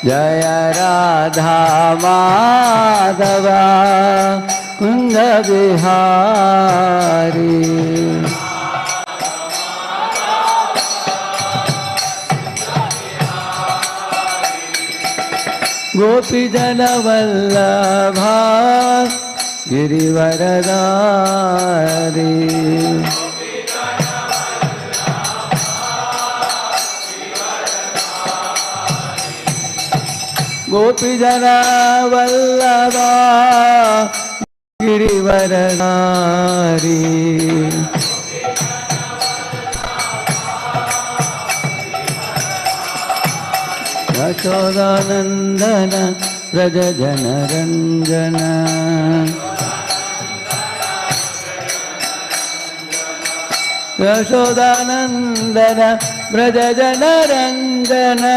Jaya Radha Madhava Kunda Bihari. Gopi Jana Vallabha Girivaradari. Gopi Jana Vallabha Girivaradari. Yashodanandana Raja Jana Ranjana. Yashodanandana Raja Jana Ranjana.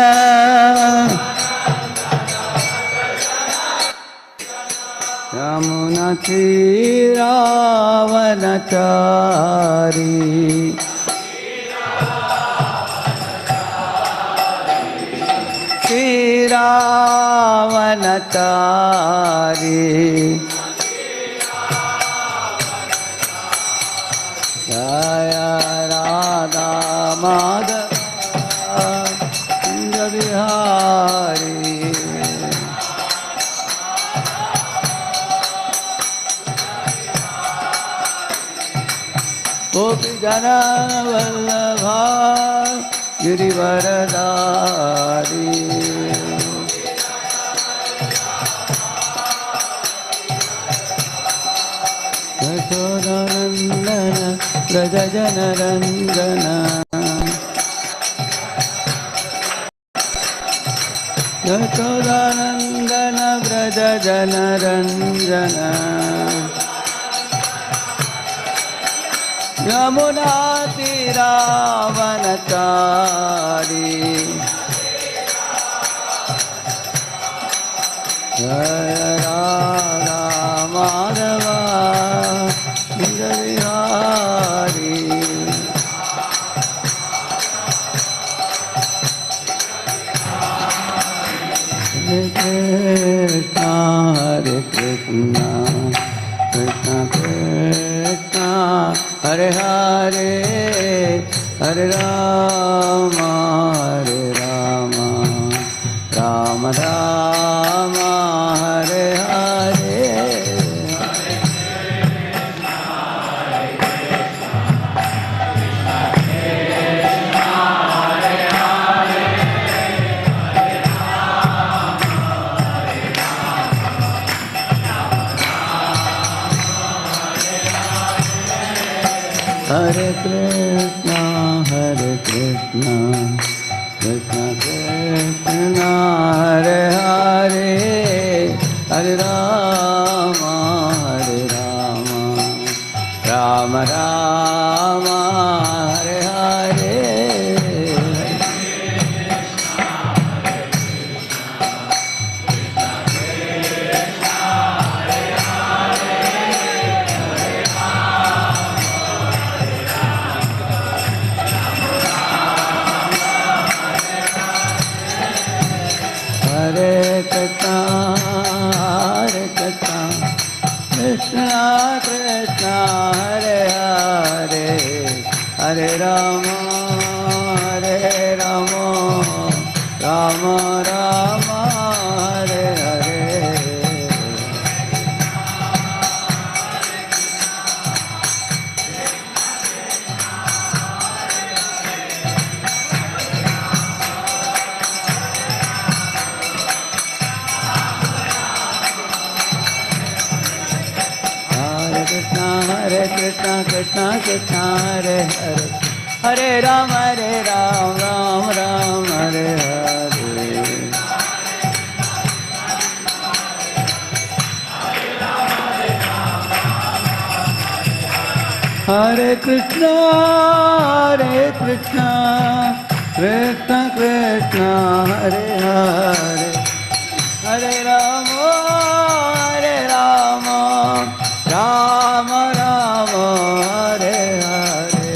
Yamuna Chiravanachari. Chiravanachari. Jaya Radha Madhava Kunda Bihari. Gopi Jana Vallabha Girivaradari. Yashodanandana Raja Jana Ranjana. Yashodanandana Raja Jana Ranjana. Yamuna Tiravanachari. Jaya Radha Madhava Kunda Bihari. Hare Krishna, Hare Krishna, Krishna Krishna, Hare Hare, Hare Rama, Hare Rama, Rama Rama, Hare Hare. Hare Krishna, Hare Krishna, Krishna Krishna, Hare Hare, Hare Rama, Hare Rama, Rama Rama, Hare Hare. Hare Krishna, Hare Krishna, Krishna Krishna, Hare Hare, Hare Rama, Hare Rama, Rama Rama, Hare Hare. Hare Krishna, Krishna Krishna, Hare Hare, Hare Rama, Rama Rama, Hare Hare. Hare Krishna, Krishna Krishna, Hare Hare, Hare Rama, Rama Rama, Hare Hare.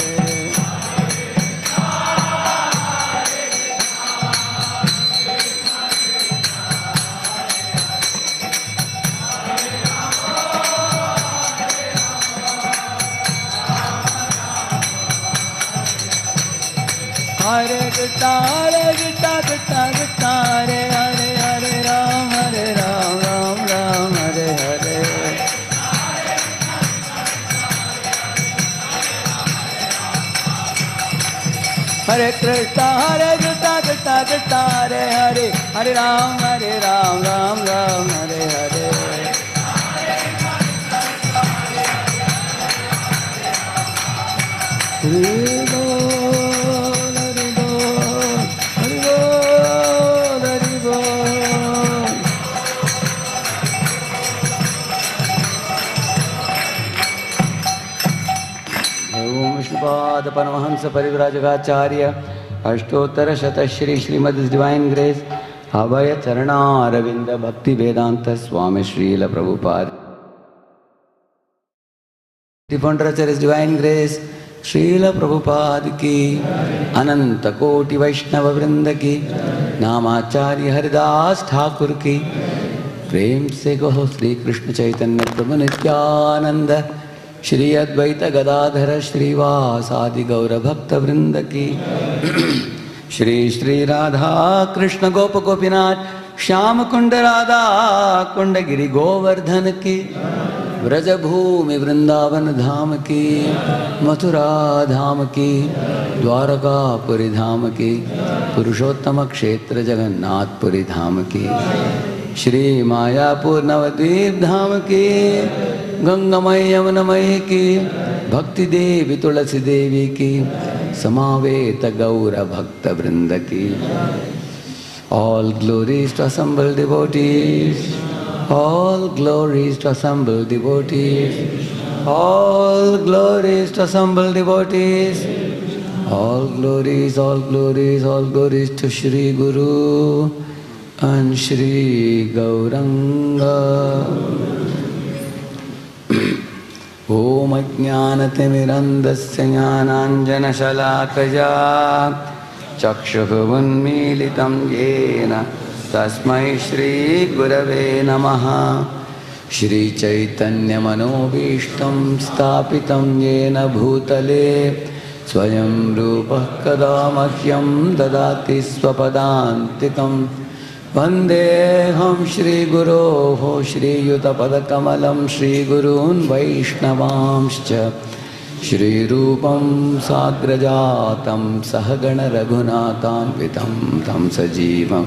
Hare Krishna Krishna Krishna Hare Hare Hare Ram Ram Ram Hare Hare. Hare Krishna Krishna Krishna Hare Hare Hare Ram Ram Hare Hare. Hare Bol, Hare Bol, Hare Bol, Hare Bol. Om Vishnupada Paramahamsa Parivrajagacharya Ashtotara Shata Shri Srimad Divine Grace Abhaya Charana Aravinda Bhakti Vedanta Swami Srila Prabhupada. The Founder His Divine Grace Srila Prabhupada ki Ananta Koti Vaishnava Vrinda ki Namacharya Haridas Thakur ki Prem se Goho Sri Krishna Chaitanya Prabhu Nityananda Shri Advaita Gadadhara Shrivasadi Gaura Bhakta Vrinda ki Shri Shri Radha Krishna Gopa Gopinath Shyam Kunda Radha Kunda Giri Govardhan ki Vrajabhumi Vrindavan Dham ki Mathura Dham ki Dwaraka Puri Dham ki Purushottama Kshetra Jagannath Puri Dham ki Shri Mayapur Navadvip Dham ki Gangamai Yamunamai ki Bhakti Devi Tulasi Devi ki Samaveta Gaura Bhakta Vrinda ki. All glories to assembled devotees. All glories to assembled devotees. All glories to assembled devotees. All glories, all glories, all glories to Shri Guru and Shri Gauranga. Om Ajnanatimirandasya Jnananjana Shalakaya Chakshuvunmilitam Yena Tasmai Shri Gurave Namaha. Shri Chaitanya Manobishtam Stapitam Yena Bhutale Swayam Rupa Kada Mahyam Dadati Swapadantikam Vandeham Shri Guroho Shri Yutapada Kamalam Shri Gurun Vaishnavamscha Shri Rupam Sagrajatam Sahagana Raghunatam Vitam Tam Sajivam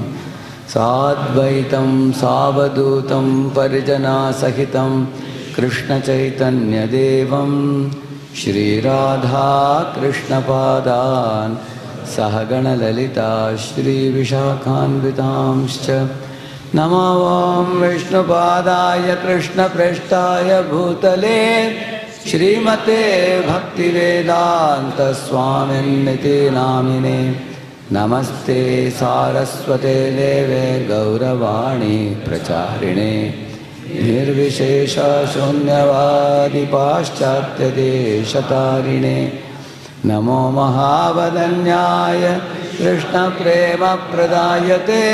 Sadvaitam Savadutam Parijana Sahitam Krishna Chaitanya Devam Shri Radha Krishna Padan Sahagana Lalita Shri Vishakhanvitamscha Namavam Vishnupadaya Krishna Preshtaya Bhutale Shrimate Bhaktivedanta Swaminiti Namine Namaste Saraswate Deve Gauravani Pracharine Nirvishesha Shunyavadi Paschatya Deshatarine Namo Mahavadanyaya Krishna Prema Pradayate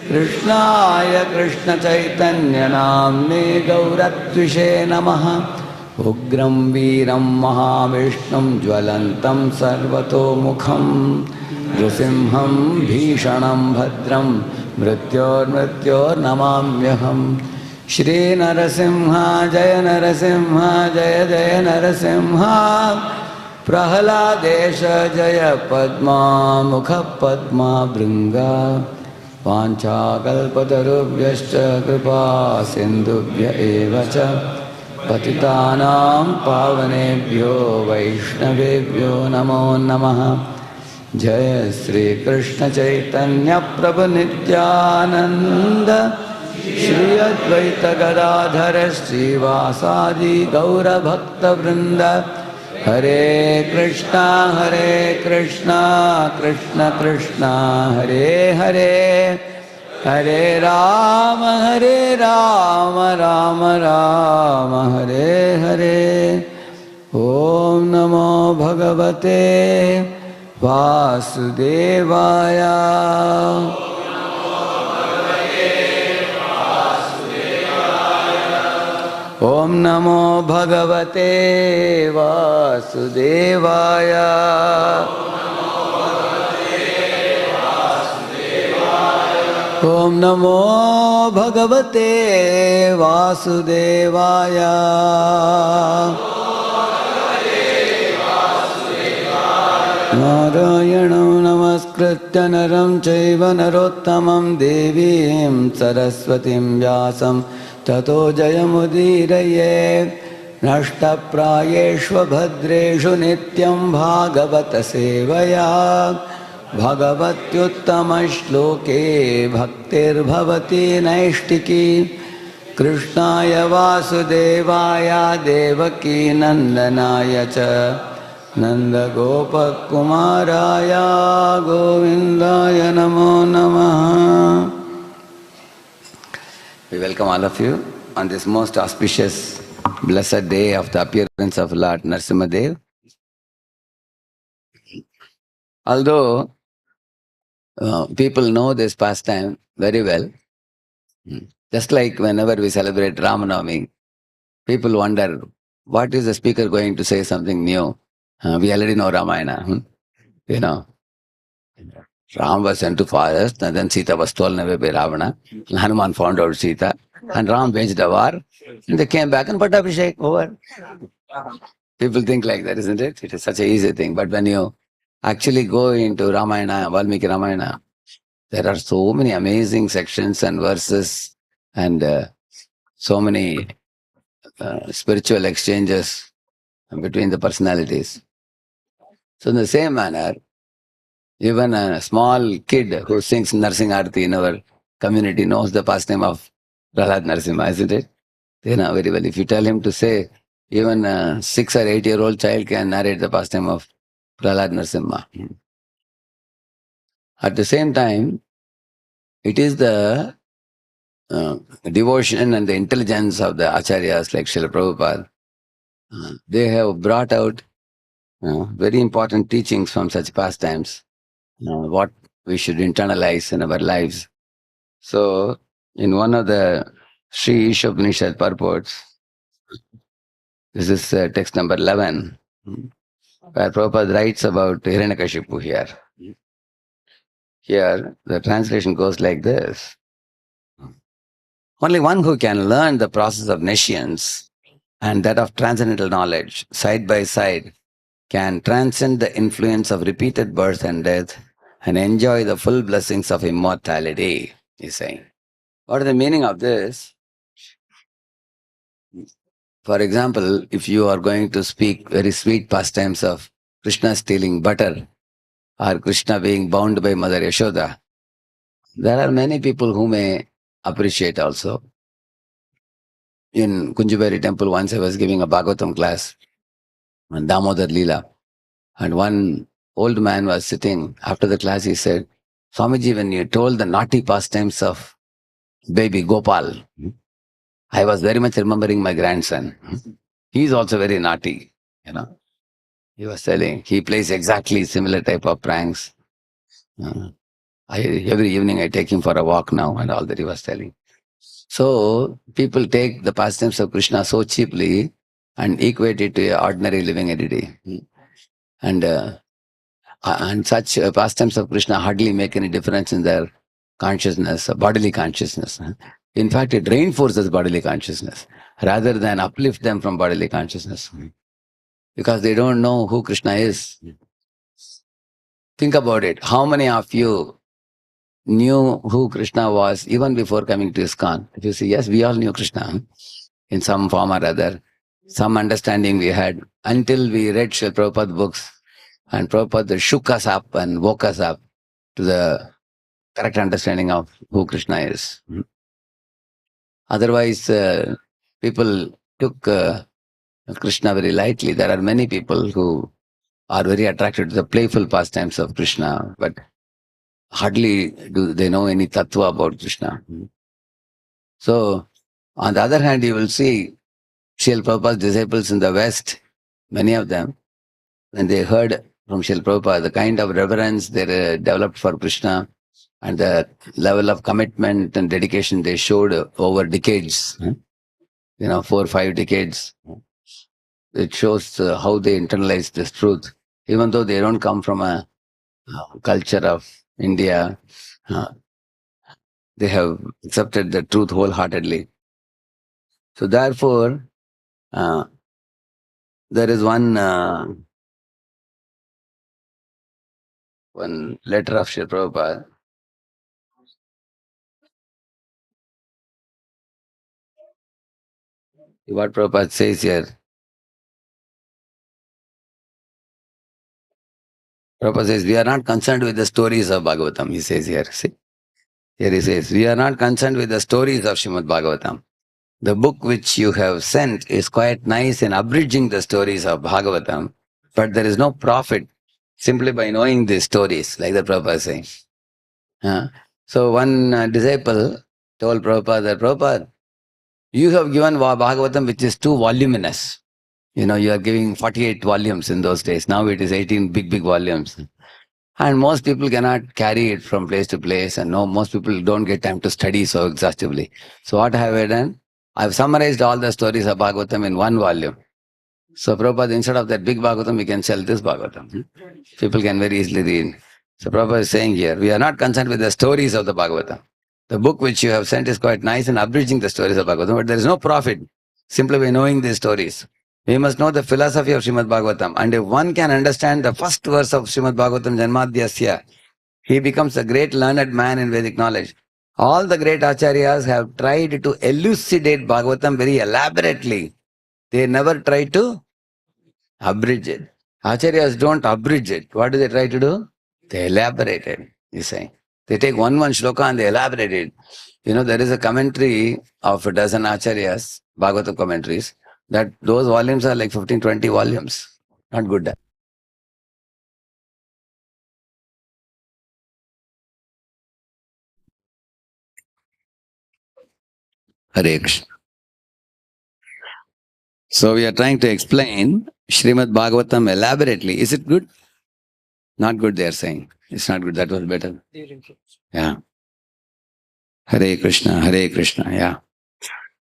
Krishnaya Krishna Chaitanya Namne Gauratvishe Namaha Ugram Viram Mahavishnum Jwalantam Sarvato Mukham Nrasimham Bhishanam Bhadram Mrityor Mrityor Namamyaham Shri Narasimha Jaya Narasimha Jaya Jaya Narasimha Prahladesha Jaya Padma Mukha Padma Bringa Vancha Kalpatarubhyascha Kripa Sindhubhya Evacha Patitanam Pavanebhyo Vaishnavebhyo Namo Namaha Jaya Sri Krishna Chaitanya Prabhu Nityananda Shri Advaita Gadadhara Srivasadi Gaura Bhakta Vrinda Hare Krishna Krishna Krishna Hare Hare Hare Rama Rama Rama Hare Hare. Om Namo Bhagavate Vasudevaya. Om Namo Bhagavate Vasudevaya. Om Namo Bhagavate Vasudevaya. Narayanam Namaskritya Naram Chaiva Narottamam Devim Saraswatim Vyasam Tato Jayamudiraye. Nashtaprayeshva Bhadreshu Nityam Bhagavata Sevaya. Bhagavatyuttama shloke bhaktir bhavati naishtiki. Krishnaya Vasudevaya Devaki Nandanaya cha. Nanda Gopa Kumaraya Govindaya Namo Namaha. We welcome all of you on this most auspicious, blessed day of the appearance of Lord Narsimha Dev. Although people know this pastime very well, just like whenever we celebrate Ramanavami, people wonder, what is the speaker going to say something new? We already know Ramayana. You know, Ram was sent to forest, and then Sita was stolen away by Ravana. Hanuman found out Sita, and Ram waged a war, and they came back and Pattabhishek over. People think like that, isn't it? It is such an easy thing. But when you actually go into Ramayana, Valmiki Ramayana, there are so many amazing sections and verses, and so many spiritual exchanges between the personalities. So in the same manner, even a small kid who sings Narasimha Arati in our community knows the pastime of Prahlad Narsimha, isn't it? They know very well. If you tell him to say, even a 6 or 8-year-old child can narrate the pastime of Prahlad Narsimha. At the same time, it is the devotion and the intelligence of the acharyas like Srila Prabhupada. They have brought out very important teachings from such pastimes, what we should internalize in our lives. So, in one of the Sri Ishopanishad purports, this is text number 11, where Prabhupada writes about Hiranyakashipu here. Here, the translation goes like this. Only one who can learn the process of nescience and that of transcendental knowledge side by side can transcend the influence of repeated birth and death and enjoy the full blessings of immortality, he's saying. What is the meaning of this? For example, if you are going to speak very sweet pastimes of Krishna stealing butter or Krishna being bound by Mother Yashoda, there are many people who may appreciate also. In Kunjubari temple, once I was giving a Bhagavatam class on Damodar Leela, and one old man was sitting. After the class, he said, Swamiji, when you told the naughty pastimes of baby Gopal, I was very much remembering my grandson. He is also very naughty, you know. He was telling, he plays exactly similar type of pranks. Every evening I take him for a walk now, and all that he was telling. So people take the pastimes of Krishna so cheaply and equate it to an ordinary living entity. And such pastimes of Krishna hardly make any difference in their consciousness, bodily consciousness. In fact, it reinforces bodily consciousness rather than uplift them from bodily consciousness. Because they don't know who Krishna is. Think about it. How many of you knew who Krishna was even before coming to ISKCON? If you say, yes, we all knew Krishna in some form or other. Some understanding we had until we read Srila Prabhupada books, and Prabhupada shook us up and woke us up to the correct understanding of who Krishna is. Otherwise, people took Krishna very lightly. There are many people who are very attracted to the playful pastimes of Krishna, but hardly do they know any tattva about Krishna. So, on the other hand, you will see Srila Prabhupada's disciples in the West, many of them, when they heard from Srila Prabhupada the kind of reverence they developed for Krishna and the level of commitment and dedication they showed over decades, 4 or 5 decades, it shows how they internalize this truth, even though they don't come from a culture of India. They have accepted the truth wholeheartedly. So therefore, uh, there is one letter of Sri Prabhupada. What Prabhupada says here. Prabhupada says, we are not concerned with the stories of Bhagavatam, he says here. See? Here he says, we are not concerned with the stories of Srimad Bhagavatam. The book which you have sent is quite nice in abridging the stories of Bhagavatam, but there is no profit simply by knowing these stories, like the Prabhupada is saying. So one disciple told Prabhupada that, Prabhupada, you have given Bhagavatam which is too voluminous. You know, you are giving 48 volumes in those days. Now it is 18 big volumes. And most people cannot carry it from place to place, and no, most people don't get time to study so exhaustively. So what have I done? I've summarized all the stories of Bhagavatam in one volume. So Prabhupada, instead of that big Bhagavatam, we can sell this Bhagavatam. People can very easily read. So Prabhupada is saying here, we are not concerned with the stories of the Bhagavatam. The book which you have sent is quite nice in abridging the stories of Bhagavatam, but there is no profit simply by knowing these stories. We must know the philosophy of Srimad Bhagavatam. And if one can understand the first verse of Srimad Bhagavatam, Janmadhyasya, he becomes a great learned man in Vedic knowledge. All the great acharyas have tried to elucidate Bhagavatam very elaborately. They never try to abridge it. Acharyas don't abridge it. What do they try to do? They elaborate it, he's saying. They take one shloka and they elaborate it. You know, there is a commentary of a dozen acharyas, Bhagavatam commentaries, that those volumes are like 15, 20 volumes. Not good. Hare Krishna. So we are trying to explain Srimad Bhagavatam elaborately. Is it good? Not good, they are saying. It's not good. That was better. Yeah. Hare Krishna, Hare Krishna. Yeah.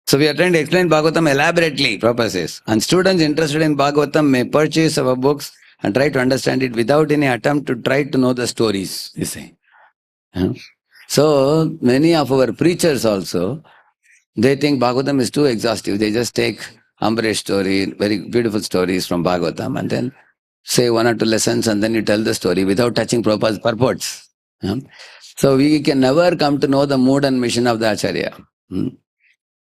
So we are trying to explain Bhagavatam elaborately, Prabhupada says. And students interested in Bhagavatam may purchase our books and try to understand it without any attempt to try to know the stories, you say. Yeah. So many of our preachers also, they think Bhagavatam is too exhaustive. They just take Ambaresh story, very beautiful stories from Bhagavatam, and then say one or two lessons, and then you tell the story without touching Prabhupada's purports. Yeah. So we can never come to know the mood and mission of the Acharya.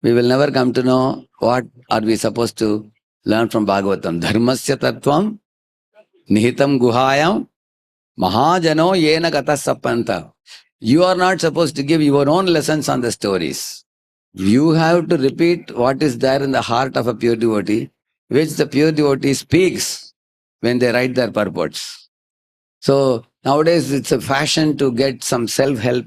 We will never come to know what are we supposed to learn from Bhagavatam. Dharmasya tattvam nihitam guhayam mahajano yena kata sapanta. You are not supposed to give your own lessons on the stories. You have to repeat what is there in the heart of a pure devotee, which the pure devotee speaks when they write their purports. So nowadays it's a fashion to get some self-help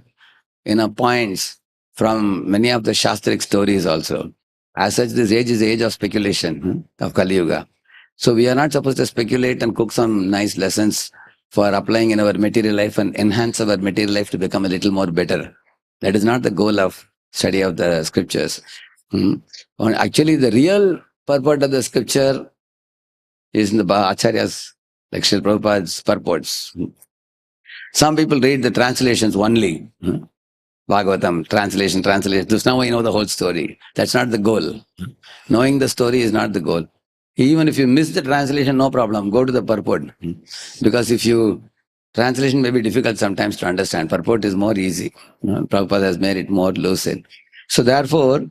points from many of the Shastric stories also. As such, this age is the age of speculation, of Kali Yuga. So we are not supposed to speculate and cook some nice lessons for applying in our material life and enhance our material life to become a little more better. That is not the goal of study of the scriptures. Actually, the real purport of the scripture is in the Acharyas, like Srila Prabhupada's purports. Some people read the translations only. Bhagavatam, translation. Just now I know the whole story. That's not the goal. Knowing the story is not the goal. Even if you miss the translation, no problem. Go to the purport. Because translation may be difficult sometimes to understand. Purport is more easy. Prabhupada has made it more lucid. So therefore,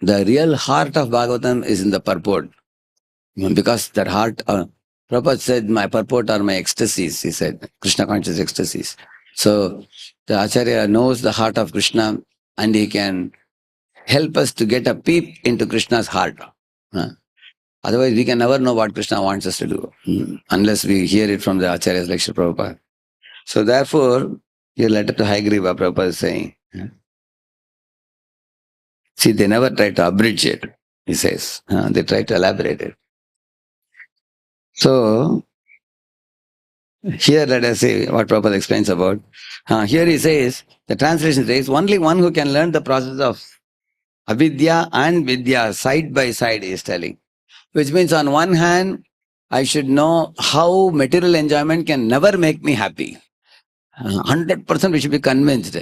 the real heart of Bhagavatam is in the purport. Because that heart, Prabhupada said, my purport are my ecstasies, he said, Krishna conscious ecstasies. So the Acharya knows the heart of Krishna and he can help us to get a peep into Krishna's heart. Otherwise, we can never know what Krishna wants us to do unless we hear it from the Acharyas like Srila Prabhupada. So therefore, your letter to Hayagriva, Prabhupada is saying, see, they never try to abridge it, he says. They try to elaborate it. So, here let us see what Prabhupada explains about. Here he says, the translation says, only one who can learn the process of avidya and vidya side by side, he is telling. Which means on one hand, I should know how material enjoyment can never make me happy. 100% we should be convinced.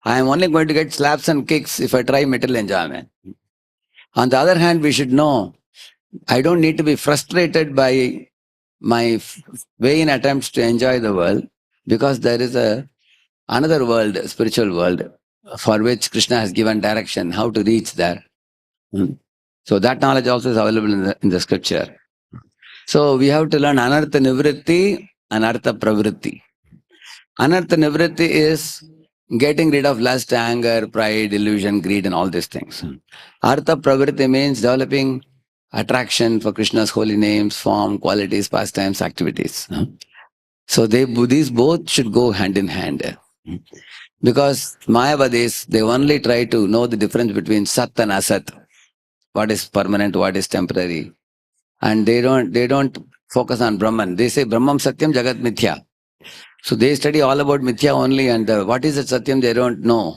I am only going to get slaps and kicks if I try material enjoyment. On the other hand, we should know I don't need to be frustrated by my vain attempts to enjoy the world, because there is another world, a spiritual world, for which Krishna has given direction, how to reach there. Hmm. So that knowledge also is available in the scripture. So we have to learn anartha nivritti and artha pravritti. Anartha nivritti is getting rid of lust, anger, pride, illusion, greed, and all these things. Artha pravritti means developing attraction for Krishna's holy names, form, qualities, pastimes, activities. So these both should go hand in hand. Because Mayavadis, they only try to know the difference between Sat and Asat, what is permanent, what is temporary. And they don't focus on Brahman. They say Brahmam Satyam Jagat Mithya. So they study all about Mithya only, and what is it Satyam they don't know,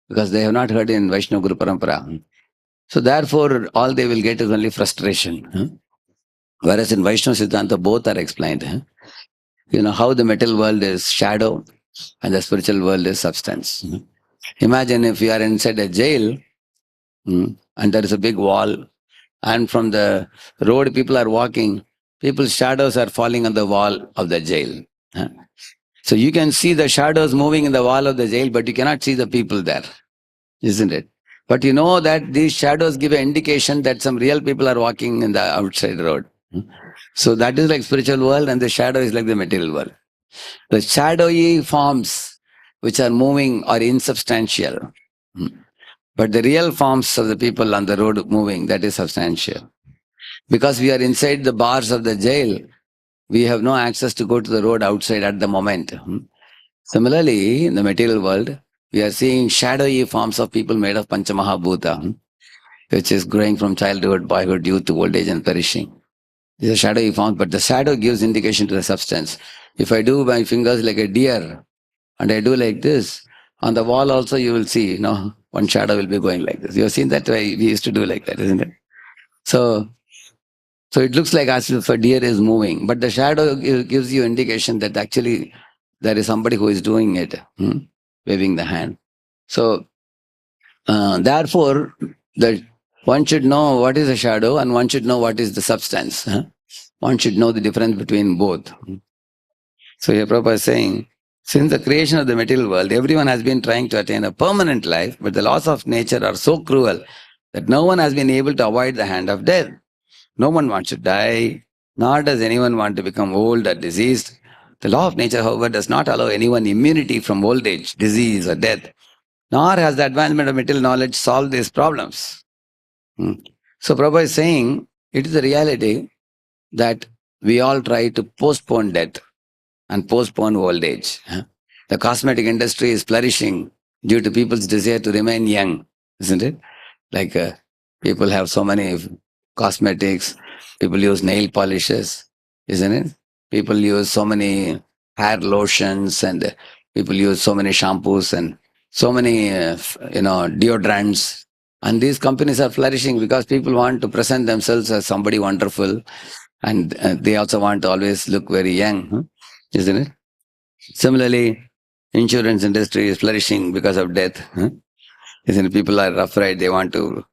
because they have not heard in Vaishnava Guru Parampara. So therefore all they will get is only frustration. Whereas in Vaishnava Siddhanta both are explained. You know how the material world is shadow and the spiritual world is substance. Imagine if you are inside a jail, and there is a big wall, and from the road people are walking, people's shadows are falling on the wall of the jail. So you can see the shadows moving in the wall of the jail, but you cannot see the people there, isn't it? But you know that these shadows give an indication that some real people are walking in the outside road. So that is like spiritual world, and the shadow is like the material world. The shadowy forms which are moving are insubstantial. But the real forms of the people on the road moving, that is substantial. Because we are inside the bars of the jail, we have no access to go to the road outside at the moment. Similarly, in the material world, we are seeing shadowy forms of people made of Panchamahabhuta, which is growing from childhood, boyhood, youth to old age and perishing. These are shadowy forms, but the shadow gives indication to the substance. If I do my fingers like a deer and I do like this, on the wall also you will see, one shadow will be going like this. You have seen that way we used to do like that, isn't it? So it looks like as if a deer is moving, but the shadow gives you indication that actually there is somebody who is doing it, waving the hand. So therefore, the one should know what is a shadow and one should know what is the substance. One should know the difference between both. So here Prabhupada is saying, since the creation of the material world, everyone has been trying to attain a permanent life, but the laws of nature are so cruel that no one has been able to avoid the hand of death. No one wants to die, nor does anyone want to become old or diseased. The law of nature, however, does not allow anyone immunity from old age, disease, or death, nor has the advancement of material knowledge solved these problems. So Prabhupada is saying, it is the reality that we all try to postpone death and postpone old age. The cosmetic industry is flourishing due to people's desire to remain young, isn't it? Like people have so many cosmetics, people use nail polishes, isn't it? People use so many hair lotions, and people use so many shampoos and so many deodorants. And these companies are flourishing because people want to present themselves as somebody wonderful, and they also want to always look very young, isn't it? Similarly, insurance industry is flourishing because of death. Isn't it? People are afraid, they want to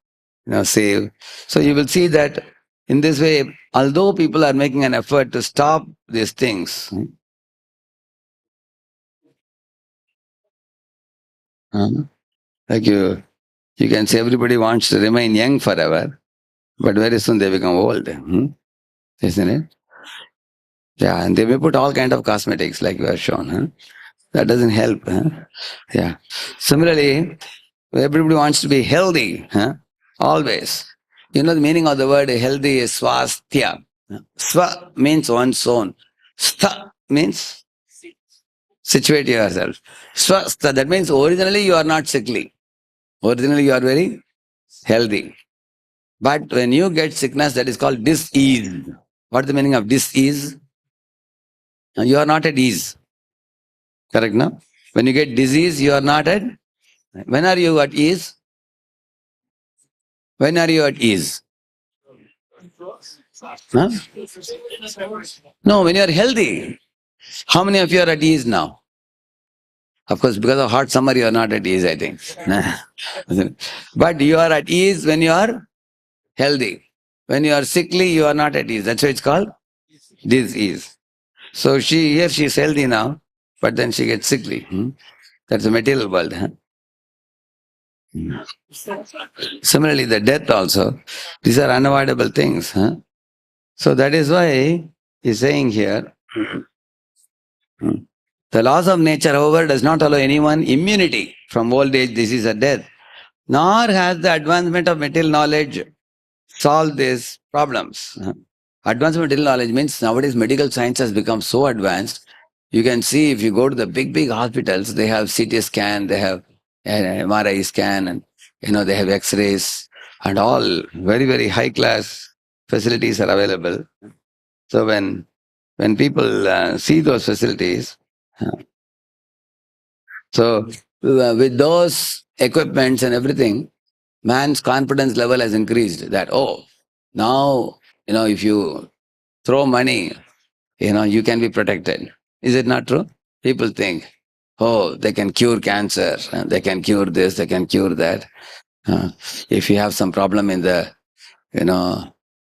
save. So you will see that in this way, although people are making an effort to stop these things, like you can say everybody wants to remain young forever, but very soon they become old, isn't it? Yeah, and they may put all kind of cosmetics like you have shown. That doesn't help. Yeah. Similarly, everybody wants to be healthy, always. You know the meaning of the word healthy is swasthya. Swa means one's own. Stha means situate yourself. Swastha, that means originally you are not sickly. Originally you are very healthy. But when you get sickness, that is called dis-ease. What is the meaning of dis-ease? You are not at ease. Correct, no? When you get disease, you are not at. When are you at ease? When are you at ease? Huh? No, when you are healthy. How many of you are at ease now? Of course, because of hot summer, you are not at ease, I think. But you are at ease when you are healthy. When you are sickly, you are not at ease. That's why it's called disease. So she is healthy now, but then she gets sickly. That's the material world. Similarly, the death also. These are unavoidable things. So that is why he's saying here, the laws of nature, however, does not allow anyone immunity from old age, disease, or death, nor has the advancement of material knowledge solved these problems. Advancement of material knowledge means nowadays medical science has become so advanced. You can see if you go to the big hospitals, they have CT scan, they have an MRI scan, and they have X-rays and all very high class facilities are available. So when people see those facilities, uh, so with those equipments and everything, man's confidence level has increased. That now if you throw money, you can be protected. Is it not true? People think, they can cure cancer, and they can cure this, they can cure that. If you have some problem in the,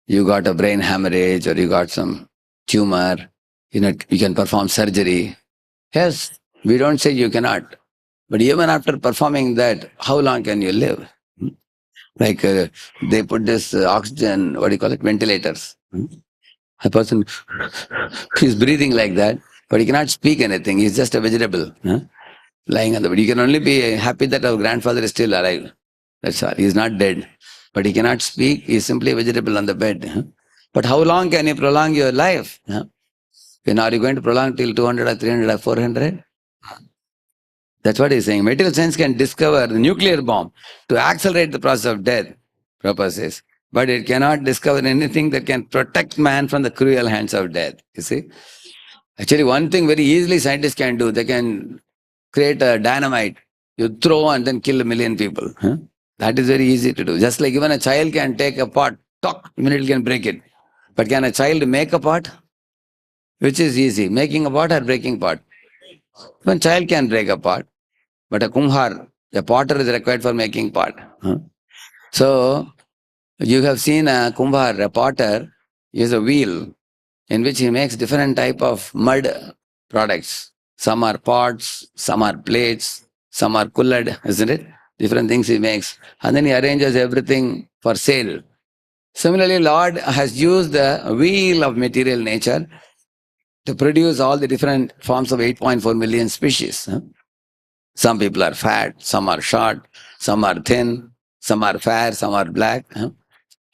you got a brain hemorrhage or you got some tumor, you can perform surgery. Yes, we don't say you cannot. But even after performing that, how long can you live? Like they put this oxygen, what do you call it, ventilators. A person is breathing like that, but he cannot speak anything. He's just a vegetable lying on the bed. You can only be happy that our grandfather is still alive. That's all. He's not dead. But he cannot speak. He's simply a vegetable on the bed. But how long can you prolong your life? When are you going to prolong till 200 or 300 or 400? That's what he's saying. Material science can discover the nuclear bomb to accelerate the process of death, Prabhupada says. But it cannot discover anything that can protect man from the cruel hands of death. You see? Actually, one thing very easily scientists can do, they can create a dynamite. You throw and then kill 1,000,000 people. That is very easy to do. Just like even a child can take a pot, talk, immediately can break it. But can a child make a pot? Which is easy, making a pot or breaking pot? Even child can break a pot. But a kumhar, a potter is required for making pot. So, you have seen a kumbhar, a potter, is a wheel in which he makes different type of mud products. Some are pots, some are plates, some are kullad, isn't it? Different things he makes. And then he arranges everything for sale. Similarly, Lord has used the wheel of material nature to produce all the different forms of 8.4 million species. Some people are fat, some are short, some are thin, some are fair, some are black,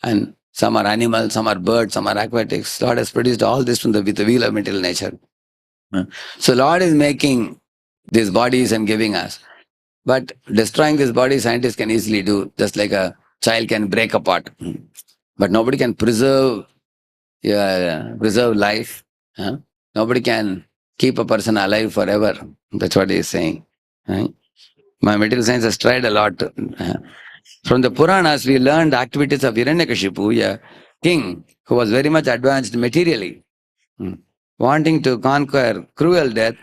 and some are animals, some are birds, some are aquatics. Lord has produced all this with the wheel of material nature. So Lord is making these bodies and giving us. But destroying this body, scientists can easily do, just like a child can break a pot. But nobody can preserve life. Nobody can keep a person alive forever. That's what he is saying. My material science has tried a lot. From the Puranas, we learned the activities of Hiranyakashipu, a king who was very much advanced materially, wanting to conquer cruel death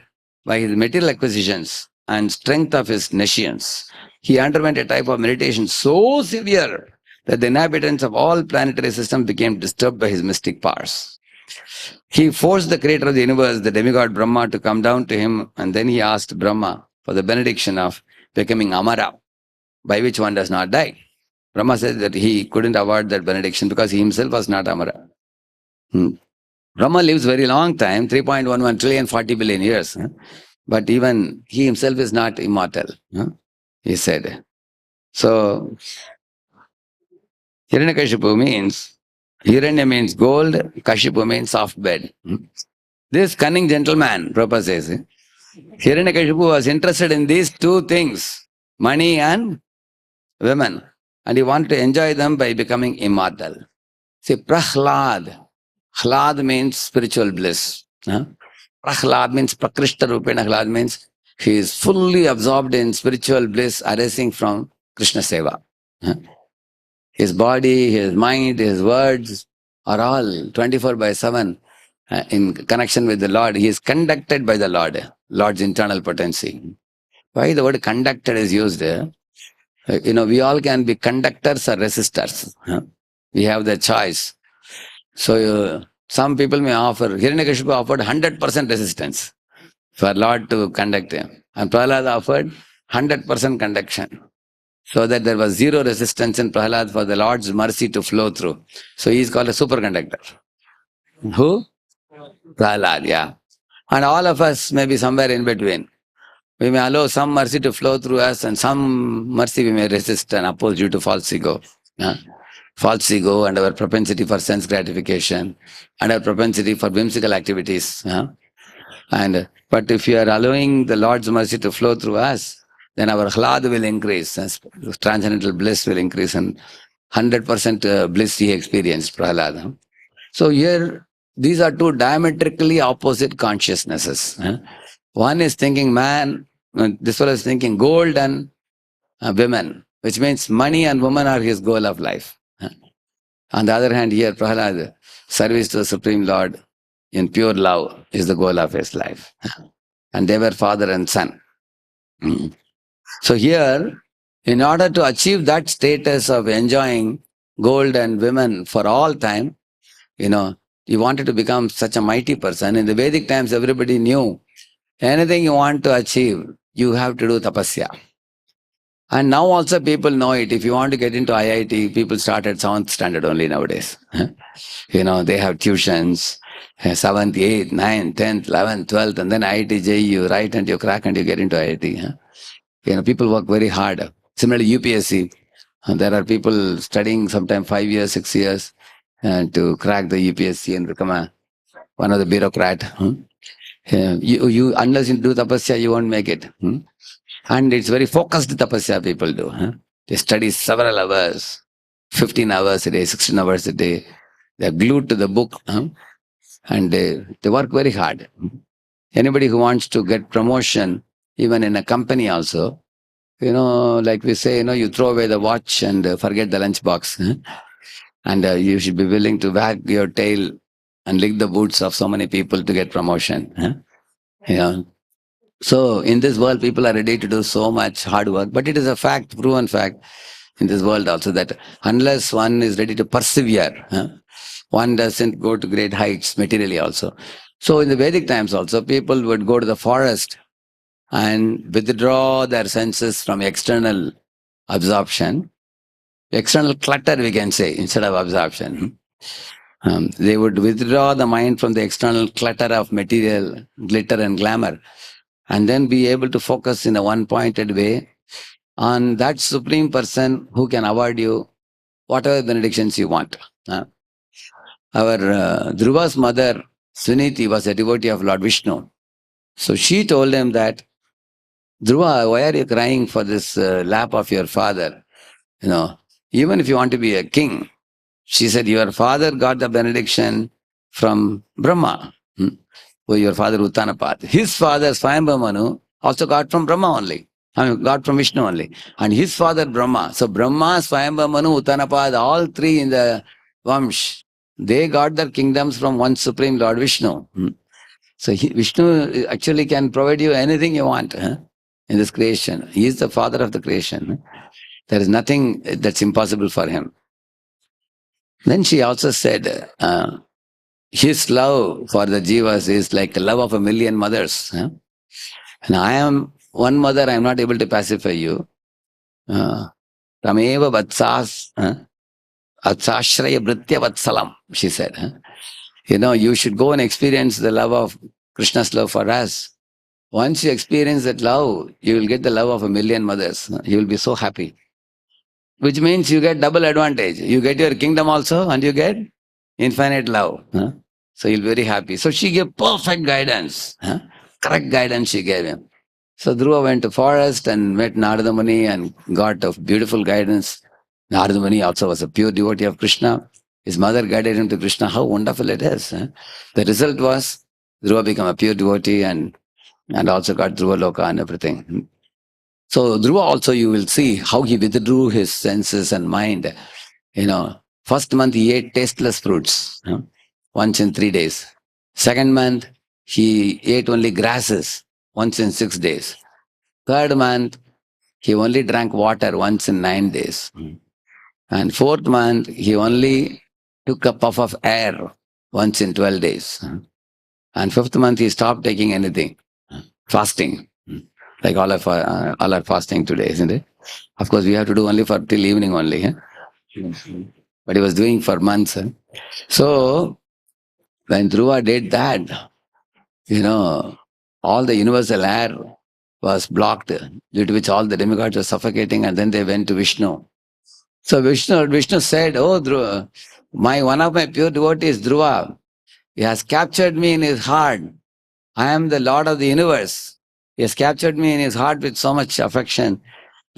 by his material acquisitions and strength of his nescience. He underwent a type of meditation so severe that the inhabitants of all planetary systems became disturbed by his mystic powers. He forced the creator of the universe, the demigod Brahma, to come down to him, and then he asked Brahma for the benediction of becoming Amara, by which one does not die. Brahma said that he couldn't avoid that benediction because he himself was not Amara. Brahma lives very long time, 3.11 trillion, 40 billion years. But even he himself is not immortal, he said. So, Hiranyakashipu means, Hiranya means gold, Kashipu means soft bed. This cunning gentleman, Prabhupada says, Hiranyakashipu was interested in these two things, money and women. And he wanted to enjoy them by becoming immortal. See, Prahlad. Hlad means spiritual bliss. Prahlad means Prakrishta Rupena. Hlad means he is fully absorbed in spiritual bliss arising from Krishna Seva. His body, his mind, his words are all 24/7 in connection with the Lord. He is conducted by the Lord, Lord's internal potency. Why the word conductor is used? We all can be conductors or resistors. We have the choice. So some people may offer, Hiranyakashipu offered 100% resistance for Lord to conduct him. And Prahlad offered 100% conduction. So that there was zero resistance in Prahlad for the Lord's mercy to flow through. So he is called a superconductor. Who? Prahlad, yeah. And all of us may be somewhere in between. We may allow some mercy to flow through us and some mercy we may resist and oppose due to false ego. Yeah. False ego and our propensity for sense gratification and our propensity for whimsical activities. Yeah. But if you are allowing the Lord's mercy to flow through us, then our hlad will increase, transcendental bliss will increase, and 100% bliss he experienced, Prahlad. So here, these are two diametrically opposite consciousnesses. One is thinking man, this fellow is thinking gold and women, which means money and woman are his goal of life. On the other hand, here, Prahlad, service to the Supreme Lord in pure love is the goal of his life. And they were father and son. So here, in order to achieve that status of enjoying gold and women for all time, you wanted to become such a mighty person. In the Vedic times, everybody knew anything you want to achieve, you have to do tapasya. And now also people know it. If you want to get into IIT, people start at 7th standard only nowadays. They have tuitions, 7th, 8th, 9th, 10th, 11th, 12th, and then IIT, JEE, you write and you crack and you get into IIT. People work very hard. Similarly, UPSC, there are people studying sometimes 5 years, 6 years to crack the UPSC and become one of the bureaucrat. You unless you do tapasya, you won't make it. And it's very focused tapasya people do. They study several hours, 15 hours a day, 16 hours a day. They're glued to the book and they work very hard. Anybody who wants to get promotion, even in a company also, like we say, you throw away the watch and forget the lunch box. And you should be willing to wag your tail and lick the boots of so many people to get promotion. So in this world, people are ready to do so much hard work, but it is a fact, proven fact in this world also that unless one is ready to persevere, one doesn't go to great heights materially also. So in the Vedic times also, people would go to the forest and withdraw their senses from external absorption, external clutter we can say, instead of absorption. They would withdraw the mind from the external clutter of material, glitter and glamour, and then be able to focus in a one-pointed way on that supreme person who can award you whatever benedictions you want. Our Dhruva's mother, Suniti, was a devotee of Lord Vishnu. So she told him that, Dhruva, why are you crying for this lap of your father? Even if you want to be a king, she said, your father got the benediction from Brahma. Your father Uttanapad. His father Swayambha Manu also got from Brahma only. Got from Vishnu only. And his father Brahma. So Brahma, Swayambha Manu, Uttanapad, all three in the Vamsh, they got their kingdoms from one Supreme Lord Vishnu. So Vishnu actually can provide you anything you want in this creation. He is the father of the creation. There is nothing that's impossible for him. Then she also said, his love for the jivas is like the love of a million mothers. And I am one mother, I am not able to pacify you. Rameva vatsas, atsashraya britya vatsalam, she said. You should go and experience the love of Krishna's love for us. Once you experience that love, you will get the love of a million mothers. You will be so happy. Which means you get double advantage. You get your kingdom also and you get infinite love. So you'll be very happy. So she gave perfect guidance. Correct guidance she gave him. So Dhruva went to forest and met Narada Muni and got a beautiful guidance. Narada Muni also was a pure devotee of Krishna. His mother guided him to Krishna. How wonderful it is. The result was Dhruva became a pure devotee and also got Dhruva Loka and everything. So Dhruva also, you will see how he withdrew his senses and mind. First month he ate tasteless fruits, once in 3 days. Second month he ate only grasses, once in 6 days. Third month, he only drank water once in 9 days. And fourth month, he only took a puff of air once in 12 days. And fifth month, he stopped taking anything, fasting, like all are fasting today, isn't it? Of course, we have to do only for till evening only. But he was doing for months. So, when Dhruva did that, all the universal air was blocked, due to which all the demigods were suffocating, and then they went to Vishnu. So Vishnu said, "Oh, Dhruva, one of my pure devotees, Dhruva, he has captured me in his heart. I am the Lord of the universe. He has captured me in his heart with so much affection.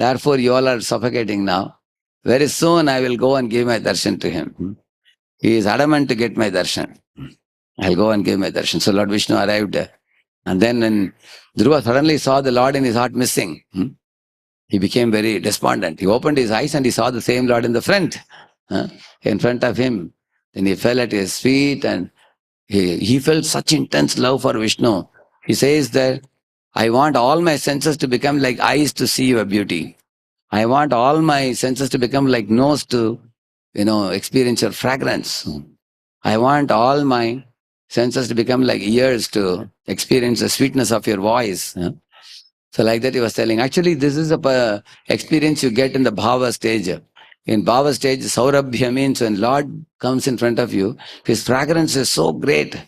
Therefore, you all are suffocating now. Very soon I will go and give my darshan to him. He is adamant to get my darshan. I'll go and give my darshan." So Lord Vishnu arrived. And then when Dhruva suddenly saw the Lord in his heart missing, he became very despondent. He opened his eyes and he saw the same Lord in the front, in front of him. Then he fell at his feet and he felt such intense love for Vishnu. He says that, "I want all my senses to become like eyes to see your beauty. I want all my senses to become like nose to, experience your fragrance. I want all my senses to become like ears to experience the sweetness of your voice." So like that he was telling. Actually, this is a experience you get in the bhava stage. In bhava stage, saurabhya means when Lord comes in front of you, his fragrance is so great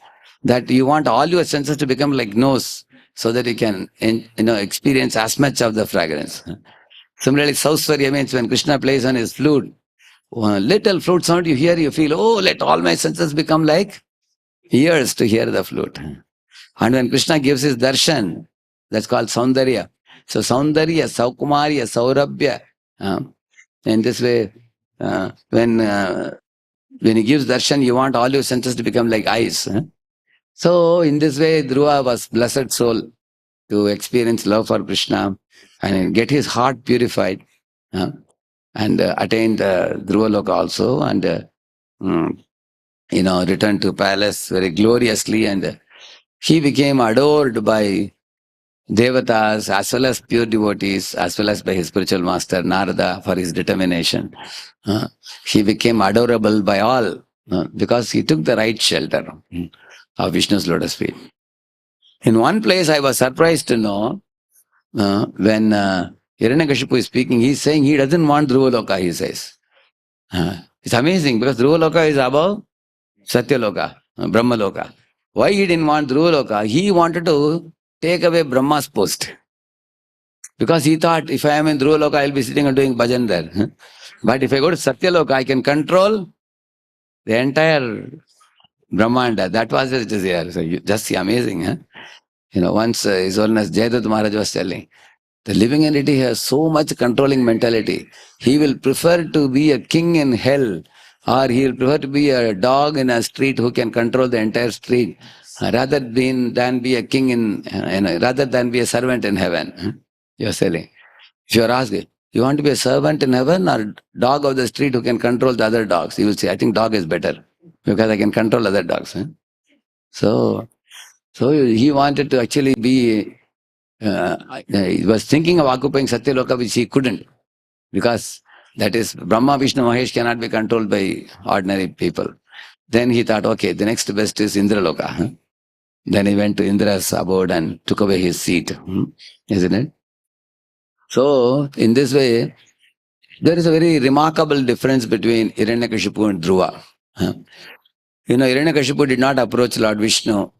that you want all your senses to become like nose so that you can experience as much of the fragrance. Similarly, sausvarya means when Krishna plays on his flute, little flute sound you hear, you feel, oh, let all my senses become like ears to hear the flute. And when Krishna gives his darshan, that's called Saundarya. So Saundarya, Saukumarya, Saurabhya. In this way, when he gives darshan, you want all your senses to become like eyes. So in this way, Dhruva was blessed soul to experience love for Krishna and get his heart purified, and attain the Dhruva Loka also, and return to palace very gloriously, and he became adored by Devatas as well as pure devotees, as well as by his spiritual master Narada for his determination. He became adorable by all because he took the right shelter of Vishnu's lotus feet. In one place, I was surprised to know when Hiranyakashipu is speaking, he's saying he doesn't want Dhruvaloka, he says. It's amazing because Dhruvaloka is above Satyaloka, Brahmaloka. Why he didn't want Dhruvaloka? He wanted to take away Brahma's post. Because he thought, if I am in Dhruvaloka, I'll be sitting and doing bhajan there. But if I go to Satyaloka, I can control the entire Brahmanda. That was his desire. So just see, amazing. Once His Holiness Jayadutta Maharaj was telling, the living entity has so much controlling mentality. He will prefer to be a king in hell, or he will prefer to be a dog in a street who can control the entire street, rather than be a king rather than be a servant in heaven. You are saying, if you are asked, you want to be a servant in heaven or dog of the street who can control the other dogs? He will say, I think dog is better because I can control other dogs. So he wanted to actually be. He was thinking of occupying Satyaloka, which he couldn't, because that is Brahma, Vishnu, Mahesh cannot be controlled by ordinary people. Then he thought, okay, the next best is Indraloka. Then he went to Indra's abode and took away his seat, isn't it? So in this way, there is a very remarkable difference between Hiranyakashipu and Dhruva. Hiranyakashipu did not approach Lord Vishnu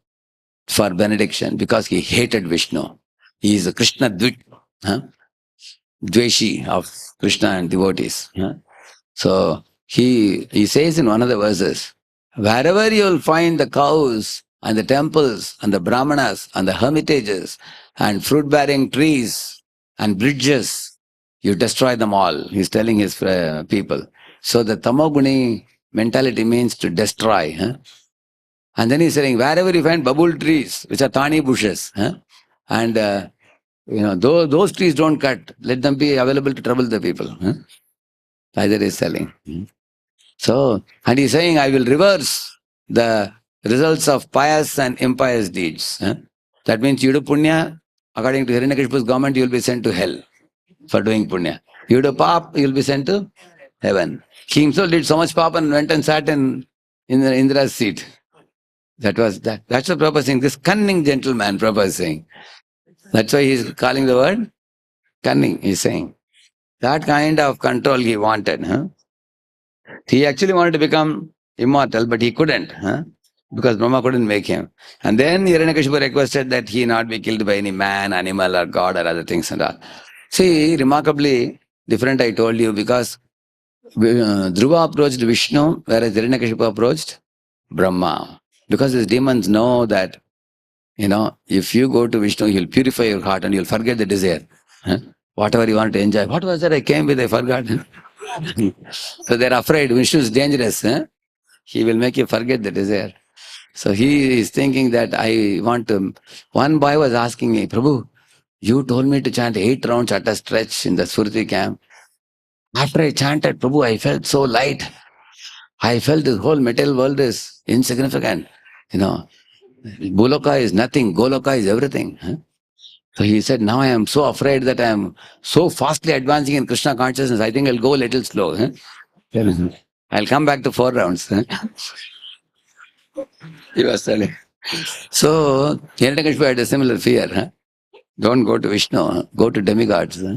for benediction because he hated Vishnu. He is a Krishna Dveshi of Krishna and devotees. So he says in one of the verses, wherever you will find the cows and the temples and the brahmanas and the hermitages and fruit-bearing trees and bridges, you destroy them all. He's telling his people. So the tamoguni mentality means to destroy. And then he's saying, wherever you find babul trees, which are thani bushes, and those trees don't cut. Let them be available to trouble the people. Like that he's telling. So, and he's saying, I will reverse the results of pious and impious deeds. That means you do punya, According to Hiranyakashipu's government, you will be sent to hell for doing punya. You do pap, you will be sent to heaven. He himself did so much pap and went and sat in the Indra's seat. That's the Prabhupada saying. This cunning gentleman, Prabhupada is saying. That's why he's calling the word cunning, he's saying. That kind of control he wanted. Huh? He actually wanted to become immortal, but he couldn't. Huh? Because Brahma couldn't make him. And then Hiranyakashipu requested that he not be killed by any man, animal, or god, or other things and all. See, remarkably different I told you, because Dhruva approached Vishnu, whereas Hiranyakashipu approached Brahma. Because these demons know that, if you go to Vishnu, he'll purify your heart and you'll forget the desire. Huh? Whatever you want to enjoy. What was that I came with? I forgot. So they're afraid. Vishnu is dangerous. Huh? He will make you forget the desire. So he is thinking that I want to. One boy was asking me, Prabhu, you told me to chant 8 rounds at a stretch in the Surti camp. After I chanted, Prabhu, I felt so light. I felt this whole material world is insignificant. Bhuloka is nothing, Goloka is everything. Huh? So he said, now I am so afraid that I am so fastly advancing in Krishna consciousness, I think I'll go a little slow. Huh? I'll come back to 4 rounds. Huh? He was telling. So, Hiranyakashipu had a similar fear. Huh? Don't go to Vishnu, huh? Go to demigods. Huh?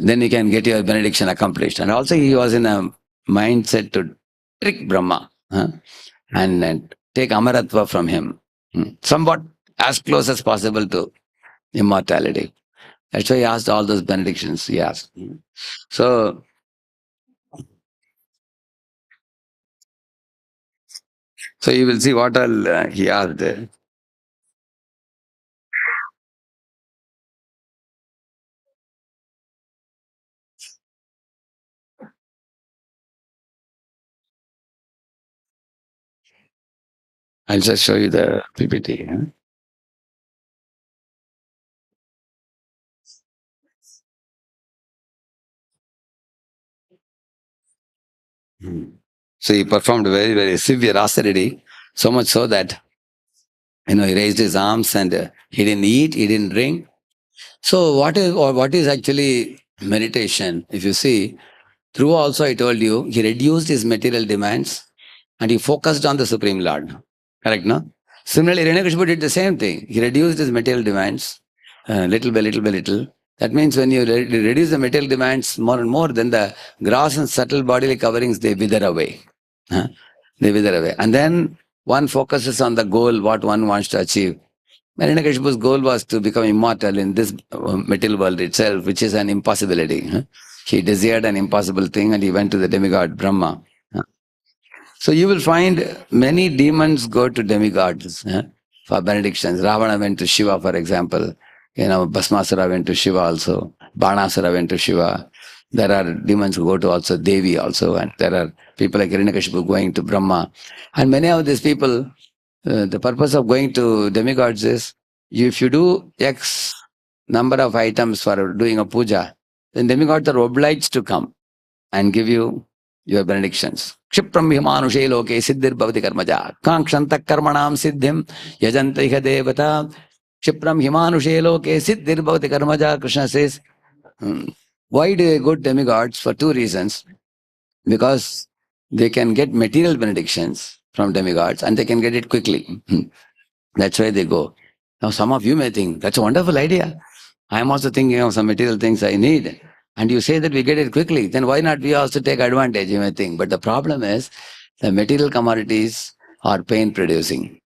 Then you can get your benediction accomplished. And also he was in a mindset to trick Brahma, huh? and take Amaratva from him. Somewhat as close as possible to immortality. That's why he asked all those benedictions he asked. So you will see what all he asked there. I'll just show you the PPT. Huh? So he performed very, very severe austerity, so much so that he raised his arms and he didn't eat, he didn't drink. So what is actually meditation? If you see, through also I told you, he reduced his material demands and he focused on the Supreme Lord. Correct, no? Similarly, Hiranyakashipu did the same thing. He reduced his material demands little by little by little. That means when you reduce the material demands more and more, then the gross and subtle bodily coverings, they wither away. Huh? They wither away. And then one focuses on the goal, what one wants to achieve. Hiranyakashipu's goal was to become immortal in this material world itself, which is an impossibility. Huh? He desired an impossible thing and he went to the demigod Brahma. Huh? So you will find many demons go to demigods for benedictions. Ravana went to Shiva, for example. Bhasmasura went to Shiva also. Banasura went to Shiva. There are demons who go to also Devi also. And there are people like Hiranyakashipu going to Brahma. And many of these people, the purpose of going to demigods is, if you do X number of items for doing a puja, then demigods are obliged to come and give you your benedictions. Kshipram himanushe loke siddhir bhavati karmaja. Kankshanta karmanam siddhim yajanta iha devata. Kshipram himanushe loke siddhir bhavati karmaja. Krishna says, why do they go to demigods? For 2 reasons. Because they can get material benedictions from demigods and they can get it quickly. That's why they go. Now some of you may think, that's a wonderful idea. I am also thinking of some material things I need. And you say that we get it quickly, then why not we also take advantage, you may think. But the problem is, the material commodities are pain producing,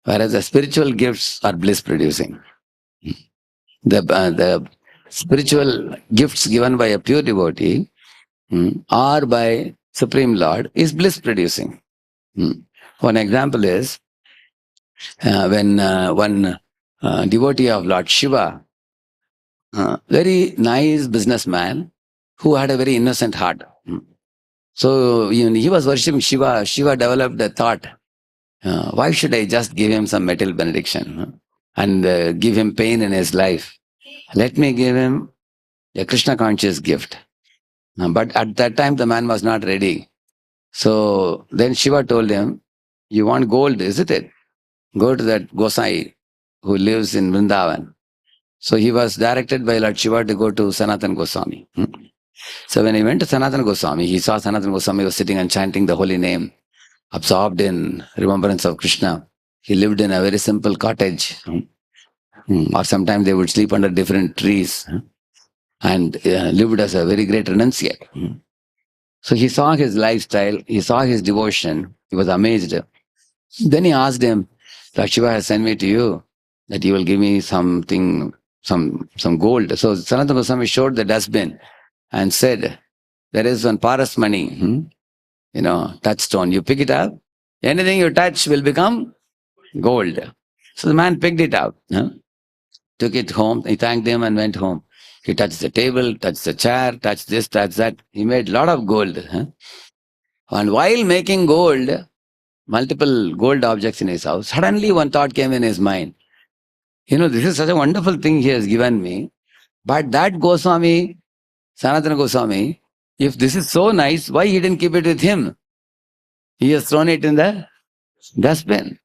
whereas the spiritual gifts are bliss producing. The spiritual gifts given by a pure devotee or by Supreme Lord is bliss producing. One example is when one devotee of Lord Shiva, very nice businessman who had a very innocent heart. So he was worshipping Shiva. Shiva developed a thought, why should I just give him some material benediction and give him pain in his life? Let me give him a Krishna conscious gift. But at that time the man was not ready. So then Shiva told him, you want gold, isn't it? Go to that Gosai who lives in Vrindavan. So he was directed by Lord Shiva to go to Sanatana Goswami. So when he went to Sanatana Goswami, he saw Sanatana Goswami was sitting and chanting the holy name, absorbed in remembrance of Krishna. He lived in a very simple cottage. Or sometimes they would sleep under different trees and lived as a very great renunciate. So he saw his lifestyle, he saw his devotion, he was amazed. Then he asked him, Lord Shiva has sent me to you, that you will give me something, some gold. So Sanatana Goswami showed the dustbin and said, there is one paras money, touchstone. You pick it up, anything you touch will become gold. So the man picked it up, took it home, he thanked them and went home. He touched the table, touched the chair, touched this, touched that. He made a lot of gold. And while making gold, multiple gold objects in his house, suddenly one thought came in his mind. This is such a wonderful thing he has given me. But that Goswami, Sanatana Goswami, if this is so nice, why he didn't keep it with him? He has thrown it in the dustbin.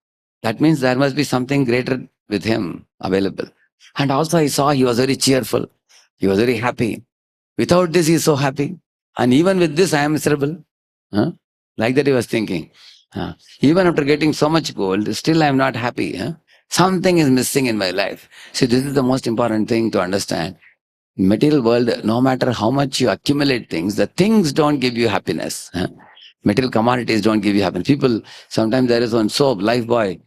That means there must be something greater with him available. And also I saw he was very cheerful. He was very happy. Without this, he is so happy. And even with this, I am miserable. Like that he was thinking. Even after getting so much gold, still I am not happy. Something is missing in my life. See, this is the most important thing to understand. Material world, no matter how much you accumulate things, the things don't give you happiness. Material commodities don't give you happiness. People, sometimes there is one soap, Lifebuoy,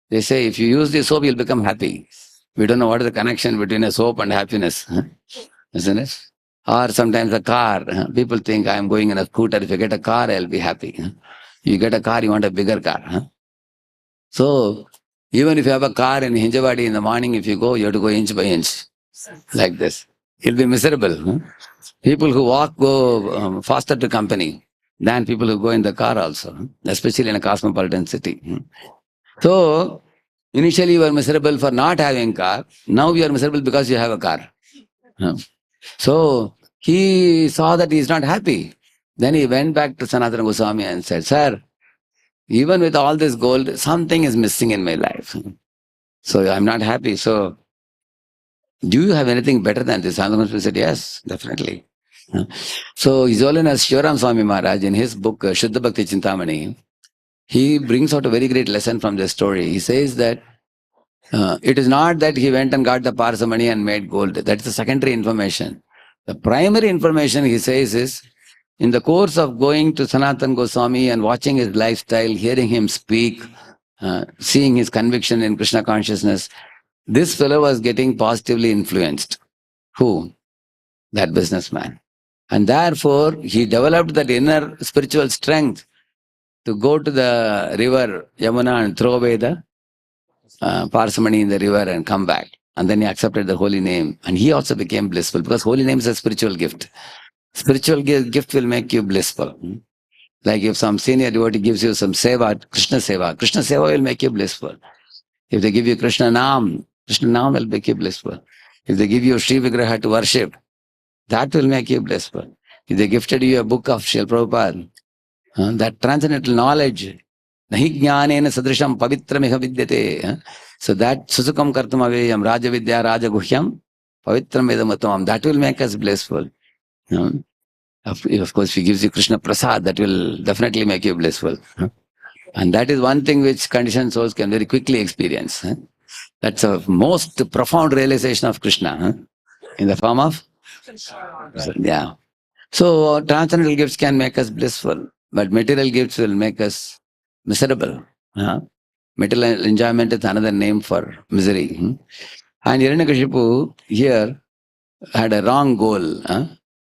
they say if you use this soap, you'll become happy. We don't know what is the connection between a soap and happiness, isn't it? Or sometimes a car. People think I am going in a scooter. If I get a car, I'll be happy. You get a car, you want a bigger car. So, even if you have a car in Hinjawadi in the morning, if you go, you have to go inch by inch. Like this. You'll be miserable. People who walk go faster to company than people who go in the car also, especially in a cosmopolitan city. So, initially you were miserable for not having a car. Now you are miserable because you have a car. So, he saw that he is not happy. Then he went back to Sanatana Goswami and said, Sir, even with all this gold, something is missing in my life. So, I'm not happy. So, do you have anything better than this? Sanatana Goswami said, yes, definitely. So, His Holiness Shivaram Swami Maharaj, in his book, Shuddha Bhakti Chintamani, he brings out a very great lesson from this story. He says that it is not that he went and got the parsamani and made gold. That is the secondary information. The primary information, he says, is in the course of going to Sanatana Goswami and watching his lifestyle, hearing him speak, seeing his conviction in Krishna consciousness, this fellow was getting positively influenced. Who? That businessman. And therefore, he developed that inner spiritual strength to go to the river Yamuna and throw away the parsimony in the river and come back. And then he accepted the holy name. And he also became blissful because holy name is a spiritual gift. Spiritual gift will make you blissful. Like if some senior devotee gives you some seva, Krishna seva will make you blissful. If they give you Krishna Nam will make you blissful. If they give you Sri Vigraha to worship, that will make you blissful. If they gifted you a book of Srila Prabhupada, that transcendental knowledge, nahi jnanena sadrisham pavitram iha vidyate. So that susukam kartum aveyam raja vidya raja guhyam pavitram vedamatam. That will make us blissful. Of course, if he gives you Krishna Prasad, that will definitely make you blissful. And that is one thing which conditioned souls can very quickly experience. That's a most profound realization of Krishna in the form of, yeah. So transcendental gifts can make us blissful, but material gifts will make us miserable. Material enjoyment is another name for misery. And Hiranyakashipu here had a wrong goal.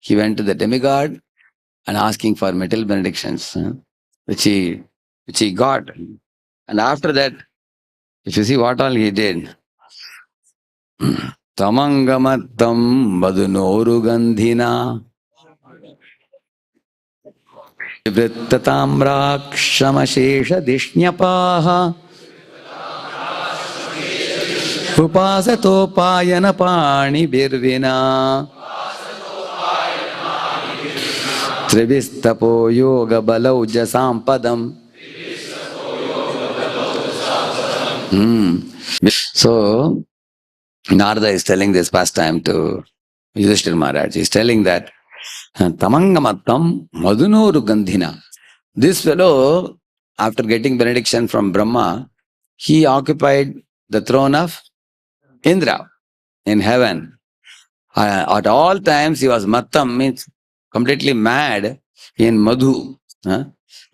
He went to the demigod and asking for material benedictions, which he got. And after that, if you see what all he did, Tamangamattam Badunoru Gandhina Vrittatamrakshama Dishnyapāha Upasatopayana Pani Birvina Trivistapo Yoga Balauja Sampadam So, Narada is telling this pastime to Yudhishthira Maharaj. He's telling that Tamangamattam Madhunoru Gandhina. This fellow, after getting benediction from Brahma, he occupied the throne of Indra in heaven. At all times, he was mattam, means completely mad in madhu.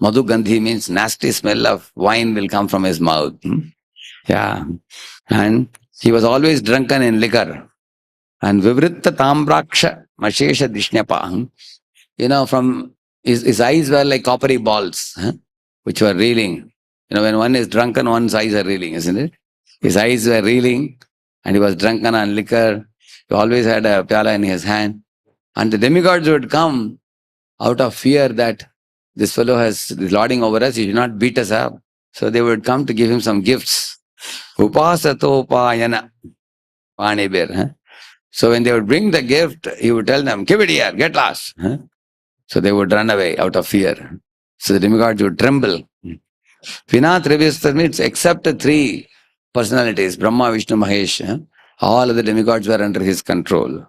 Madhu gandhi means nasty smell of wine will come from his mouth. Yeah. And he was always drunken in liquor. And vivritta tambraksha mashesha dishnapa. From his eyes were like coppery balls, which were reeling. When one is drunken, one's eyes are reeling, isn't it? His eyes were reeling, and he was drunken on liquor. He always had a pyala in his hand. And the demigods would come out of fear that this fellow is lording over us, he should not beat us up. So they would come to give him some gifts. Upasatopayana panibir. So when they would bring the gift, he would tell them, give it here, get lost. So they would run away out of fear. So the demigods would tremble. Vina Trivistha means except three personalities, Brahma, Vishnu, Mahesh. All of the demigods were under his control.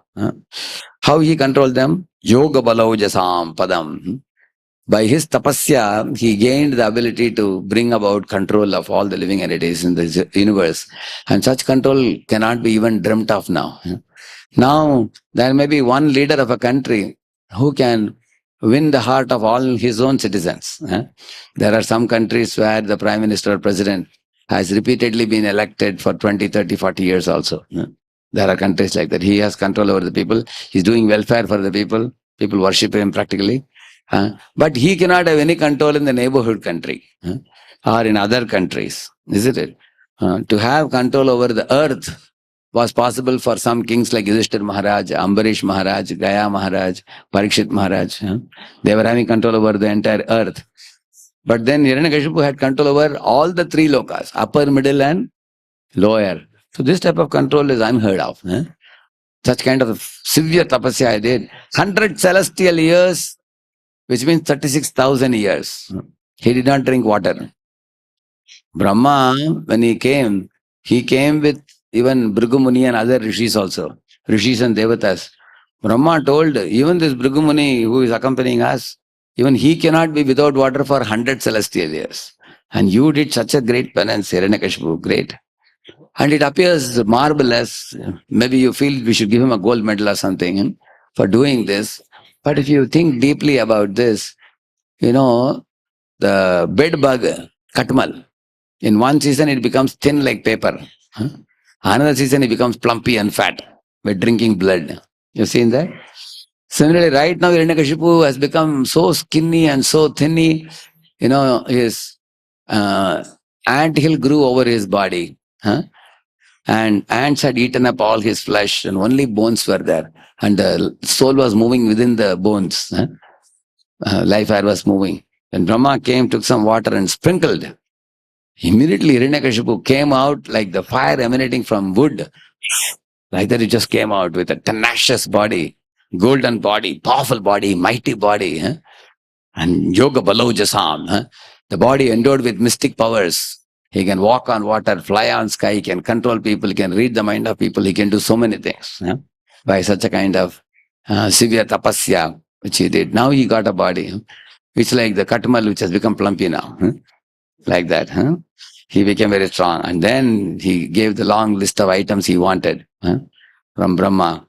How he controlled them? Yoga Balaujasam Padam. By his tapasya, he gained the ability to bring about control of all the living entities in the universe. And such control cannot be even dreamt of now. Now, there may be one leader of a country who can win the heart of all his own citizens. There are some countries where the prime minister or president has repeatedly been elected for 20, 30, 40 years also. There are countries like that. He has control over the people. He's doing welfare for the people. People worship him practically. But he cannot have any control in the neighborhood country or in other countries, isn't it? To have control over the earth was possible for some kings like Yudhishthira Maharaj, Ambarish Maharaj, Gaya Maharaj, Parikshit Maharaj. They were having control over the entire earth. But then Hiranyakashipu had control over all the three lokas, upper, middle and lower. So this type of control is unheard of. Such kind of severe tapasya I did. 100 celestial years, which means 36,000 years. He did not drink water. Brahma, when he came with even Bhrigumuni and other rishis also, rishis and devatas. Brahma told, even this Bhrigumuni who is accompanying us, even he cannot be without water for 100 celestial years. And you did such a great penance, Hiranyakashipu, great. And it appears marvelous. Maybe you feel we should give him a gold medal or something for doing this. But if you think deeply about this, the bed bug, katmal, in one season it becomes thin like paper. Another season it becomes plumpy and fat by drinking blood. You've seen that? Similarly, right now Hiranyakashipu has become so skinny and so thinny, his anthill grew over his body. And ants had eaten up all his flesh and only bones were there. And the soul was moving within the bones. Life air was moving. When Brahma came, took some water and sprinkled. Immediately Hiranyakashipu came out like the fire emanating from wood. Like that it just came out with a tenacious body, golden body, powerful body, mighty body. And yoga balojasam. The body endowed with mystic powers. He can walk on water, fly on sky, he can control people, he can read the mind of people, he can do so many things. By such a kind of severe tapasya which he did. Now he got a body, which like the katmal which has become plumpy now. Like that. He became very strong. And then he gave the long list of items he wanted from Brahma.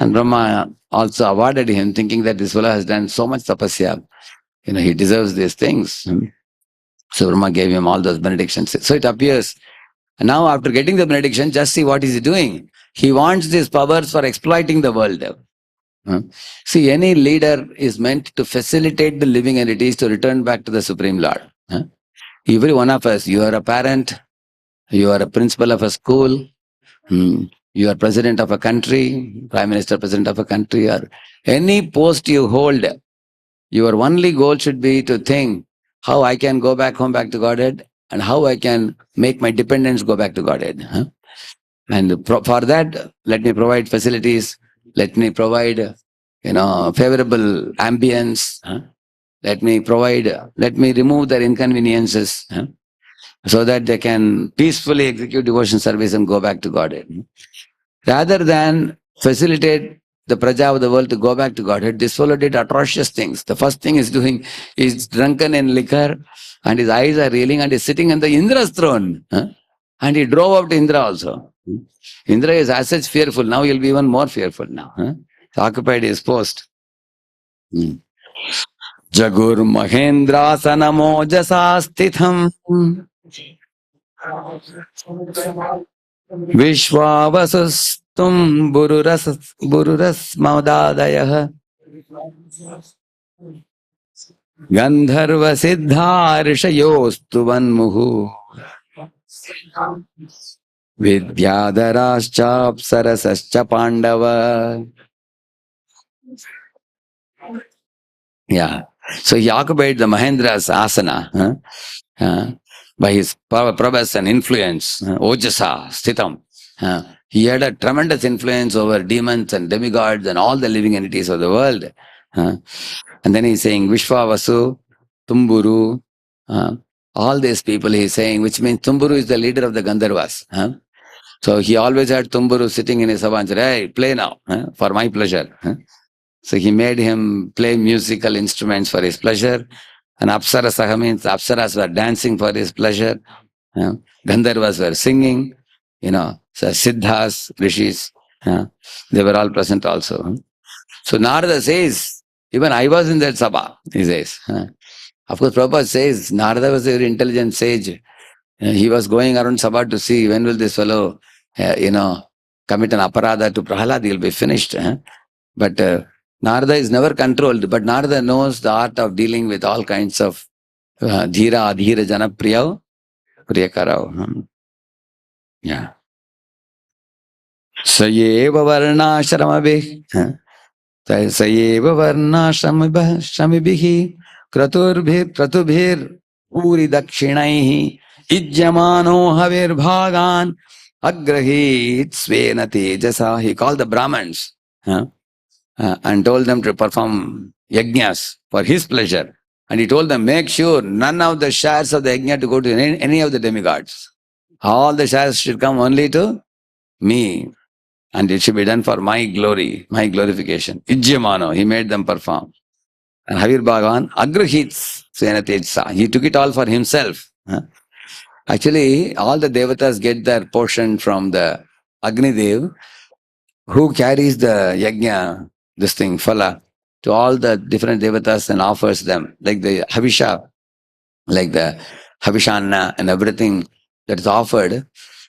And Brahma also awarded him, thinking that this fellow has done so much tapasya. He deserves these things. So Brahma gave him all those benedictions. So it appears, now after getting the benediction, just see what is he doing. He wants these powers for exploiting the world. See, any leader is meant to facilitate the living entities to return back to the Supreme Lord. Every one of us, you are a parent, you are a principal of a school, you are president of a country, prime minister, president of a country, or any post you hold, your only goal should be to think how I can go back home, back to Godhead, and how I can make my dependents go back to Godhead. And for that, let me provide facilities, let me provide, favorable ambience, let me remove their inconveniences. so that they can peacefully execute devotion service and go back to Godhead. Rather than facilitate the praja of the world to go back to Godhead, this fellow did atrocious things. The first thing he's doing is drunken in liquor, and his eyes are reeling, and he's sitting on the Indra's throne. And he drove up to Indra also. Indra is as such fearful. Now he'll be even more fearful now. He occupied his post. Jagur Mahendra Sanamo Jasastitham Vishwavasastum Bururas Maudadayah Gandharva Siddha Rishayostu Vanmuhu Vidyadharascha Apsarasascha Pandava. Yeah. So he occupied the Mahendra's asana by his power, prowess and influence, Ojasa, Sthitam. He had a tremendous influence over demons and demigods and all the living entities of the world. And then he's saying Vishwavasu, Tumburu, all these people he's saying, which means Tumburu is the leader of the Gandharvas. So he always had Tumburu sitting in his sabha and said, hey, play now, for my pleasure. So he made him play musical instruments for his pleasure. And Apsarasaha means Apsaras were dancing for his pleasure. Gandharvas were singing. So Siddhas, Rishis, they were all present also. So Narada says, even I was in that sabha, he says. Of course, Prabhupada says, Narada was a very intelligent sage. He was going around sabha to see when will this fellow, commit an aparadha to Prahlad, he'll be finished. But Narada is never controlled, but Narada knows the art of dealing with all kinds of dhira, adhira, janapriya, priyakarao. Yeah. Sayeva varnashramabe. Sayeva varnashramibihi kratubhir uri dakshinaihi ijyamano havir bhagan agrahit svena tejasa. He called the Brahmins. And told them to perform yajnas for his pleasure. And he told them, make sure none of the shares of the yajna to go to any of the demigods. All the shares should come only to me. And it should be done for my glory, my glorification. Ijyamano, he made them perform. And Havir Bhagavan, agrahits Senatejsa. He took it all for himself. Actually, all the devatas get their portion from the Agni Dev, who carries the yajna, this thing, phala, to all the different devatas and offers them, like the Havisha, like the Havishanna and everything that is offered.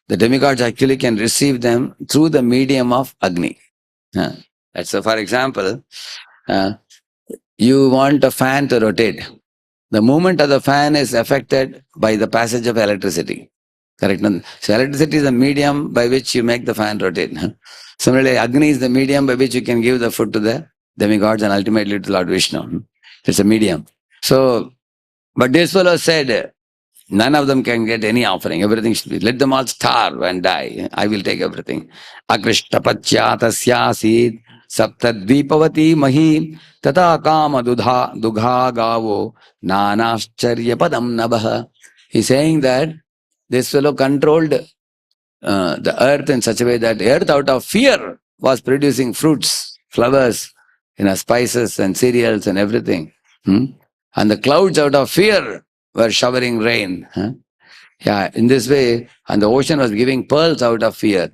The demigods actually can receive them through the medium of Agni. So, for example, you want a fan to rotate. The movement of the fan is affected by the passage of electricity. Correct? So electricity is the medium by which you make the fan rotate. Similarly, Agni is the medium by which you can give the food to the demigods and ultimately to Lord Vishnu. It's a medium. So, but this fellow said, none of them can get any offering. Everything should be, let them all starve and die. I will take everything. Akrishtapacha tasyasid saptadvipavati mahi tata kama dugha gavo nanascharya padam nabaha. He's saying that this fellow controlled the earth in such a way that the earth out of fear was producing fruits, flowers, spices and cereals and everything. And the clouds out of fear were showering rain. In this way, and the ocean was giving pearls out of fear.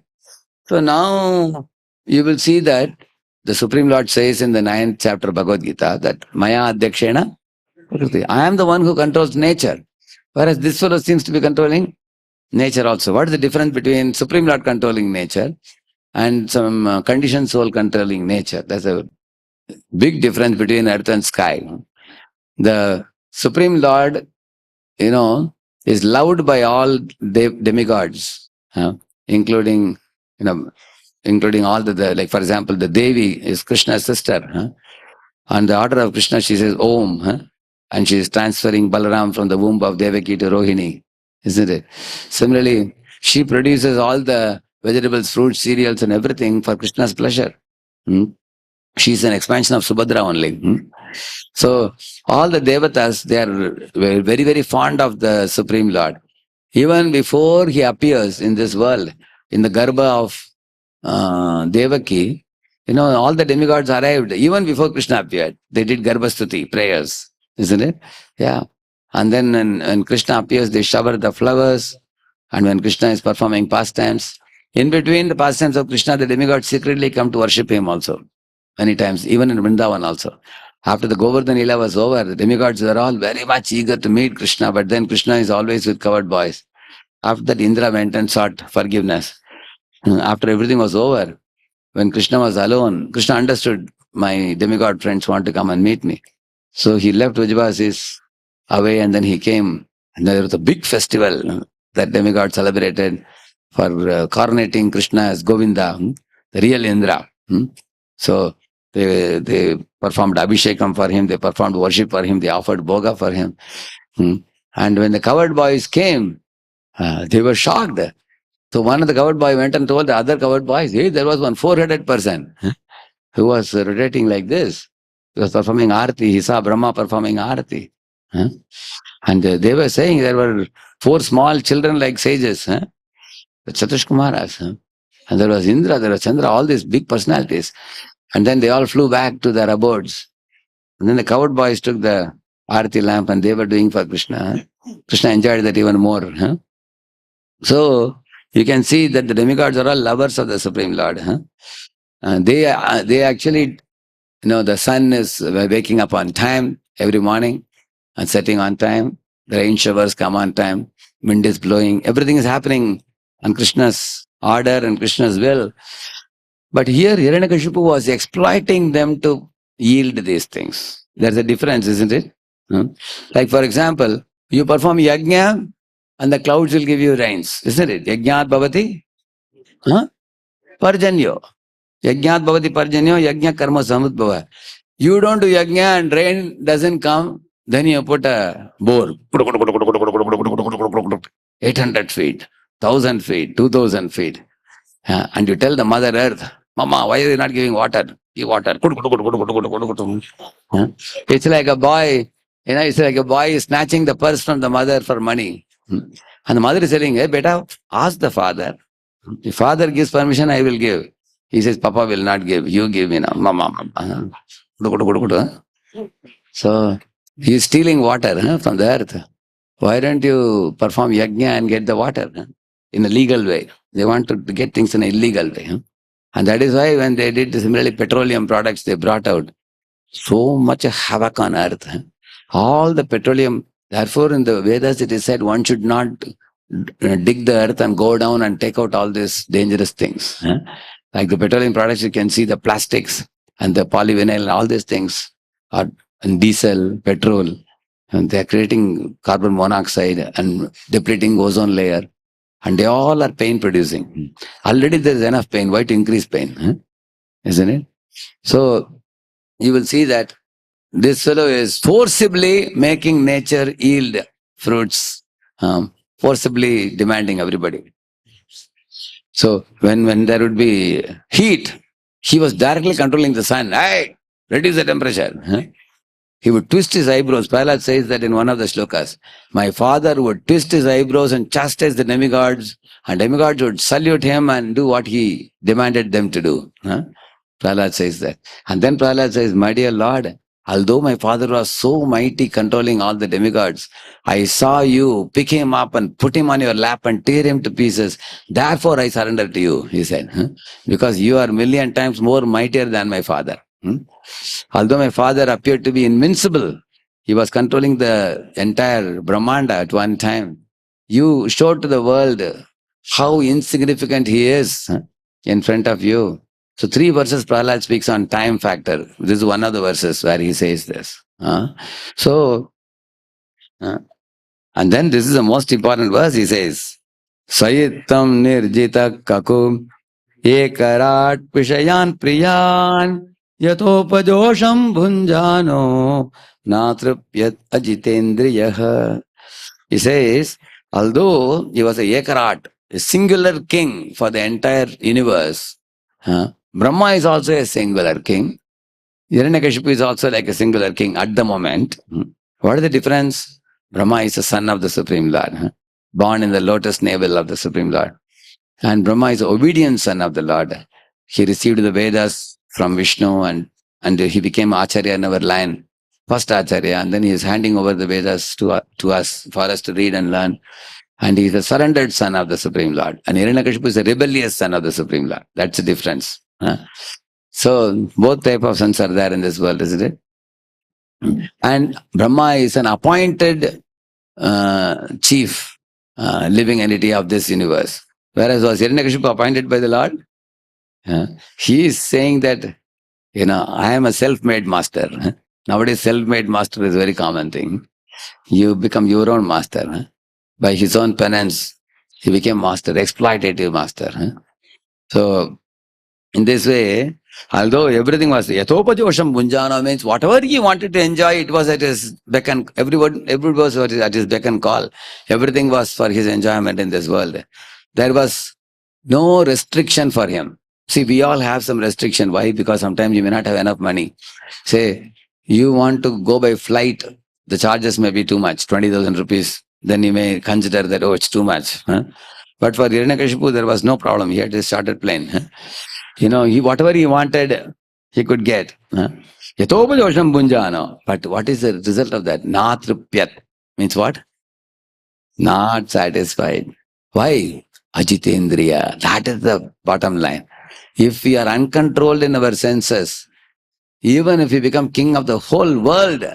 So now you will see that the Supreme Lord says in the 9th chapter of Bhagavad Gita that Maya Adhyakshena, I am the one who controls nature. Whereas this fellow seems to be controlling nature also. What is the difference between Supreme Lord controlling nature and some conditioned soul controlling nature? There's a big difference between earth and sky. The Supreme Lord, is loved by all demigods, including all the, like for example, the Devi is Krishna's sister. On the order of Krishna, she says Om, and she is transferring Balaram from the womb of Devaki to Rohini, isn't it? Similarly, she produces all the vegetables, fruits, cereals, and everything for Krishna's pleasure. She is an expansion of Subhadra only. So all the devatas, they are very, very fond of the Supreme Lord. Even before he appears in this world, in the Garbha of Devaki, all the demigods arrived even before Krishna appeared. They did Garbhastuti, prayers, isn't it? Yeah. And then when Krishna appears, they shower the flowers. And when Krishna is performing pastimes, in between the pastimes of Krishna, the demigods secretly come to worship him also. Many times, even in Vrindavan also. After the Govardhan Lila was over, the demigods were all very much eager to meet Krishna, but then Krishna is always with covered boys. After that, Indra went and sought forgiveness. After everything was over, when Krishna was alone, Krishna understood my demigod friends want to come and meet me. So he left Vijavasis away and then he came. And there was a big festival that demigod celebrated for coronating Krishna as Govinda, the real Indra. So they performed Abhishekam for him, they performed worship for him, they offered Bhoga for him. And when the covered boys came, they were shocked. So one of the covered boy went and told the other covered boys, hey, there was one four-headed person who was rotating like this. He was performing Arati. He saw Brahma performing Arati. And they were saying there were four small children like sages, the Chatushkumaras. And there was Indra, there was Chandra, all these big personalities. And then they all flew back to their abodes. And then the covered boys took the Arati lamp and they were doing for Krishna. Krishna enjoyed that even more. So you can see that the demigods are all lovers of the Supreme Lord. They actually, the sun is waking up on time every morning and setting on time. The rain showers come on time. Wind is blowing. Everything is happening on Krishna's order and Krishna's will. But here Hiranyakashipu was exploiting them to yield these things. There's a difference, isn't it? Like for example, you perform yajna and the clouds will give you rains, isn't it? Yajnat bhavati parjanyo. Yajnat bhavati parjanyo, yajna karma samudbhava. You don't do yajna and rain doesn't come, then you put a bore. 800 feet, 1000 feet, 2000 feet. And you tell the Mother Earth, Mama, why are you not giving water? Give water. It's like a boy, it's like a boy is snatching the purse from the mother for money. And the mother is saying, hey, beta, ask the father. If father gives permission, I will give. He says, Papa will not give. You give me now. Mama. So, he is stealing water from the earth. Why don't you perform yajna and get the water in a legal way? They want to get things in an illegal way. And that is why when they did similarly petroleum products, they brought out so much havoc on earth. All the petroleum, therefore in the Vedas it is said one should not dig the earth and go down and take out all these dangerous things. Like the petroleum products, you can see the plastics and the polyvinyl and all these things are and diesel, petrol, and they are creating carbon monoxide and depleting ozone layer. And they all are pain producing. Already there is enough pain. Why to increase pain? Isn't it? So you will see that this fellow is forcibly making nature yield fruits, forcibly demanding everybody. So when there would be heat, he was directly controlling the sun. Hey, reduce the temperature. He would twist his eyebrows. Prahlad says that in one of the shlokas. My father would twist his eyebrows and chastise the demigods, and demigods would salute him and do what he demanded them to do. Prahlad says that. And then Prahlad says, my dear Lord, although my father was so mighty controlling all the demigods, I saw you pick him up and put him on your lap and tear him to pieces. Therefore I surrender to you, he said. Because you are million times more mightier than my father. Although my father appeared to be invincible, he was controlling the entire Brahmanda at one time. You showed to the world how insignificant he is in front of you. So 3 verses Prahlad speaks on time factor. This is one of the verses where he says this. And then this is the most important verse. He says, Sayitam nirjita kakum ekarat pishayan priyan yatopajosham bhunjano natrupyat ajitendriyaha. He says, although he was a ekarat, a singular king for the entire universe, Brahma is also a singular king. Hiranyakashipu is also like a singular king at the moment. What is the difference? Brahma is the son of the Supreme Lord. born in the lotus navel of the Supreme Lord. And Brahma is the obedient son of the Lord. He received the Vedas from Vishnu and he became Acharya in our line, first Acharya, and then he is handing over the Vedas to us for us to read and learn. And he is a surrendered son of the Supreme Lord. And Hiranyakashipu is a rebellious son of the Supreme Lord. That's the difference. So both type of sons are there in this world, isn't it? And Brahma is an appointed chief living entity of this universe. Whereas was Hiranyakashipu appointed by the Lord? He is saying that, I am a self-made master. Nowadays, self-made master is a very common thing. You become your own master. By his own penance, he became master, exploitative master. So, in this way, although everything was yathopajosham bunjana means whatever he wanted to enjoy, it was at his beck and everyone was at his beck and call. Everything was for his enjoyment in this world. There was no restriction for him. See, we all have some restriction. Why? Because sometimes you may not have enough money. Say, you want to go by flight, the charges may be too much, 20,000 rupees. Then you may consider that, oh, it's too much. But for Hiranyakashipu, there was no problem. He had his chartered plane. Whatever he wanted, he could get. Yathopajosham bunjano. But what is the result of that? Natrupyat. Means what? Not satisfied. Why? Ajitendriya. That is the bottom line. If we are uncontrolled in our senses, even if you become king of the whole world,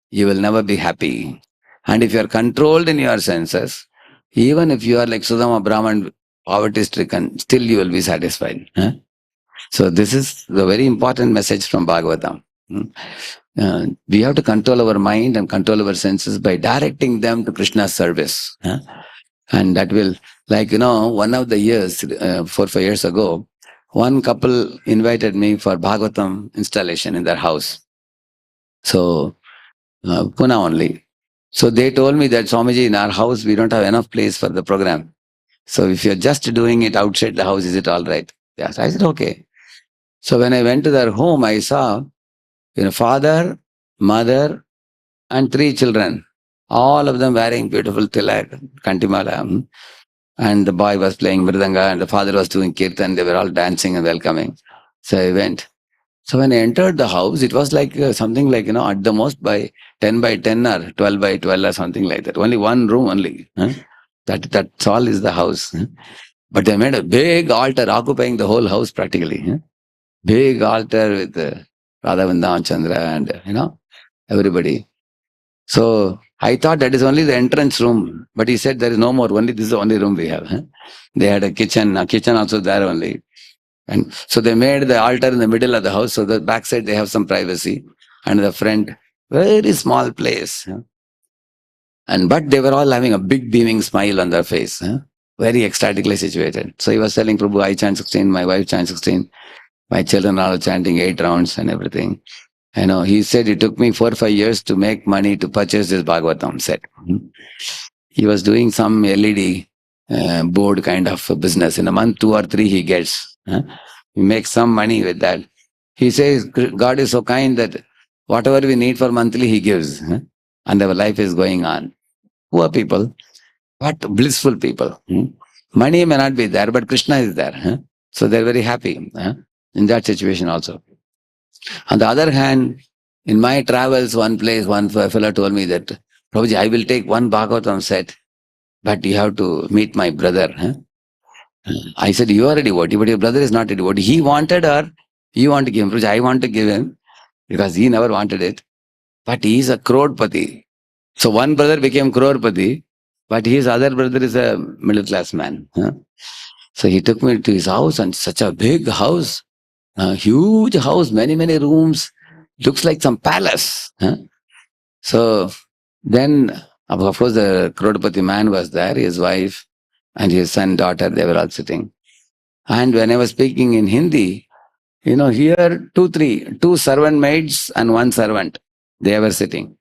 you will never be happy. And if you are controlled in your senses, even if you are like Sudama Brahman, poverty stricken, still you will be satisfied. So this is the very important message from Bhagavatam. We have to control our mind and control our senses by directing them to Krishna's service. And that will, one of the years, 4-5 years ago, one couple invited me for Bhagavatam installation in their house. So, Pune only. So they told me that, Swamiji, in our house, we don't have enough place for the program. So if you're just doing it outside the house, is it all right? Yes. I said, okay. So when I went to their home, I saw, father, mother, and 3 children. All of them wearing beautiful tilak, kantimala. And the boy was playing mridanga and the father was doing kirtan. They were all dancing and welcoming. So I went. So when I entered the house, it was like something like, at the most by 10 by 10 or 12 by 12 or something like that. Only one room only. That's all is the house. But they made a big altar occupying the whole house practically. Big altar with Radha Vrindavan Chandra and, everybody. So I thought that is only the entrance room. But he said there is no more. Only this is the only room we have. They had a kitchen also there only. And so they made the altar in the middle of the house, so the backside they have some privacy, and the front, very small place. But they were all having a big beaming smile on their face, very ecstatically situated. So he was telling Prabhu, I chant 16, my wife chant 16, my children are all chanting 8 rounds and everything. He said it took me 4 or 5 years to make money to purchase this Bhagavatam set. He was doing some LED board kind of business. In a month, 2 or 3 he gets. He makes some money with that. He says, God is so kind that whatever we need for monthly, he gives. And our life is going on. Poor people, but blissful people. Money may not be there, but Krishna is there. So they're very happy in that situation also. On the other hand, in my travels, one fellow told me that, Prabhuji, I will take one Bhagavatam set, but you have to meet my brother. I said, you are a devotee, but your brother is not a devotee. He wanted or you want to give him? Prabhuji, I want to give him because he never wanted it. But he is a crorepati. So one brother became crorepati, but his other brother is a middle class man. So he took me to his house, and such a big house, a huge house, many, many rooms. Looks like some palace. So then, of course, the crorepati man was there, his wife and his son, daughter, they were all sitting. And when I was speaking in Hindi, here 2 servant maids and 1 servant, they were sitting.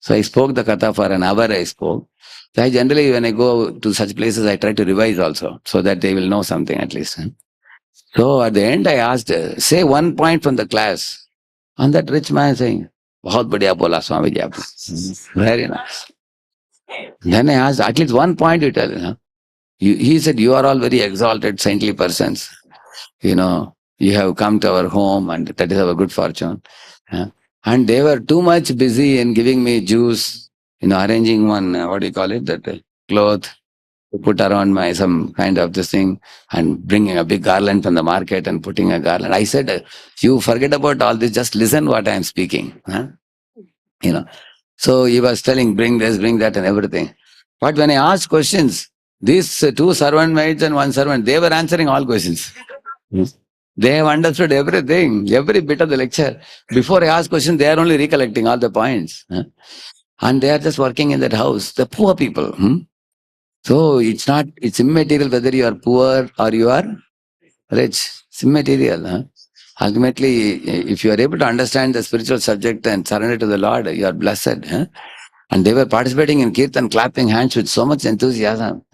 So I spoke the katha for an hour, I spoke. So I generally, when I go to such places, I try to revise also, so that they will know something at least. So at the end, I asked, say 1 point from the class. And that rich man saying, Bahut badhiya bola Swamiji aapne. Very nice. Then I asked, at least one point you tell. He said, you are all very exalted, saintly persons. You have come to our home and that is our good fortune. Uh, And they were too much busy in giving me juice, arranging one, what do you call it, that cloth to put around my some kind of this thing and bringing a big garland from the market and putting a garland. I said, you forget about all this, just listen what I am speaking. You know. So he was telling, bring this, bring that and everything. But when I asked questions, these two servant maids and one servant, they were answering all questions. Yes. They have understood everything, every bit of the lecture. Before I ask questions, they are only recollecting all the points. And they are just working in that house, the poor people. So it's immaterial whether you are poor or you are rich. It's immaterial. Ultimately, if you are able to understand the spiritual subject and surrender to the Lord, you are blessed. And they were participating in kirtan, clapping hands with so much enthusiasm.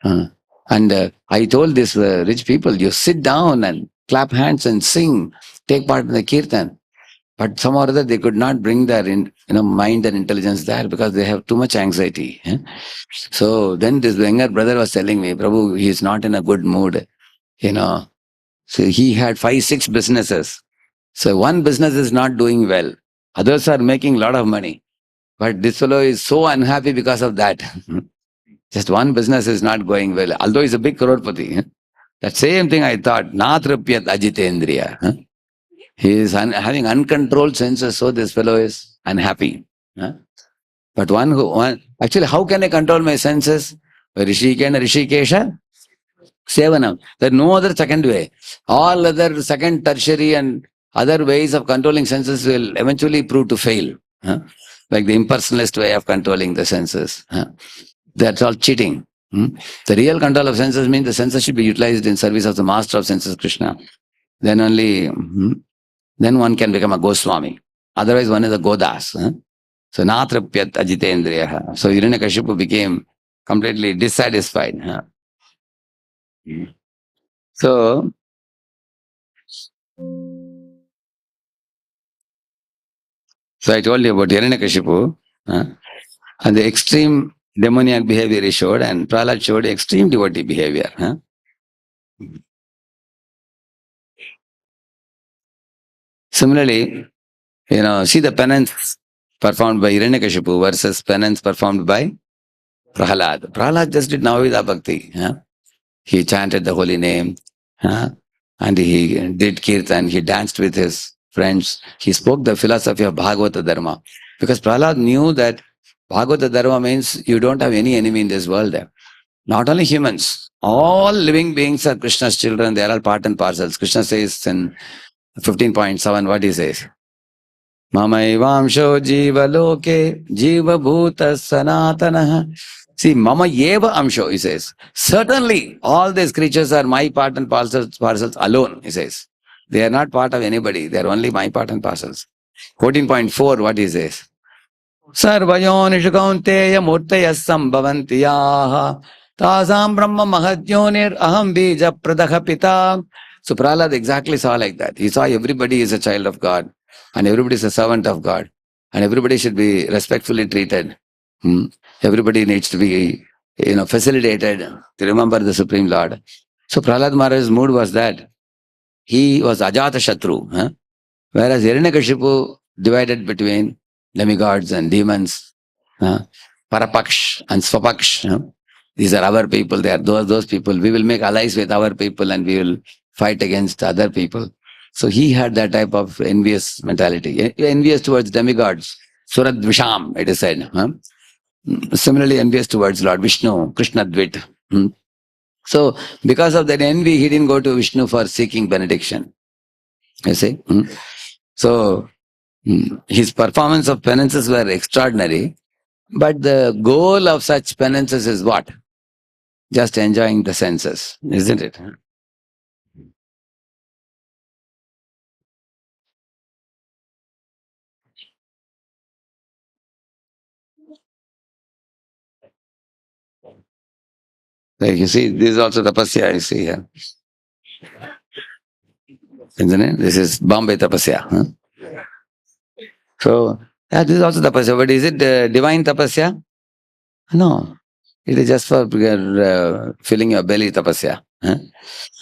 Uh, and I told these rich people, you sit down and clap hands and sing, take part in the kirtan. But somehow or other, they could not bring their mind and intelligence there because they have too much anxiety. So then this younger brother was telling me, Prabhu, he is not in a good mood. So he had 5, 6 businesses. So one business is not doing well. Others are making a lot of money. But this fellow is so unhappy because of that. Just one business is not going well. Although he's a big crorepati. That same thing I thought. Natrapyat ajitendriya. He is having uncontrolled senses, so this fellow is unhappy. But actually, how can I control my senses? Rishikesha Sevanam. There is no other second way. All other second, tertiary and other ways of controlling senses will eventually prove to fail. Like the impersonalist way of controlling the senses. That's all cheating. The real control of senses means the senses should be utilized in service of the master of senses, Krishna. Then only, then one can become a Goswami. Otherwise, one is a Godas. So, Natrapyat Ajitendriya. So, Hiranyakashipu became completely dissatisfied. So, I told you about Hiranyakashipu. And the extreme demoniac behavior he showed, and Prahlad showed extreme devotee behavior. Similarly, see the penance performed by Hiranyakashipu versus penance performed by Prahlad. Prahlad just did Navavida Bhakti. He chanted the holy name, and he did kirtan, he danced with his friends, he spoke the philosophy of Bhagavata Dharma. Because Prahlad knew that Bhagavata Dharma means you don't have any enemy in this world. Not only humans, all living beings are Krishna's children, they are all part and parcels. Krishna says in 15.7, what he says? Mamaivamsho jiva loke jiva bhuta sanatana. See, mama eva amsho, he says. Certainly, all these creatures are my part and parcels alone, he says. They are not part of anybody. They are only my part and parcels. 14.4, what he says? Sarvayonishu kaunteya murtaya sambhavanti yaha tasam brahma mahadyonir aham bija pradaha pita. So Prahlad exactly saw like that. He saw everybody is a child of God and everybody is a servant of God and everybody should be respectfully treated. Everybody needs to be facilitated to remember the Supreme Lord. So Prahlad Maharaj's mood was that he was Ajata Shatru. Whereas Hiranyakashipu divided between demigods and demons, Parapaksh and Swapaksh. These are our people, they are those people. We will make allies with our people and we will fight against other people. So he had that type of envious mentality, envious towards demigods. Surat Visham, it is said. Similarly, envious towards Lord Vishnu, Krishna Dvit. So, because of that envy, he didn't go to Vishnu for seeking benediction. You see? So, his performance of penances were extraordinary, but the goal of such penances is what? Just enjoying the senses, isn't it? Like you see, this is also tapasya, you see here. Isn't it? This is Bombay tapasya. So, this is also tapasya, but is it divine tapasya? No, it is just for filling your belly tapasya.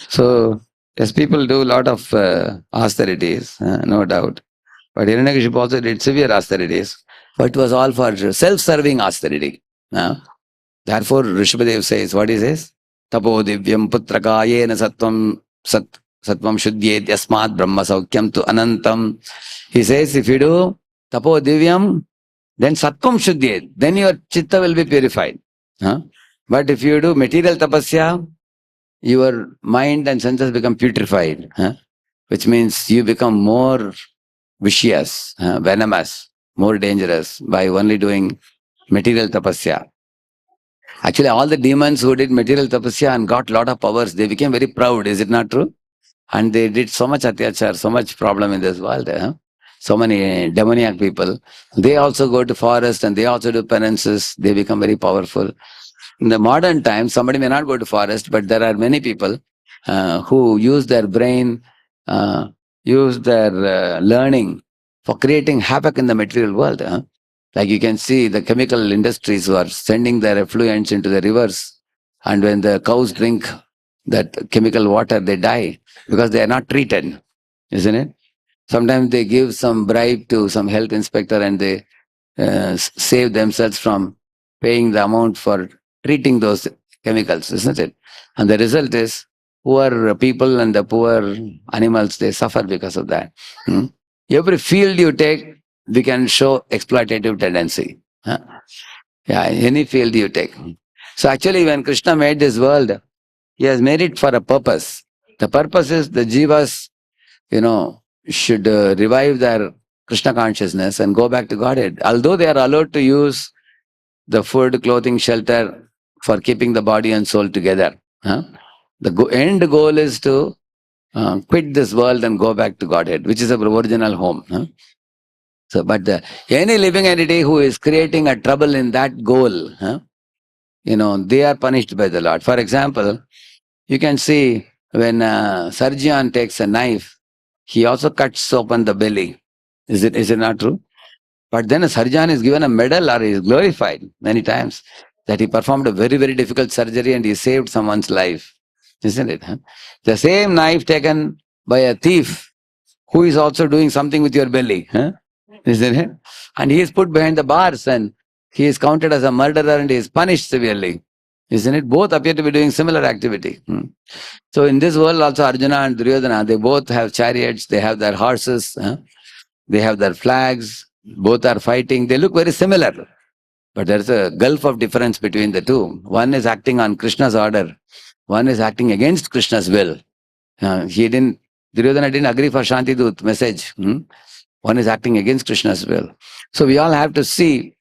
So, yes, people do a lot of austerities, no doubt. But Hiranyakashipu also did severe austerities, but it was all for self-serving austerity. Therefore, Rishabhadev says, what he says? Tapo divyam putrakayena sattvam shuddhyet yasmat brahma saukyam tu anantam. He says, if you do tapo divyam, then sattvam shuddhyet, then your chitta will be purified. But if you do material tapasya, your mind and senses become putrefied, which means you become more vicious, venomous, more dangerous by only doing material tapasya. Actually, all the demons who did material tapasya and got lot of powers, they became very proud. Is it not true? And they did so much atyachar, so much problem in this world. So many demoniac people. They also go to forest and they also do penances. They become very powerful. In the modern time, somebody may not go to forest, but there are many people who use their brain, use their learning for creating havoc in the material world. Like you can see the chemical industries who are sending their effluents into the rivers, and when the cows drink that chemical water, they die because they are not treated, isn't it? Sometimes they give some bribe to some health inspector and they save themselves from paying the amount for treating those chemicals, isn't it? And the result is poor people and the poor animals, they suffer because of that. Every field you take, we can show exploitative tendency. Yeah, any field you take. So actually, when Krishna made this world, he has made it for a purpose. The purpose is the jivas, should revive their Krishna consciousness and go back to Godhead. Although they are allowed to use the food, clothing, shelter for keeping the body and soul together. The end goal is to quit this world and go back to Godhead, which is our original home. So, but any living entity who is creating a trouble in that goal, they are punished by the Lord. For example, you can see when a surgeon takes a knife, he also cuts open the belly. Is it not true? But then a surgeon is given a medal or is glorified many times that he performed a very, very difficult surgery and he saved someone's life. Isn't it? The same knife taken by a thief who is also doing something with your belly. Isn't it? And he is put behind the bars and he is counted as a murderer and he is punished severely. Isn't it? Both appear to be doing similar activity. So in this world also Arjuna and Duryodhana, they both have chariots, they have their horses, they have their flags, both are fighting. They look very similar. But there's a gulf of difference between the two. One is acting on Krishna's order. One is acting against Krishna's will. Duryodhana didn't agree for Shanti Dut message. One is acting against Krishna's will. So we all have to see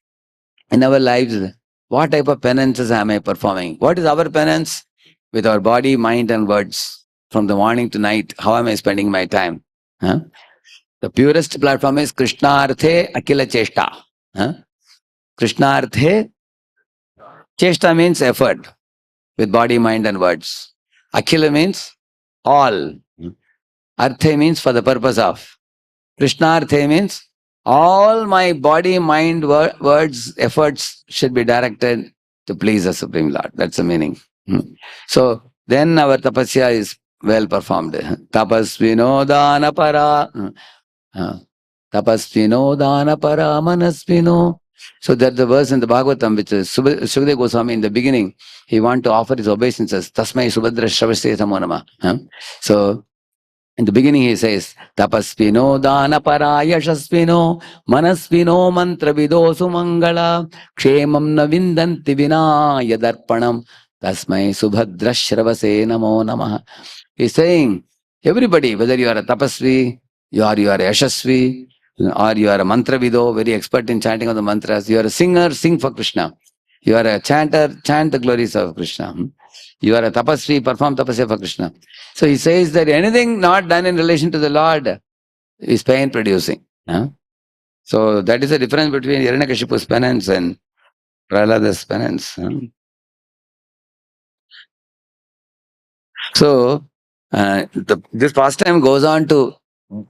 in our lives, what type of penances am I performing? What is our penance? With our body, mind and words. From the morning to night, how am I spending my time? The purest platform is Krishnarthe Akila Cheshta. Krishnarthe, Cheshta means effort with body, mind and words. Akila means all. Arthe means for the purpose of. Krishnarthe means all my body, mind, words, efforts should be directed to please the Supreme Lord. That's the meaning. So then our tapasya is well performed. Tapasvino dana para. Tapasvino dana para manasvino. So that's the verse in the Bhagavatam, which is Sukadeva Goswami in the beginning. He want to offer his obeisances. Tasmai Subhadra Shravasya Samonama. So in the beginning he says, Tapaspino dana para yashasvino manasvino mantravido sumangala kshemam na vindanti vina yadarpanam tasmai subhadra shravase namo namaha. He's saying, everybody, whether you are a tapasvi, you are a yashasvi, or you are a mantravido, very expert in chanting of the mantras, you are a singer, sing for Krishna. You are a chanter, chant the glories of Krishna. You are a tapasvi, perform tapasya for Krishna. So he says that anything not done in relation to the Lord is pain producing. So that is the difference between Hiranyakashipu's penance and Prahlada's penance. So this pastime goes on to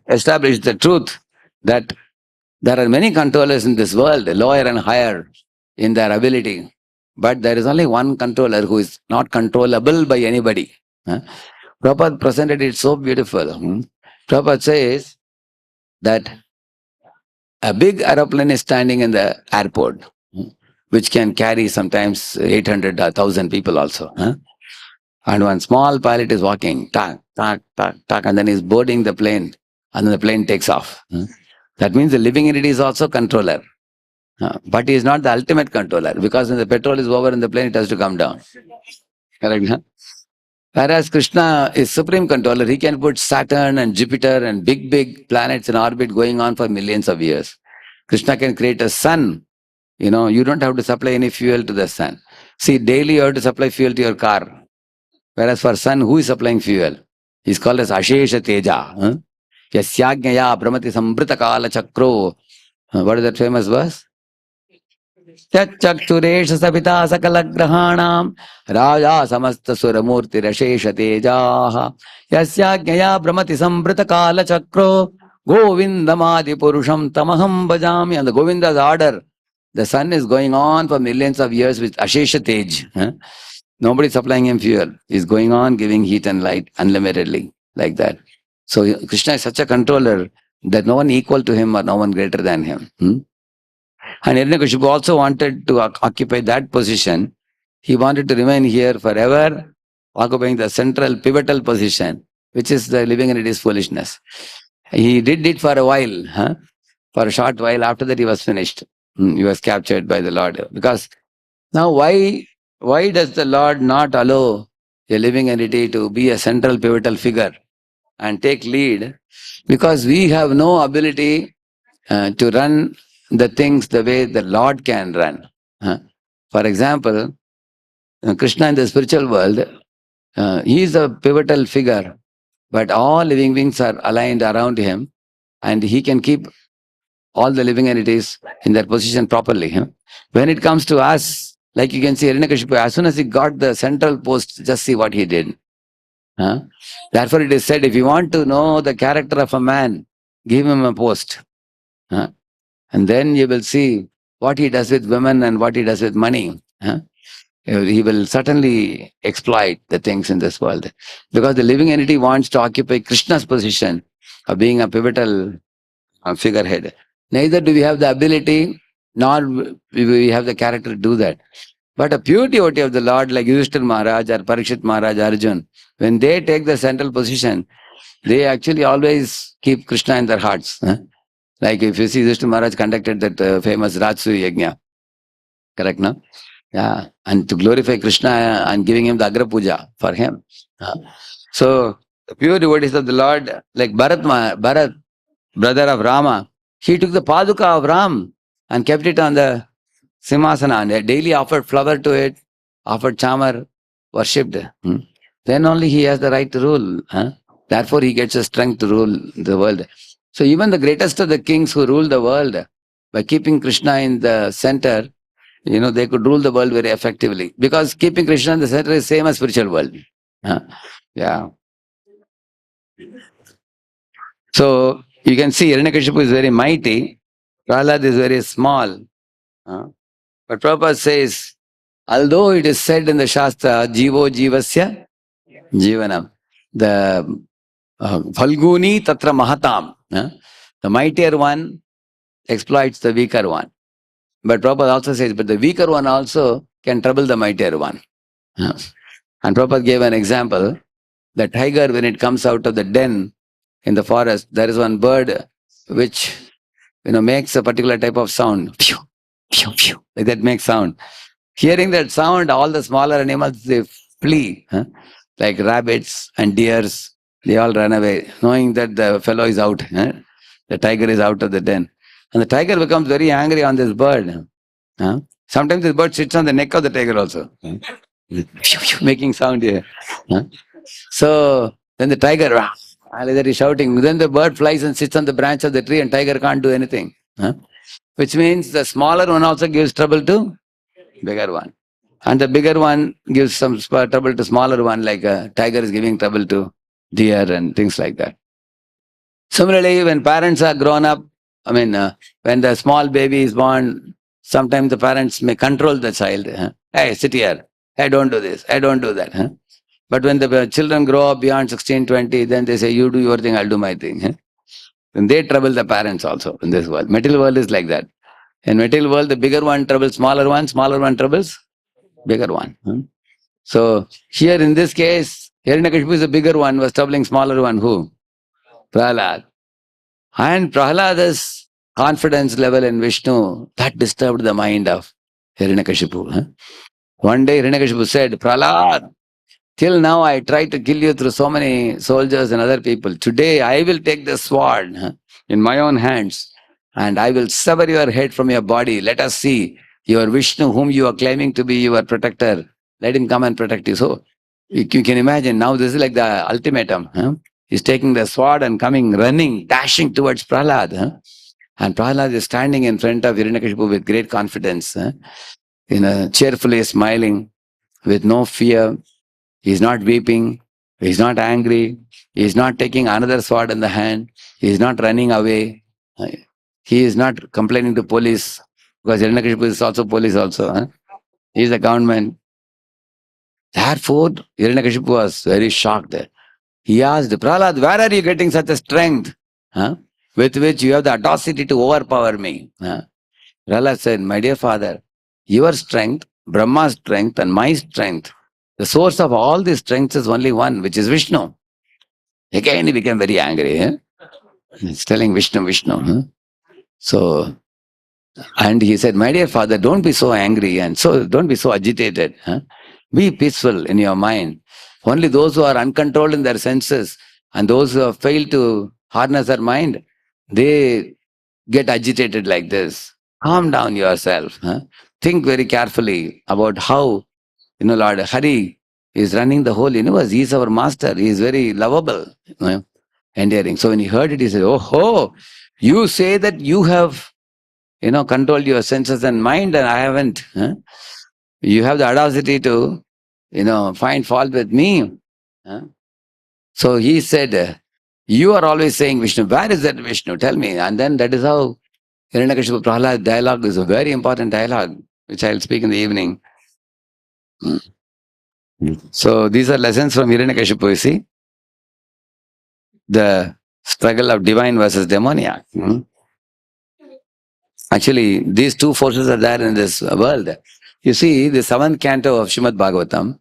establish the truth that there are many controllers in this world, lower and higher in their ability. But there is only one controller who is not controllable by anybody. Prabhupada presented it so beautiful. Prabhupada says that a big aeroplane is standing in the airport, which can carry sometimes 800 or 1,000 people also. And one small pilot is walking, tak, tak, tak, tak, and then he's boarding the plane, and then the plane takes off. That means the living entity is also controller. But he is not the ultimate controller, because when the petrol is over in the plane, it has to come down. Correct? Huh? Whereas Krishna is supreme controller, he can put Saturn and Jupiter and big, big planets in orbit going on for millions of years. Krishna can create a sun. You don't have to supply any fuel to the sun. See, daily you have to supply fuel to your car. Whereas for sun, who is supplying fuel? He's called as Ashesha Teja. Yasyajnaya Brahmati Sambrita Kala Chakro. What is that famous verse? Chakshuresh Sapita Sakala Grahanam Raja Samasta Suramurti Rashesha Tejaha Yasyajnaya Brahmati Sambrita Kala Chakro Govindamadi Purusham Tamaham Bhajami. And the Govinda's order. The sun is going on for millions of years with Ashesha Tej. Nobody is supplying him fuel. He's going on giving heat and light unlimitedly, like that. So Krishna is such a controller that no one equal to him or no one greater than him. And Hiranyakashipu also wanted to occupy that position. He wanted to remain here forever, occupying the central pivotal position, which is the living entity's foolishness. He did it for a while, for a short while. After that, he was finished. He was captured by the Lord. Because now why does the Lord not allow a living entity to be a central pivotal figure and take lead? Because we have no ability to run the things the way the Lord can run. For example, Krishna in the spiritual world, he is a pivotal figure, but all living beings are aligned around him, and he can keep all the living entities in their position properly. When it comes to us, like you can see Hiranyakashipu, as soon as he got the central post, just see what he did. Therefore it is said, if you want to know the character of a man, give him a post. And then you will see what he does with women and what he does with money. He will certainly exploit the things in this world. Because the living entity wants to occupy Krishna's position of being a pivotal figurehead. Neither do we have the ability, nor do we have the character to do that. But a pure devotee of the Lord, like Yudhishthira Maharaj or Parikshit Maharaj, Arjun, when they take the central position, they actually always keep Krishna in their hearts. Like if you see Yudhishthira Maharaj conducted that famous Rajsuya Yajna. Correct, no? Yeah. And to glorify Krishna and giving him the Agra Puja for him. So, the pure devotees of the Lord, like Bharat, brother of Rama, he took the Paduka of Ram and kept it on the Simhasana and daily offered flower to it, offered chamar, worshipped. Then only he has the right to rule. Therefore he gets the strength to rule the world. So even the greatest of the kings who rule the world, by keeping Krishna in the center, they could rule the world very effectively. Because keeping Krishna in the center is same as spiritual world. Yeah. So you can see Hiranyakashipu is very mighty, Prahlad is very small. But Prabhupada says, although it is said in the Shastra, Jivo Jivasya Jivanam, the Phalguni Tatra Mahatam, the mightier one exploits the weaker one. But Prabhupada also says, but the weaker one also can trouble the mightier one. And Prabhupada gave an example. The tiger, when it comes out of the den in the forest, there is one bird which makes a particular type of sound. Phew, phew, phew, like that makes sound. Hearing that sound, all the smaller animals, they flee. Like rabbits and deers, they all run away, knowing that the fellow is out. The tiger is out of the den. And the tiger becomes very angry on this bird. Sometimes this bird sits on the neck of the tiger also. Making sound here. So then the tiger, that is shouting. Then the bird flies and sits on the branch of the tree and tiger can't do anything. Which means the smaller one also gives trouble to bigger one. And the bigger one gives some trouble to smaller one, like a tiger is giving trouble to deer and things like that. Similarly, when parents are grown up, when the small baby is born, sometimes the parents may control the child. Hey, sit here. Hey, don't do this. Hey, don't do that. Huh? But when the children grow up beyond 16, 20, then they say, you do your thing, I'll do my thing. Huh? And they trouble the parents also in this world. Material world is like that. In material world, the bigger one troubles smaller one troubles bigger one. Huh? So here in this case, Hiranyakashipu is the bigger one, was troubling smaller one. Who? Prahlad. And Prahlada's confidence level in Vishnu, that disturbed the mind of Hiranyakashipu. Huh? One day Hiranyakashipu said, Prahlad, till now I tried to kill you through so many soldiers and other people. Today I will take the sword in my own hands and I will sever your head from your body. Let us see your Vishnu, whom you are claiming to be your protector. Let him come and protect you. So you can imagine now this is like the ultimatum. He's taking the sword and coming, running, dashing towards Prahlad. And Prahlad is standing in front of Hiranyakashipu with great confidence, cheerfully smiling, with no fear. He's not weeping. He's not angry. He's not taking another sword in the hand. He's not running away. He is not complaining to police because Hiranyakashipu is also police also. He is a government. Therefore, Hiranyakashipu was very shocked. He asked, Prahlad, where are you getting such a strength with which you have the audacity to overpower me? Prahlad said, my dear father, your strength, Brahma's strength and my strength, the source of all these strengths is only one, which is Vishnu. Again, he became very angry. He's telling Vishnu, Vishnu. So, and he said, my dear father, don't be so angry and so don't be so agitated. Be peaceful in your mind. Only those who are uncontrolled in their senses and those who have failed to harness their mind, they get agitated like this. Calm down yourself. Think very carefully about how, Lord Hari is running the whole universe. He is our master. He is very lovable, endearing. So when he heard it, he said, oh, ho, you say that you have, controlled your senses and mind and I haven't. You have the audacity to, find fault with me. So he said, you are always saying Vishnu. Where is that Vishnu? Tell me. And then that is how Hiranyakashipu Prahlad dialogue is a very important dialogue, which I will speak in the evening. So these are lessons from Hiranyakashipu, you see. The struggle of divine versus demoniac. Actually, these two forces are there in this world. You see, the 7th canto of Srimad Bhagavatam,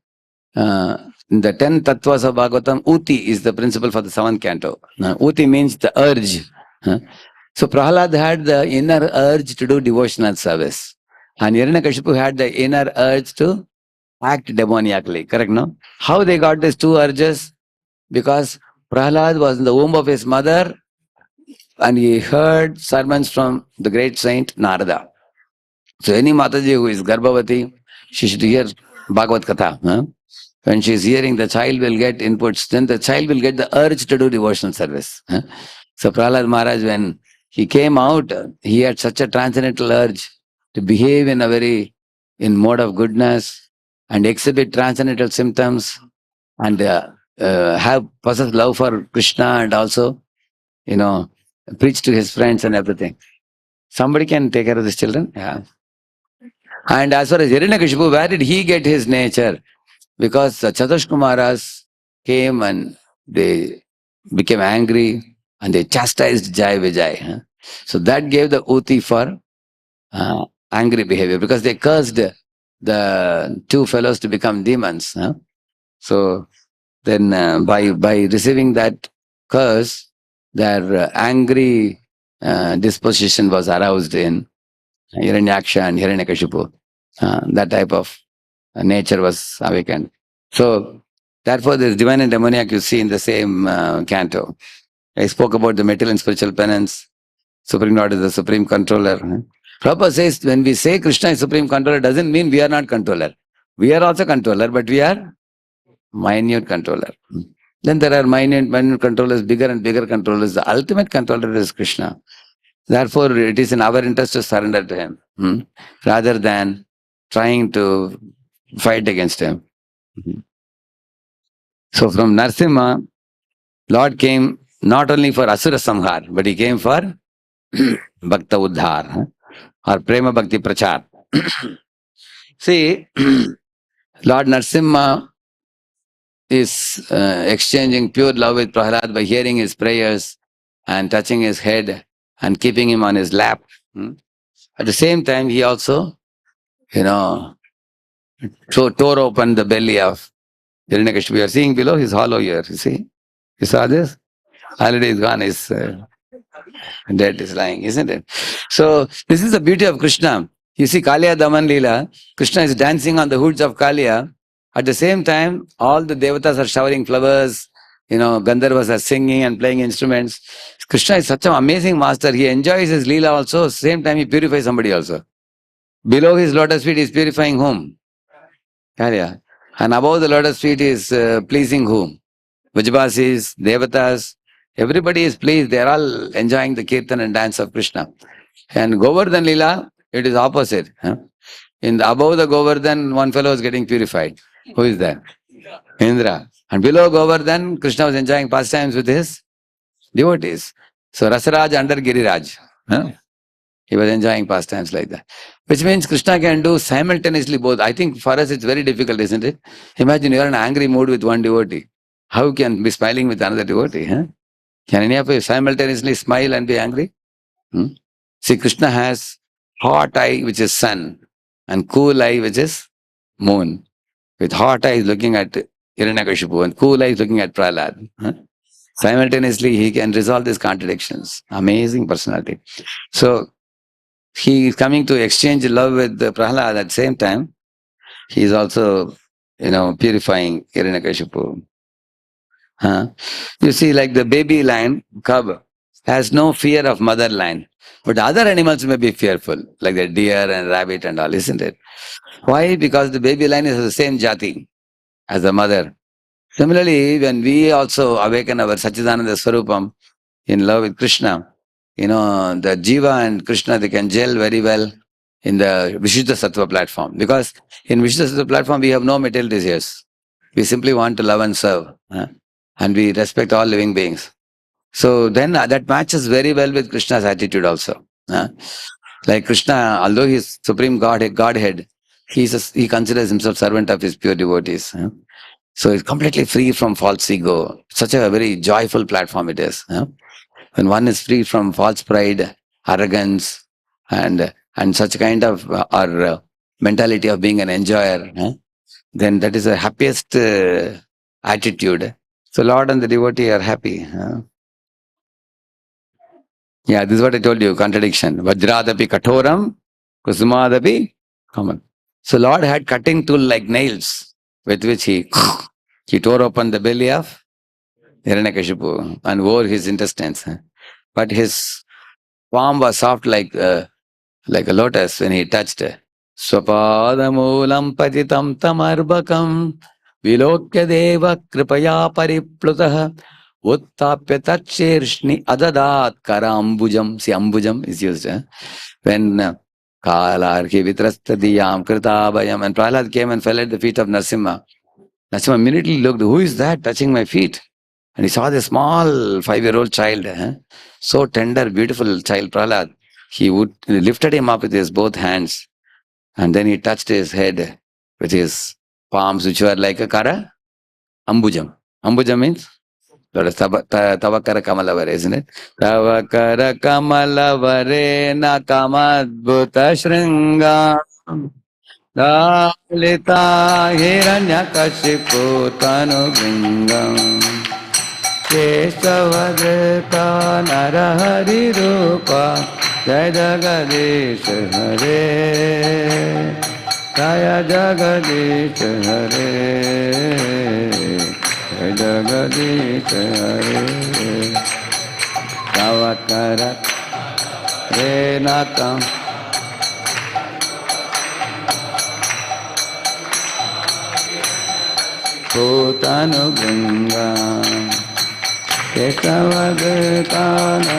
in the 10 tattvas of Bhagavatam, Uti is the principle for the 7th canto. Uti means the urge. So Prahlad had the inner urge to do devotional service. And Hiranyakashipu had the inner urge to act demoniacally. Correct, no? How they got these two urges? Because Prahlad was in the womb of his mother and he heard sermons from the great saint Narada. So any Mataji who is Garbhavati, she should hear Bhagavad Katha. When she is hearing, the child will get inputs, then the child will get the urge to do devotional service. So Prahlad Maharaj, when he came out, he had such a transcendental urge to behave in mode of goodness and exhibit transcendental symptoms and have possessed love for Krishna and also, preach to his friends and everything. Somebody can take care of these children? Yeah. And as far as Hiranyakashipu, where did he get his nature? Because the Chaturdashi came and they became angry and they chastised Jai Vijay. So that gave the Uti for angry behavior because they cursed the two fellows to become demons. So then by receiving that curse, their angry disposition was aroused in Hiranyaksha and Hiranyakashipu. That type of nature was awakened. So, therefore, this divine and demoniac you see in the same canto. I spoke about the material and spiritual penance. Supreme Lord is the supreme controller. Prabhupada says when we say Krishna is supreme controller, doesn't mean we are not controller. We are also controller, but we are minute controller. Then there are minute controllers, bigger and bigger controllers. The ultimate controller is Krishna. Therefore, it is in our interest to surrender to him rather than trying to fight against him. So from Narsimha, Lord came not only for Asura Samhar, but he came for Bhakta Uddhar or Prema Bhakti Prachar. See, Lord Narsimha is exchanging pure love with Prahlad by hearing his prayers and touching his head and keeping him on his lap. At the same time, he also, you know, tore open the belly of Hiranyakashipu. You are seeing below his hollow ear. You see? You saw this? Already is gone. His dead is lying, isn't it? So this is the beauty of Krishna. You see Kaliya Daman Leela, Krishna is dancing on the hoods of Kaliya. At the same time, all the devatas are showering flowers, Gandharvas are singing and playing instruments. Krishna is such an amazing master. He enjoys his Leela also, same time he purifies somebody also. Below his lotus feet is purifying whom? Kaliya. And above the lotus feet is pleasing whom? Vajbasis, devatas, everybody is pleased. They are all enjoying the kirtan and dance of Krishna. And Govardhan Lila, it is opposite. Above the Govardhan, one fellow is getting purified. Who is that? Indra. And below Govardhan, Krishna was enjoying pastimes with his devotees. So Rasaraj under Giriraj. He was enjoying pastimes like that. Which means Krishna can do simultaneously both. I think for us it's very difficult, isn't it? Imagine you are in an angry mood with one devotee. How can be smiling with another devotee? Can any of you simultaneously smile and be angry? See, Krishna has hot eye, which is sun, and cool eye, which is moon. With hot eye, looking at Hiranyakashipu, and cool eye, looking at Prahlad. Simultaneously, he can resolve these contradictions. Amazing personality. So, he is coming to exchange love with Prahlad at the same time. He is also, purifying Hiranyakashipu. You see, like the baby lion, cub, has no fear of mother lion. But other animals may be fearful, like the deer and rabbit and all, isn't it? Why? Because the baby lion is the same jati as the mother. Similarly, when we also awaken our Sachidananda Swarupam in love with Krishna, the Jiva and Krishna, they can gel very well in the Vishuddha Sattva platform. Because in Vishuddha Sattva platform, we have no material desires. We simply want to love and serve. And we respect all living beings. So then that matches very well with Krishna's attitude also. Like Krishna, although he is Supreme Godhead, he considers himself servant of his pure devotees. So he's completely free from false ego. Such a very joyful platform it is. When one is free from false pride, arrogance, and such kind of mentality of being an enjoyer, then that is the happiest attitude. So Lord and the devotee are happy. Yeah, this is what I told you, contradiction. Vajradapi kathoram, kusumadapi common. So Lord had cutting tool like nails, with which he tore open the belly of Hiranyakashipu and wore his intestines. But his palm was soft like a lotus when he touched. Swapadamulam patitam tamarbakam vilokya deva kripaya pariplutah uttapya tachirshni adadat karambujam. See, ambujam is used. When kalarki vitrastadiyam kritabayam, and Prahlad came and fell at the feet of Narsimha. Narsimha immediately looked, who is that touching my feet? And he saw the small 5-year-old child. So tender, beautiful child, Prahlad. He lifted him up with his both hands. And then he touched his head with his palms, which were like a kara. Ambujam. Ambujam means? Tavakara Kamalavare, isn't it? Tavakara Kamalavare na kamadbhuta shringa dalita hiranyakashipu tanu bringam kesavadrita narahari rupa jai jagadish hare jaya jagadish hare Jagadish Hare Tavakara Renakam Putanu Ganga Kesavadetana.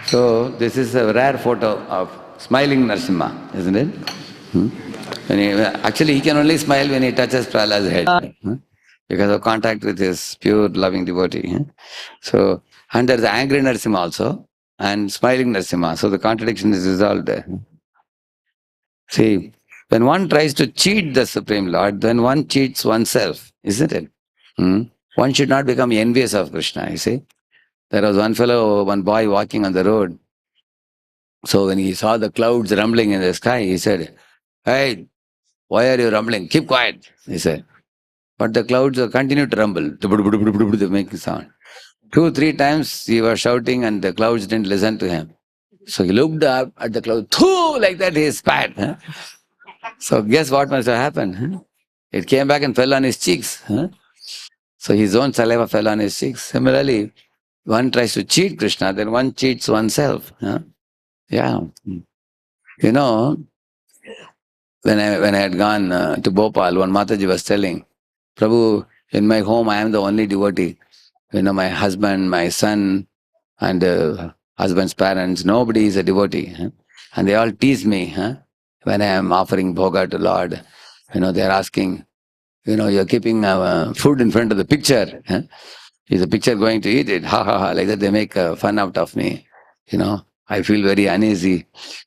So, this is a rare photo of smiling Narsimha, isn't it? Actually, he can only smile when he touches Prahlad's head. Because of contact with his pure loving devotee. So, and there's angry Narsimha also, and smiling Narsimha. So the contradiction is resolved there. See, when one tries to cheat the Supreme Lord, then one cheats oneself, isn't it? Hmm? One should not become envious of Krishna, you see. There was one boy walking on the road. So when he saw the clouds rumbling in the sky, he said, "Hey, why are you rumbling? Keep quiet," he said. But the clouds continued to rumble. They make a sound. 2, 3 times he was shouting and the clouds didn't listen to him. So he looked up at the cloud, "Thoo!" Like that he spat. So guess what must have happened? It came back and fell on his cheeks. So his own saliva fell on his cheeks. Similarly, one tries to cheat Krishna, then one cheats oneself. Yeah. You know, when I had gone to Bhopal, one Mataji was telling, "Prabhu, in my home I am the only devotee. My husband, my son, and husband's parents, nobody is a devotee. And they all tease me when I am offering bhoga to Lord. They're asking, you're keeping food in front of the picture. Is the picture going to eat it? Ha ha ha. Like that they make fun out of me. I feel very uneasy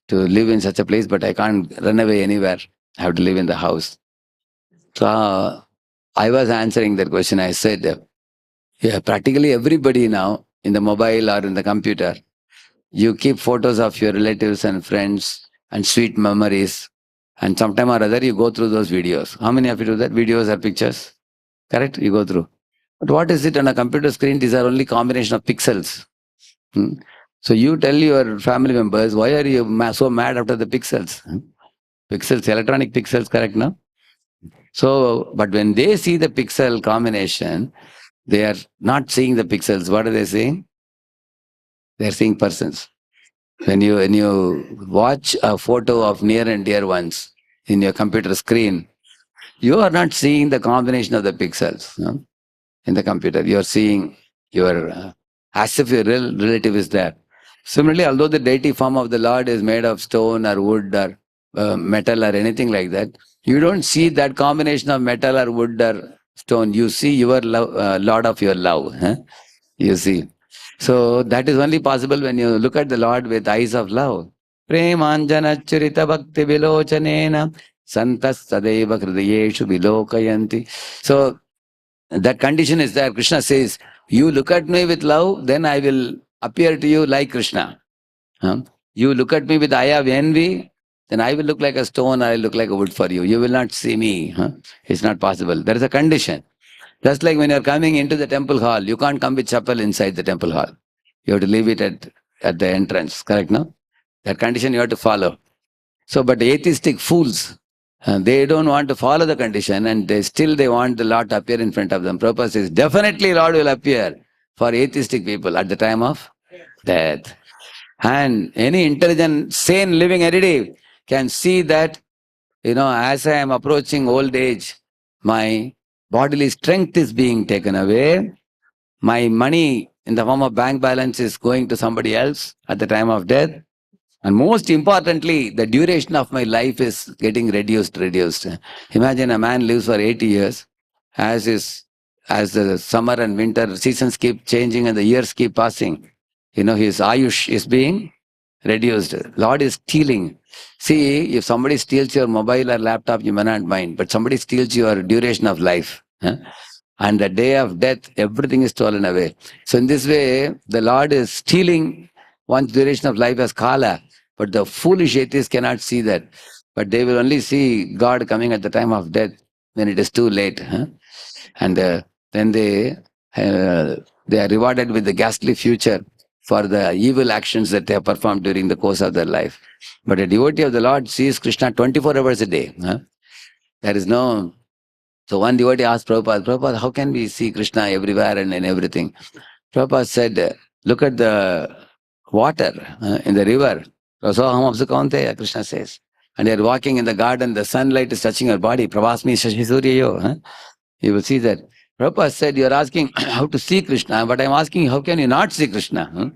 to live in such a place, but I can't run away anywhere. I have to live in the house." So I was answering that question. I said, yeah, practically everybody now in the mobile or in the computer, you keep photos of your relatives and friends and sweet memories. And sometime or other, you go through those videos. How many of you do that? Videos or pictures? Correct? You go through. But what is it on a computer screen? These are only combination of pixels. So you tell your family members, why are you so mad after the pixels? Pixels, electronic pixels, correct now? So, but when they see the pixel combination, they are not seeing the pixels. What are they seeing? They are seeing persons. When you watch a photo of near and dear ones in your computer screen, you are not seeing the combination of the pixels in the computer. You are seeing your as if your real relative is there. Similarly, although the deity form of the Lord is made of stone or wood or metal or anything like that, you don't see that combination of metal or wood or stone. You see your Lord of your love. You see. So that is only possible when you look at the Lord with eyes of love. Premanjana churita bhakti vilochanena santas sadeva hridayeshu vilokayanti. So that condition is there. Krishna says, you look at me with love, then I will appear to you like Krishna. You look at me with eye of envy, then I will look like a stone, I will look like a wood for you. You will not see me. It's not possible. There is a condition. Just like when you're coming into the temple hall, you can't come with chapel inside the temple hall. You have to leave it at the entrance, correct, no? That condition you have to follow. So, but atheistic fools, they don't want to follow the condition and they want the Lord to appear in front of them. Prabhupada says, definitely Lord will appear for atheistic people at the time of death. And any intelligent, sane living entity can see that, as I am approaching old age, my bodily strength is being taken away. My money in the form of bank balance is going to somebody else at the time of death. And most importantly, the duration of my life is getting reduced. Imagine a man lives for 80 years, as the summer and winter seasons keep changing and the years keep passing. His ayush is being reduced. Lord is stealing. See, if somebody steals your mobile or laptop, you may not mind, but somebody steals your duration of life. And the day of death, everything is stolen away. So in this way, the Lord is stealing one's duration of life as Kala. But the foolish atheists cannot see that. But they will only see God coming at the time of death when it is too late. And then they are rewarded with the ghastly future for the evil actions that they have performed during the course of their life. But a devotee of the Lord sees Krishna 24 hours a day. There is no... So one devotee asked Prabhupada, how can we see Krishna everywhere and in everything? Prabhupada said, look at the water in the river. Rasoham Apsukaunteya, Krishna says. And they are walking in the garden, the sunlight is touching your body. Pravasmi Shashi Suryayo. You will see that. Prabhupada said, you are asking how to see Krishna, but I am asking, how can you not see Krishna?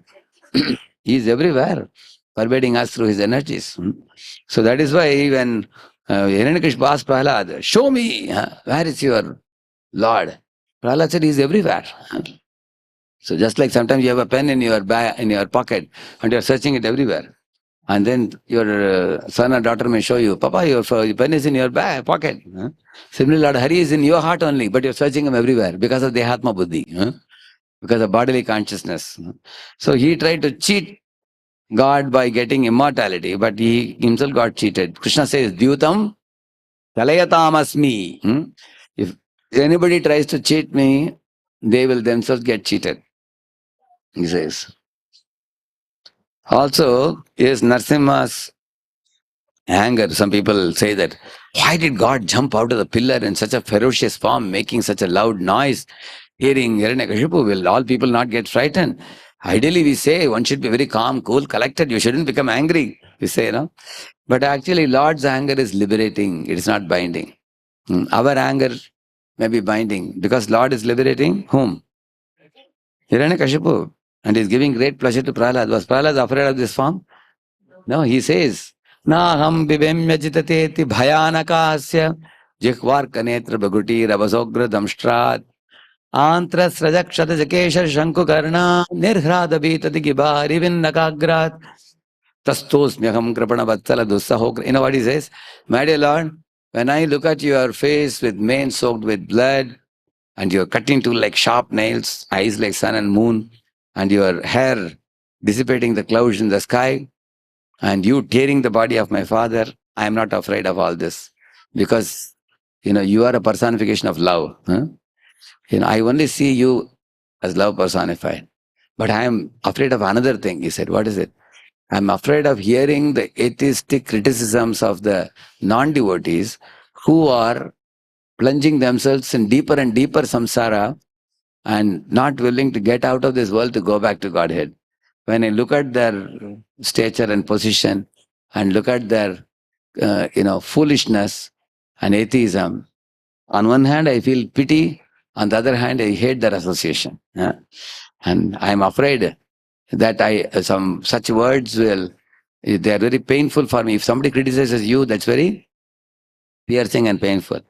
He is everywhere, pervading us through his energies. So that is why when Hiranyakashipu asked Prahlad, show me, where is your Lord? Prahlad said, he is everywhere. So just like sometimes you have a pen in your bag, in your pocket, and you are searching it everywhere. And then your son or daughter may show you, Papa, your pen is in your bag, pocket. Similarly, Lord Hari is in your heart only, but you're searching him everywhere because of the Atma Buddhi, because of bodily consciousness. So he tried to cheat God by getting immortality, but he himself got cheated. Krishna says, Dyutam Kalayatamasmi. If anybody tries to cheat me, they will themselves get cheated, he says. Also, is Narsimha's anger. Some people say that, why did God jump out of the pillar in such a ferocious form, making such a loud noise? Hearing Hiranyakashipu, will all people not get frightened? Ideally, we say one should be very calm, cool, collected. You shouldn't become angry, we say, no? But actually, Lord's anger is liberating. It is not binding. Our anger may be binding because Lord is liberating whom? Hiranyakashipu. And is giving great pleasure to Prahlad. Was Prahlad afraid of this form? No, he says, Naham bivemya jitateti bhayanakasya jihvarkanetra baguti rabasogra damstrat antra srajakshata jakesha shankukarna nirhradabhitati gibari vinnakagrat tastosmyaham kripana vatsala dussaho. You know what he says? My dear Lord, when I look at your face with mane soaked with blood, and your cutting tool like sharp nails, eyes like sun and moon, and your hair dissipating the clouds in the sky, and you tearing the body of my father, I am not afraid of all this. Because, you are a personification of love. I only see you as love personified. But I am afraid of another thing, he said. What is it? I am afraid of hearing the atheistic criticisms of the non-devotees who are plunging themselves in deeper and deeper samsara and not willing to get out of this world to go back to Godhead. When I look at their stature and position and look at their, foolishness and atheism, on one hand I feel pity, on the other hand I hate their association. And I am afraid that some such words they are very painful for me. If somebody criticizes you, that's very piercing and painful.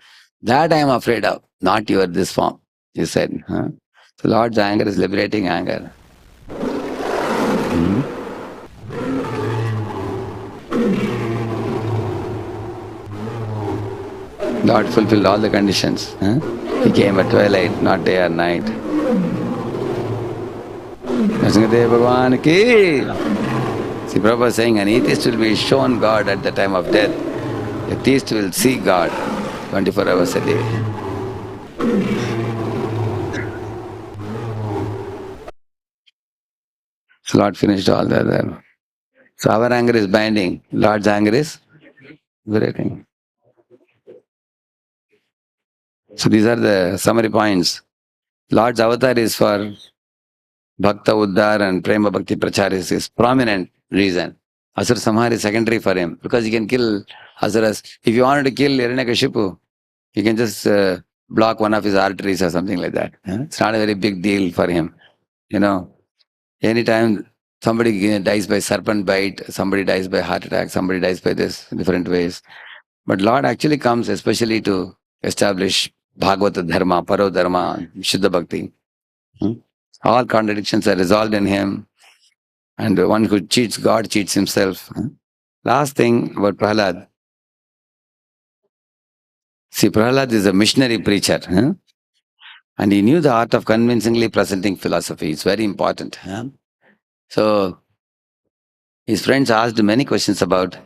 That I am afraid of, not this form, he said. So Lord's anger is liberating anger. Lord fulfilled all the conditions. He came at twilight, not day or night. Narasimha Bhagavan ki. See, Prabhupada is saying an atheist will be shown God at the time of death. A theist will see God 24 hours a day. So Lord finished all the other. So our anger is binding. Lord's anger is liberating. So these are the summary points. Lord's avatar is for Bhakta Uddhar and Prema Bhakti Prachar is his prominent reason. Asura Samhar is secondary for him because he can kill Asuras. If you wanted to kill Hiranyakashipu, you can just block one of his arteries or something like that. It's not a very big deal for him. Anytime somebody dies by serpent bite, somebody dies by heart attack, somebody dies by this, different ways. But Lord actually comes especially to establish Bhagavata Dharma, Paro Dharma, Shuddha Bhakti. All contradictions are resolved in him. And one who cheats God cheats himself. Last thing about Prahlad. See, Prahlad is a missionary preacher. And he knew the art of convincingly presenting philosophy. It's very important. So, his friends asked many questions about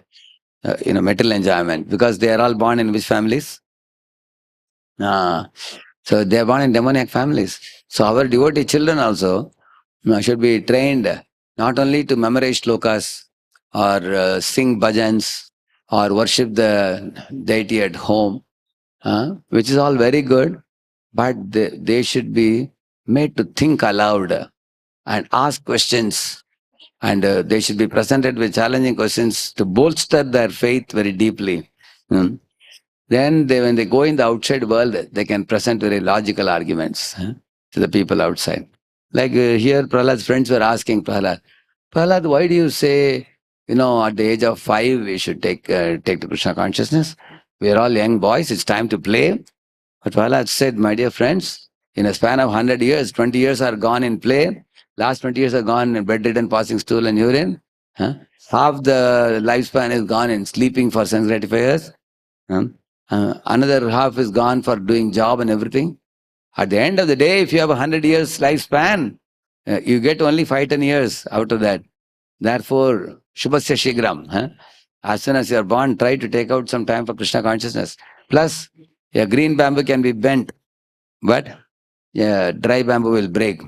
material enjoyment because they are all born in which families? So they are born in demoniac families. So our devotee children also should be trained not only to memorize shlokas or sing bhajans or worship the deity at home, which is all very good, but they should be made to think aloud and ask questions. And they should be presented with challenging questions to bolster their faith very deeply. Then when they go in the outside world, they can present very logical arguments to the people outside. Like here, Prahlad's friends were asking Prahlad, why do you say, at the age of 5 we should take to Krishna consciousness? We are all young boys, it's time to play. But Prahlad said, my dear friends, in a span of 100 years, 20 years are gone in play. Last 20 years are gone in bedridden, passing stool and urine. Huh? Half the lifespan is gone in sleeping for sense gratifiers. Huh? Another half is gone for doing job and everything. At the end of the day, if you have 100 years lifespan, you get only 5-10 years out of that. Therefore, Shubhasya Shigram. Huh? As soon as you are born, try to take out some time for Krishna consciousness. Plus, a green bamboo can be bent, but a dry bamboo will break.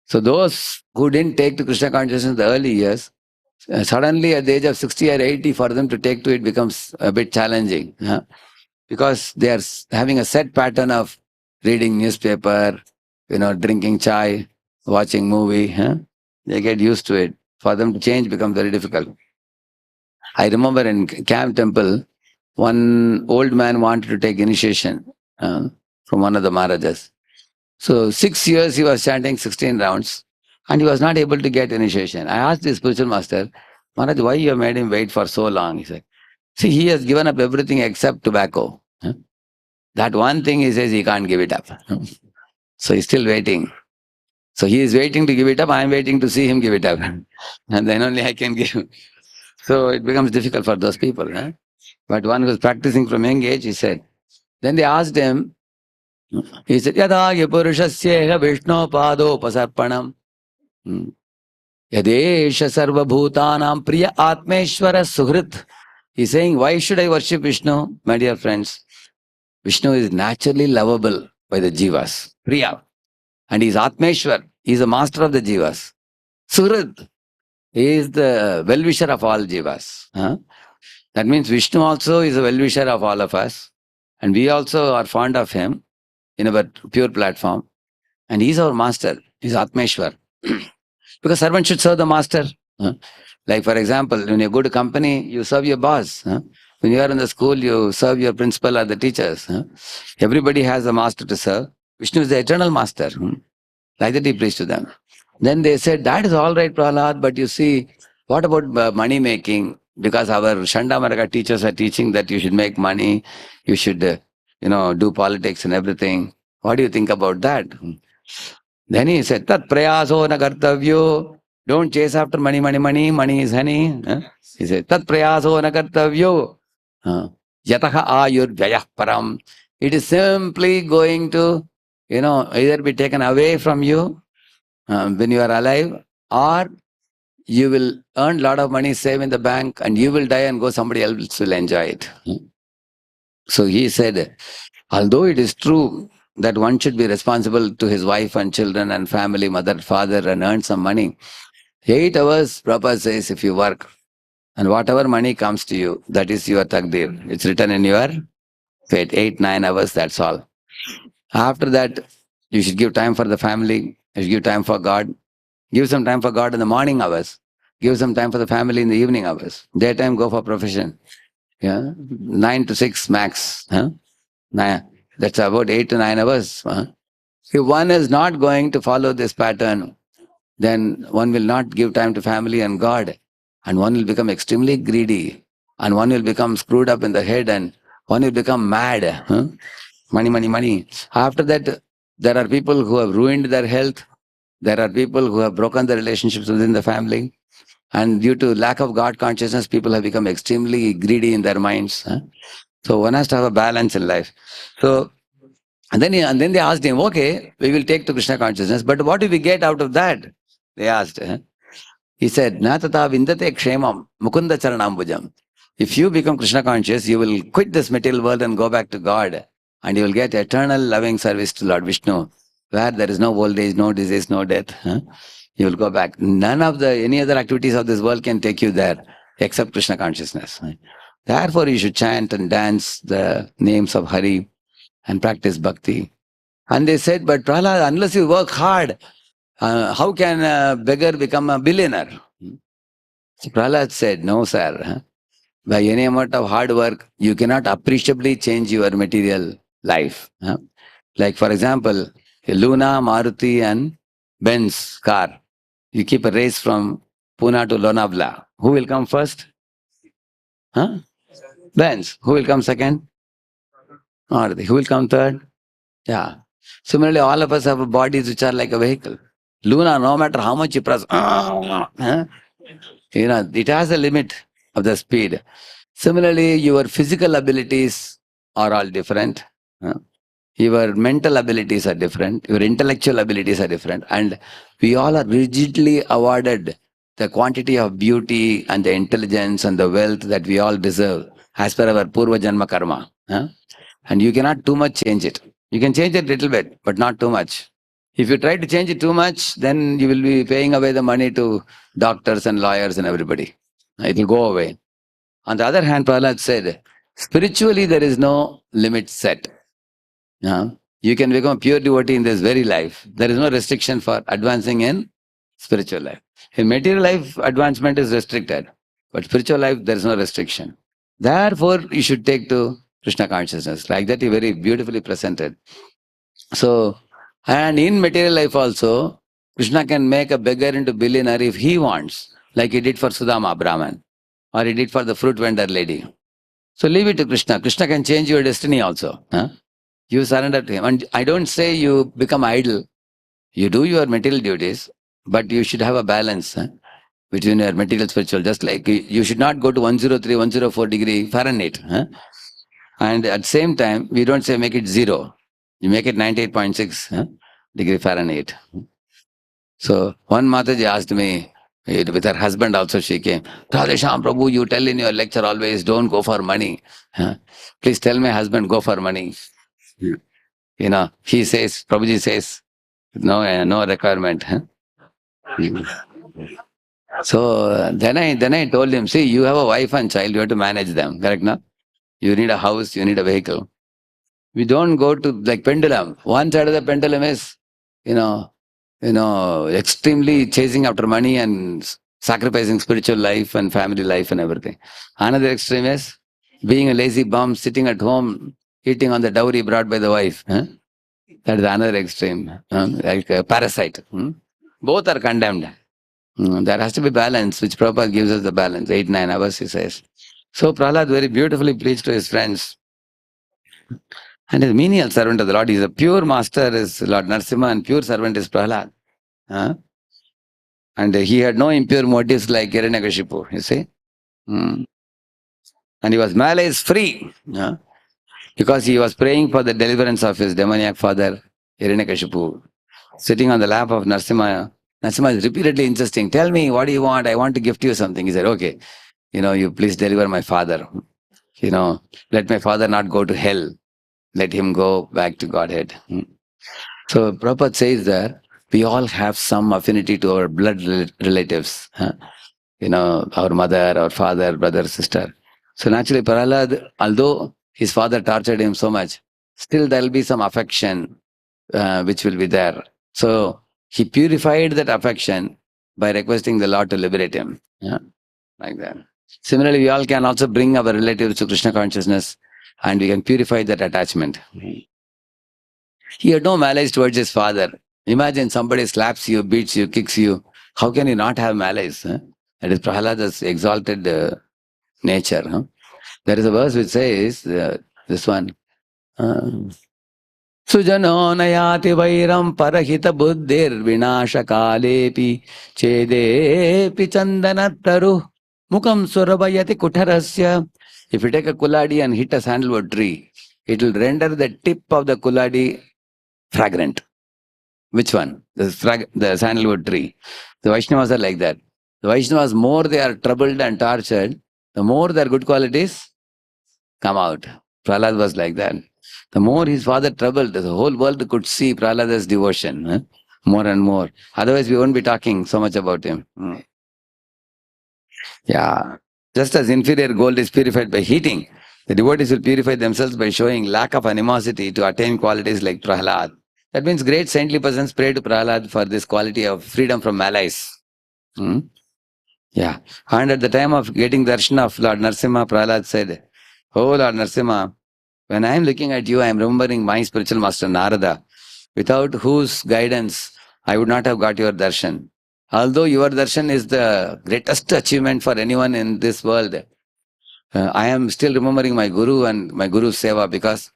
So those who didn't take to Krishna consciousness in the early years, suddenly at the age of 60 or 80, for them to take to it becomes a bit challenging. Huh? Because they are having a set pattern of reading newspaper, drinking chai, watching movie. Huh? They get used to it. For them to change becomes very difficult. I remember in Camp Temple, one old man wanted to take initiation from one of the Maharajas. So 6 years he was chanting 16 rounds and he was not able to get initiation. I asked the spiritual master, Maharaj, why you have made him wait for so long? He said, see, he has given up everything except tobacco. That one thing he says he can't give it up. So he's still waiting. So he is waiting to give it up. I am waiting to see him give it up. And then only I can give. So it becomes difficult for those people. But one who was practicing from young age, he said, then they asked him, he said, Yada Purushasya Vishnu Pado Pasarpanam. Yadesha Sarva Bhutanam Priya Atmeshwara Suhrit. He's saying, why should I worship Vishnu, my dear friends? Vishnu is naturally lovable by the jivas. Priya. And he's Atmeshwar. He's the master of the jivas. Suhrit. He is the well-wisher of all jivas. That means Vishnu also is a well-wisher of all of us. And we also are fond of him in our pure platform. And he's our master. He's Atmeshwar. Because servant should serve the master. Like for example, when you go to company, you serve your boss. When you are in the school, you serve your principal or the teachers. Everybody has a master to serve. Vishnu is the eternal master. Like that he preached to them. Then they said, that is all right, Prahlad, but you see, what about money making? Because our Shandamaraka teachers are teaching that you should make money, you should, do politics and everything. What do you think about that? Then he said, Tat prayaso na kartavyo. Don't chase after money, money, money. Money is honey. He said, Tat prayaso na kartavyo. Yataha ayur vyayah param. It is simply going to, either be taken away from you when you are alive, or you will earn a lot of money, save in the bank, and you will die and go, somebody else will enjoy it. So he said, although it is true that one should be responsible to his wife and children and family, mother, father, and earn some money, 8 hours, Prabhupada says, if you work, and whatever money comes to you, that is your takdir. It's written in your fate. 8-9 hours, that's all. After that, you should give time for the family, you should give time for God. Give some time for God in the morning hours. Give some time for the family in the evening hours. Daytime, go for profession. 9 to 6 max. That's about 8 to 9 hours. If one is not going to follow this pattern, then one will not give time to family and God. And one will become extremely greedy. And one will become screwed up in the head and one will become mad. Money, money, money. After that, there are people who have ruined their health. There are people who have broken the relationships within the family. And due to lack of God consciousness, people have become extremely greedy in their minds. So one has to have a balance in life. So, and then they asked him, okay, we will take to Krishna consciousness, but what do we get out of that? They asked. He said, Na tata vindate kshemam mukunda charanambujam. If you become Krishna conscious, you will quit this material world and go back to God. And you will get eternal loving service to Lord Vishnu, where there is no old age, no disease, no death. You will go back. None of any other activities of this world can take you there, except Krishna consciousness. Therefore, you should chant and dance the names of Hari and practice bhakti. And they said, but Prahlad, unless you work hard, how can a beggar become a billionaire? So Prahlad said, no, sir. By any amount of hard work, you cannot appreciably change your material life. Like, for example, Luna, Maruti, and Benz car. You keep a race from Pune to Lonavala. Who will come first? Benz. Who will come second? Maruti. Who will come third? Yeah. Similarly, all of us have bodies which are like a vehicle. Luna, no matter how much you press, huh? It has a limit of the speed. Similarly, your physical abilities are all different. huh? Your mental abilities are different. Your intellectual abilities are different. And we all are rigidly awarded the quantity of beauty and the intelligence and the wealth that we all deserve as per our Purva Janma Karma. And you cannot too much change it. You can change it a little bit, but not too much. If you try to change it too much, then you will be paying away the money to doctors and lawyers and everybody. It will go away. On the other hand, Prahlad said, spiritually there is no limit set. You can become a pure devotee in this very life. There is no restriction for advancing in spiritual life. In material life, advancement is restricted. But spiritual life, there is no restriction. Therefore, you should take to Krishna consciousness. Like that, he very beautifully presented. So, and in material life also, Krishna can make a beggar into billionaire if he wants, like he did for Sudama Brahman, or he did for the fruit vendor lady. So leave it to Krishna. Krishna can change your destiny also. You surrender to him. And I don't say you become idle. You do your material duties, but you should have a balance between your material spiritual. Just like you should not go to 103, 104 degree Fahrenheit. And at the same time, we don't say make it 0. You make it 98.6 degree Fahrenheit. So one Mataji asked me, with her husband also she came, Radheshyam Prabhu, you tell in your lecture always don't go for money. Please tell my husband go for money. He says, Prabhuji says, no requirement. So then I told him, see, you have a wife and child, you have to manage them, correct now? You need a house, you need a vehicle. We don't go to like pendulum. One side of the pendulum is, extremely chasing after money and sacrificing spiritual life and family life and everything. Another extreme is being a lazy bum, sitting at home, eating on the dowry brought by the wife. That is another extreme, like a parasite. Both are condemned. There has to be balance, which Prabhupada gives us the balance. 8-9 hours, he says. So Prahlad very beautifully preached to his friends. And his menial servant of the Lord. He is a pure master, is Lord Narsimha, and pure servant is Prahlad. And he had no impure motives like Hiranyakashipu, you see. And he was Malay free. Because he was praying for the deliverance of his demoniac father, Hiranyakashipu, sitting on the lap of Narsimha. Narsimha is repeatedly insisting, tell me, what do you want? I want to gift you something. He said, okay, you please deliver my father. Let my father not go to hell. Let him go back to Godhead. So Prabhupada says that we all have some affinity to our blood relatives. Our mother, our father, brother, sister. So naturally, Prahlad, although his father tortured him so much, still there will be some affection which will be there. So he purified that affection by requesting the Lord to liberate him. Like that. Similarly, we all can also bring our relatives to Krishna consciousness and we can purify that attachment. He had no malice towards his father. Imagine somebody slaps you, beats you, kicks you. How can you not have malice? That is Prahlada's exalted nature. There is a verse which says, this one, Sujano nayati vairam parahita buddhir vinasha kalepi chedepi chandanattaru mukam surabayati kutarasya. If you take a kuladi and hit a sandalwood tree, it will render the tip of the kuladi fragrant. Which one? The sandalwood tree. The Vaishnavas are like that. The Vaishnavas, more they are troubled and tortured, the more their good qualities come out. Prahlad was like that. The more his father troubled, the whole world could see Prahlada's devotion more and more. Otherwise, we won't be talking so much about him. Yeah. Just as inferior gold is purified by heating, the devotees will purify themselves by showing lack of animosity to attain qualities like Prahlad. That means great saintly persons pray to Prahlad for this quality of freedom from malice. Yeah. And at the time of getting darshan of Lord Narsimha, Prahlad said, oh Lord Narsimha, when I am looking at you, I am remembering my spiritual master Narada, without whose guidance I would not have got your darshan. Although your darshan is the greatest achievement for anyone in this world, I am still remembering my Guru and my Guru's seva, because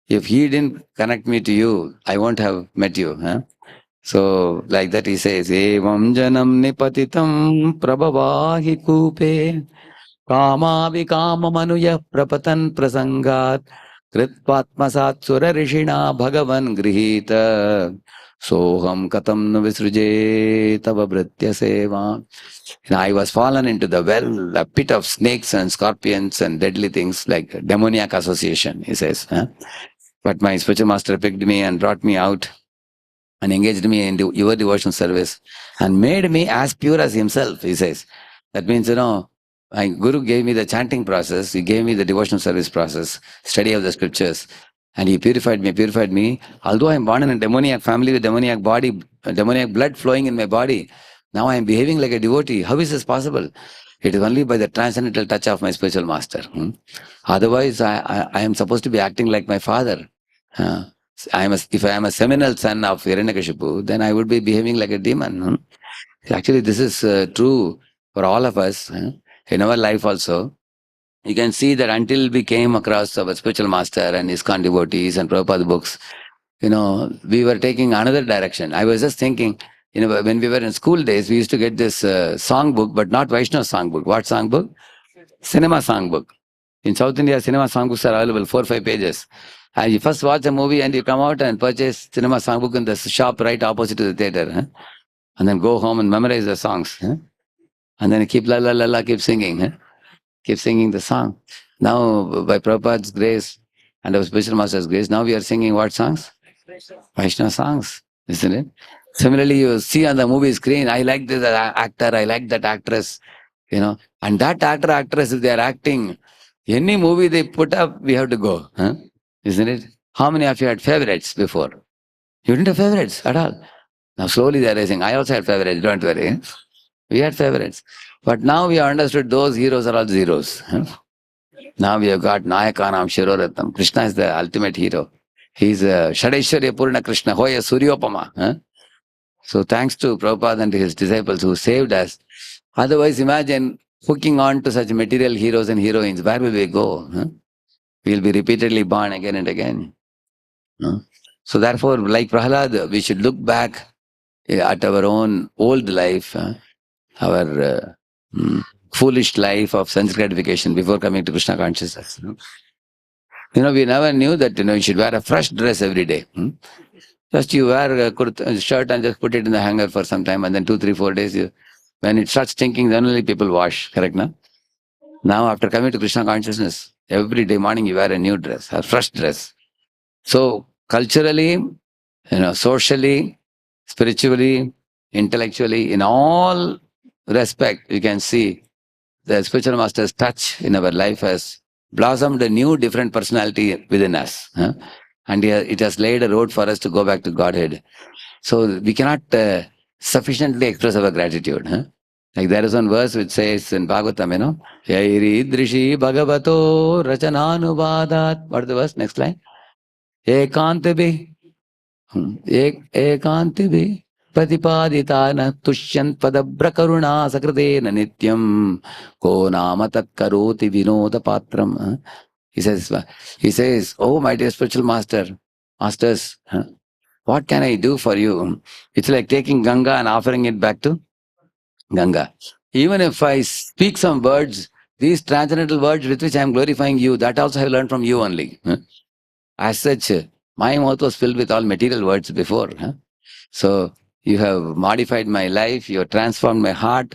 if he didn't connect me to you, I won't have met you. Huh? So, like that he says, Evam janam nipatitam prabhavahi kupe Kamanuya prapatan prasangat Kritpatmasat sura rishina bhagavan grihita Soham katam nu visruje tava bhritya seva. I was fallen into the well, a pit of snakes and scorpions and deadly things like demoniac association, he says. Huh? But my spiritual master picked me and brought me out and engaged me in your devotional service and made me as pure as himself, he says. That means, my Guru gave me the chanting process, he gave me the devotional service process, study of the scriptures, and he purified me. Although I am born in a demoniac family with demoniac body, demoniac blood flowing in my body, now I am behaving like a devotee. How is this possible? It is only by the transcendental touch of my spiritual master. Otherwise, I am supposed to be acting like my father. Uh, if I am a seminal son of Hiranyakashipu, then I would be behaving like a demon. Actually, this is true for all of us in our life also. You can see that until we came across our spiritual master and ISKCON devotees and Prabhupada books, we were taking another direction. I was just thinking, when we were in school days, we used to get this song book, but not Vaishnava song book. What song book? Cinema song book. In South India, cinema songbooks are available, 4 or 5 pages. And you first watch a movie and you come out and purchase cinema songbook in the shop right opposite to the theater. And then go home and memorize the songs. And then keep la la la la, keep singing. Keep singing the song. Now, by Prabhupada's grace and our spiritual master's grace, now we are singing what songs? Vaishnava songs, isn't it? Similarly, you see on the movie screen, I like this actor, I like that actress, and that actor, actress, if they are acting, any movie they put up, we have to go, isn't it? How many of you had favorites before? You didn't have favorites at all. Now slowly they are raising. I also had favorites, don't worry. We had favorites. But now we have understood those heroes are all zeros. Now we have got Nayakanam Shiroratnam. Krishna is the ultimate hero. He is Shadaishwarya Purna Krishna, Hoya Suryopama. So thanks to Prabhupada and his disciples who saved us. Otherwise, imagine hooking on to such material heroes and heroines. Where will we go? We will be repeatedly born again and again. So therefore, like Prahlad, we should look back at our own old life, our foolish life of sense gratification before coming to Krishna consciousness. We never knew that you should wear a fresh dress every day. Just you wear a shirt and just put it in the hanger for some time, and then 2, 3, 4 days, when it starts stinking, then only people wash. Correct, na? Now, after coming to Krishna consciousness, every day morning you wear a new dress, a fresh dress. So culturally, socially, spiritually, intellectually, in all respect, you can see the spiritual master's touch in our life has blossomed a new, different personality within us. And it has laid a road for us to go back to Godhead. So we cannot sufficiently express our gratitude. Like there is one verse which says in Bhagavatam, Yairi Drishi Bhagavato Rachananubhadat. What is the verse? Next line. Ekantibi. Ekantibi. Pratipaditana Tushyan Padabra Karuna Sakratena Nityam Ko Namatat Karoti Vinoda Patram. He says, oh my dear spiritual masters, what can I do for you? It's like taking Ganga and offering it back to Ganga. Even if I speak some words, these transcendental words with which I am glorifying you, that also I have learned from you only. As such, my mouth was filled with all material words before. So you have modified my life, you have transformed my heart.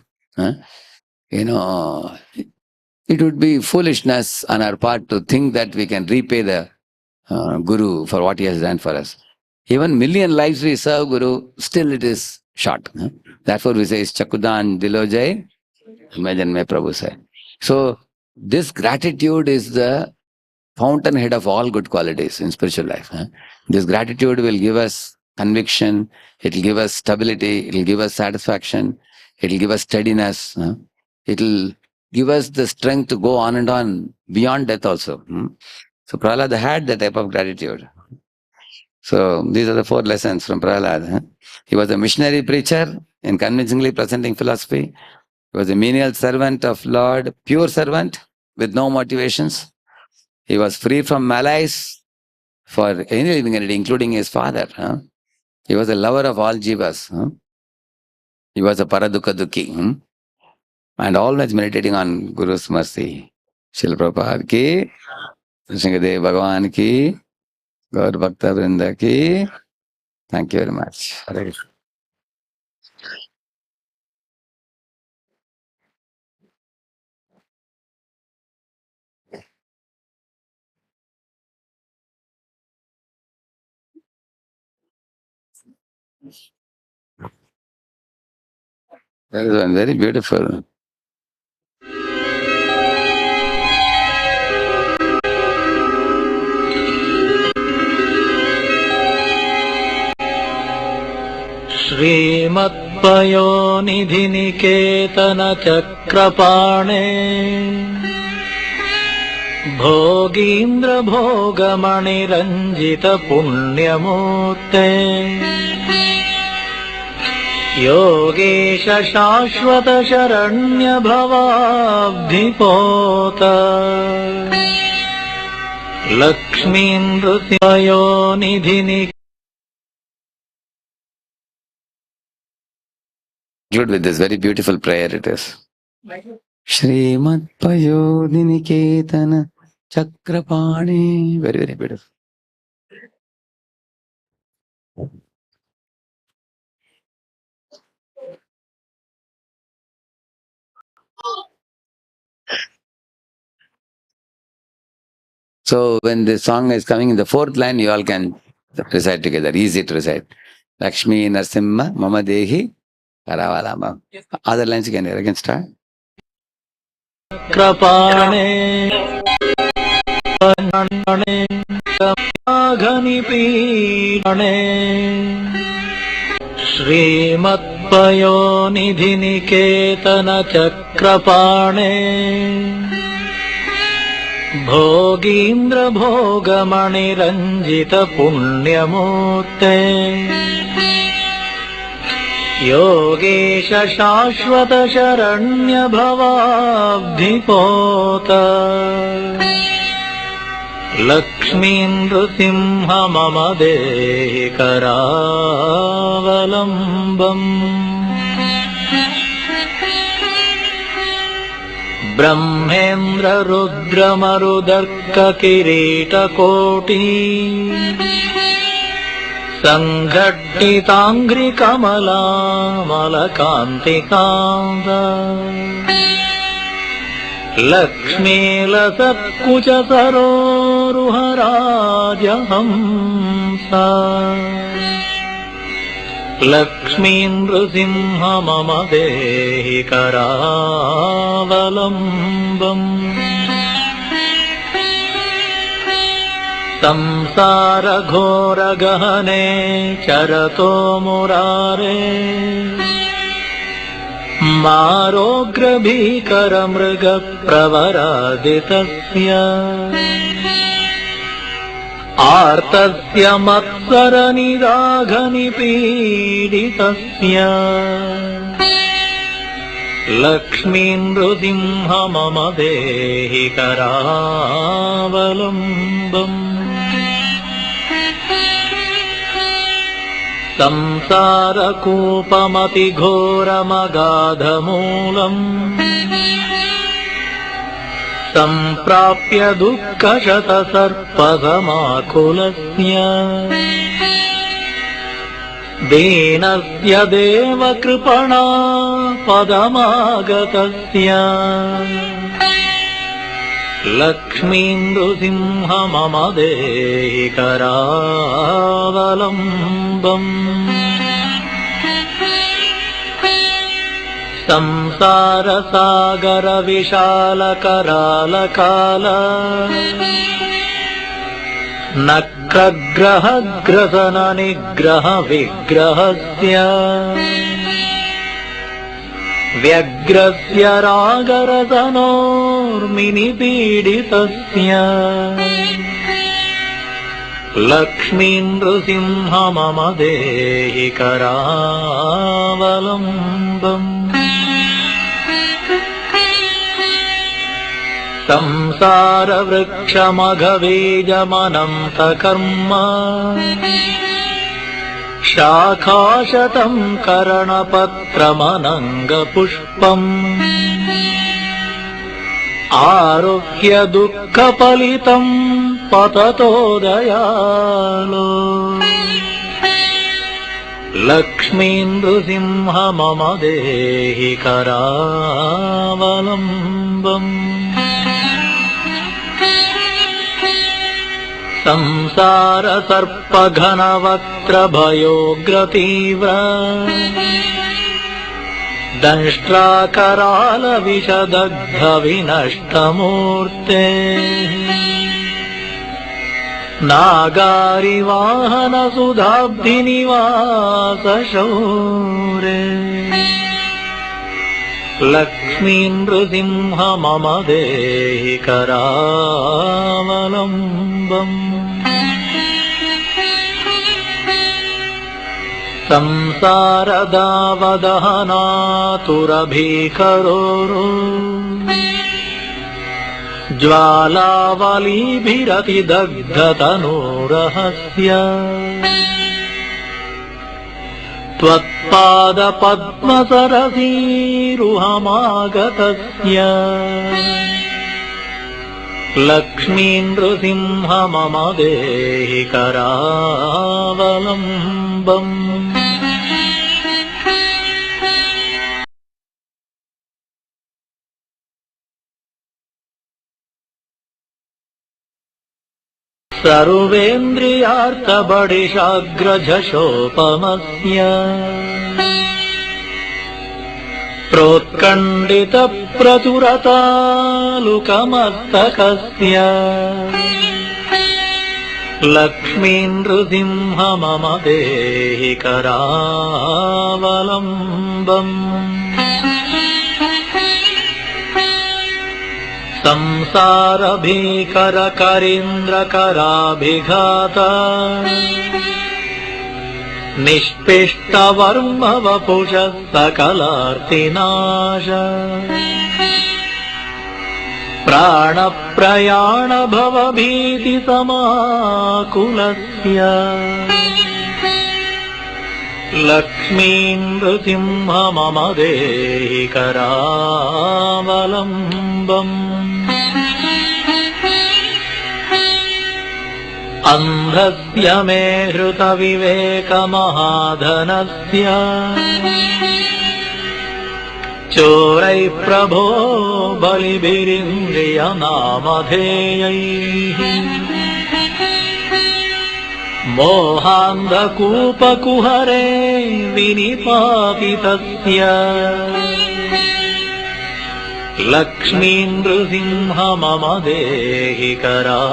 It would be foolishness on our part to think that we can repay the Guru for what he has done for us. Even million lives we serve Guru, still it is short. Therefore we say, Chakudan Dilojay, imagine me Prabhu say. So this gratitude is the fountainhead of all good qualities in spiritual life. This gratitude will give us conviction, it will give us stability, it will give us satisfaction, it will give us steadiness, it will give us the strength to go on and on beyond death also. So Prahlad had that type of gratitude. So these are the 4 lessons from Prahlad. He was a missionary preacher in convincingly presenting philosophy. He was a menial servant of Lord, pure servant, with no motivations. He was free from malice for any living entity, including his father. He was a lover of all jivas. He was a paradukha dukhi. And always meditating on Guru's mercy. Srila Prabhupada ki, Sringadev Bhagavan ki, Gaur Bhakta Vrinda ki. Thank you very much. Hare Krishna. That is one very beautiful. श्रीमत्पयोनिधिनिकेतनचक्रपाणे भोगीन्द्रभोगमणिरञ्जितपुण्यमूर्ते Yogesh शाश्वतशरण्यभवाब्धिपोत लक्ष्मीन्द्रपयोनिधिनिकेतन With this very beautiful prayer it is. Srimad Payodhiniketana Chakrapani. Very, very beautiful. So when the song is coming in the fourth line, you all can recite together. Easy to recite. Lakshmi Narsimha Mama Dehi Karavalama. Other lines you can start. Krapane Panane Aghanipidane Srimat Payonidhiniketana Chakrapane Bhogindra Bhogamani Ranjita Punyamurte Yogesha Shashvata Sharanya Bhavabdhipota Lakshmindra Mama Dehi Karavalambam Brahmendra Rudra Marudarka Kirita Koti Sanghattitangri Kamala Malakantikanda Lakshmi Lasatkucha Saroruharajahamsa Lakshmindra Mama Dehi Karavalambam Samsara Ghora Gahane Charato Murare Marogra Bhikara Mriga Pravaraditasya Artasya Matsara Nidagani Piditasya Lakshmindra Mama Dehi Karavalambam Samsara Kupamati Ghora Magadhamulam Samprapya Dukkha Shata Sarpasamakulasya Dinasya Deva Kripana Padamagatasya Lakshmindra Mama Dehi Karavalambam Samsara Sagara Vishala Karala Kala Nakragraha Grasana Nigraha Vigrahasya Vyagrasya Ragarasanor Pidhitasya Lakshmindra Mama Dehi Karavalambam संसारवृक्षमघबीजमनन्तकर्म शाखाशतं करणपत्रमनङ्गपुष्पम् आरुह्य दुःखफलितं पततो दयालो लक्ष्मीन्दुसिंह मम देहि करावलम्बम् संसारसर्पघनवक्त्रभयोग्रतीव्र दंष्ट्राकरालविषदग्धविनष्टमूर्ते नागारिवाहनसुधाब्धिनिवासशौरे लक्ष्मीनृसिंह मम देहि करावलम्बम् संसारदावदहनातुरभीकरोरो ज्वालावलीभिरतिदग्धतनूरहस्य त्वत्पादपद्मसरसीरुहमागतस्य लक्ष्मीनृसिंह मम देहि करावलम्बम् सर्वेन्द्रियार्थबडिशाग्रझषोपमस्य प्रोत्कण्डितप्रचुरतालुकमस्तकस्य लक्ष्मीनृसिंह मम देहि करावलम्बम् संसारभीकरकरीन्द्रकराभिघाता निष्पिष्टवर्मवपुषः सकलार्तिनाश प्राणप्रयाणभवभीतिसमाकुलस्य लक्ष्मीनृसिंह मम देहि करावलम्बम् अन्धस्य मे हृतविवेकमहाधनस्य चोरैः प्रभो बलिभिरिन्द्रियनामधेयैः मोहान्धकूपकुहरे विनिपातितस्य लक्ष्मीनृसिंह मम देहि करावलम्बम्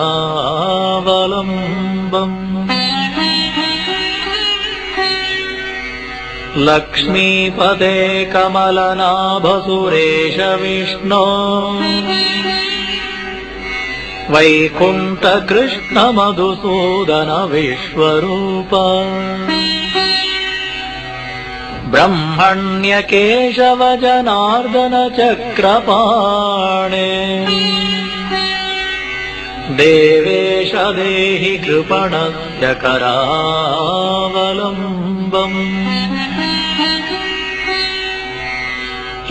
लक्ष्मीपदे कमलनाभसुरेश विष्णो वैकुण्ठकृष्णमधुसूदन विश्वरूप ब्रह्मण्यकेशव जनार्दन चक्रपाणे देवेश देहि कृपणस्य करावलम्बम्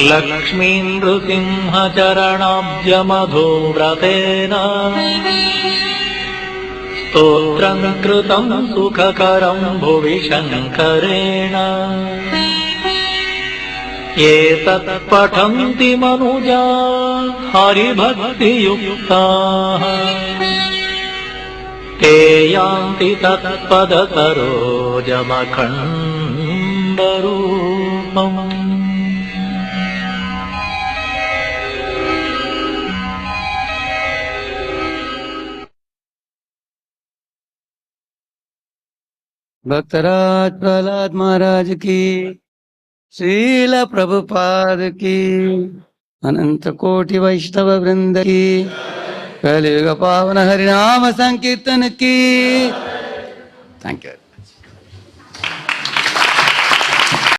लक्ष्मीनृसिंह चरणाब्जमधुव्रतेन स्तोत्रं कृतं सुखकरं भुवि शङ्करेण एतत् पठन्ति मनुजा हरिभक्तियुक्ताः ते यान्ति तत्पदसरोजमखण्डरूपम्। भक्तराज प्रहलाद महाराज की, श्रील प्रभुपाद की, अनंत कोटि वैष्णव वृंद की, कलियुग पावन हरिनाम संकीर्तन की। Thank you.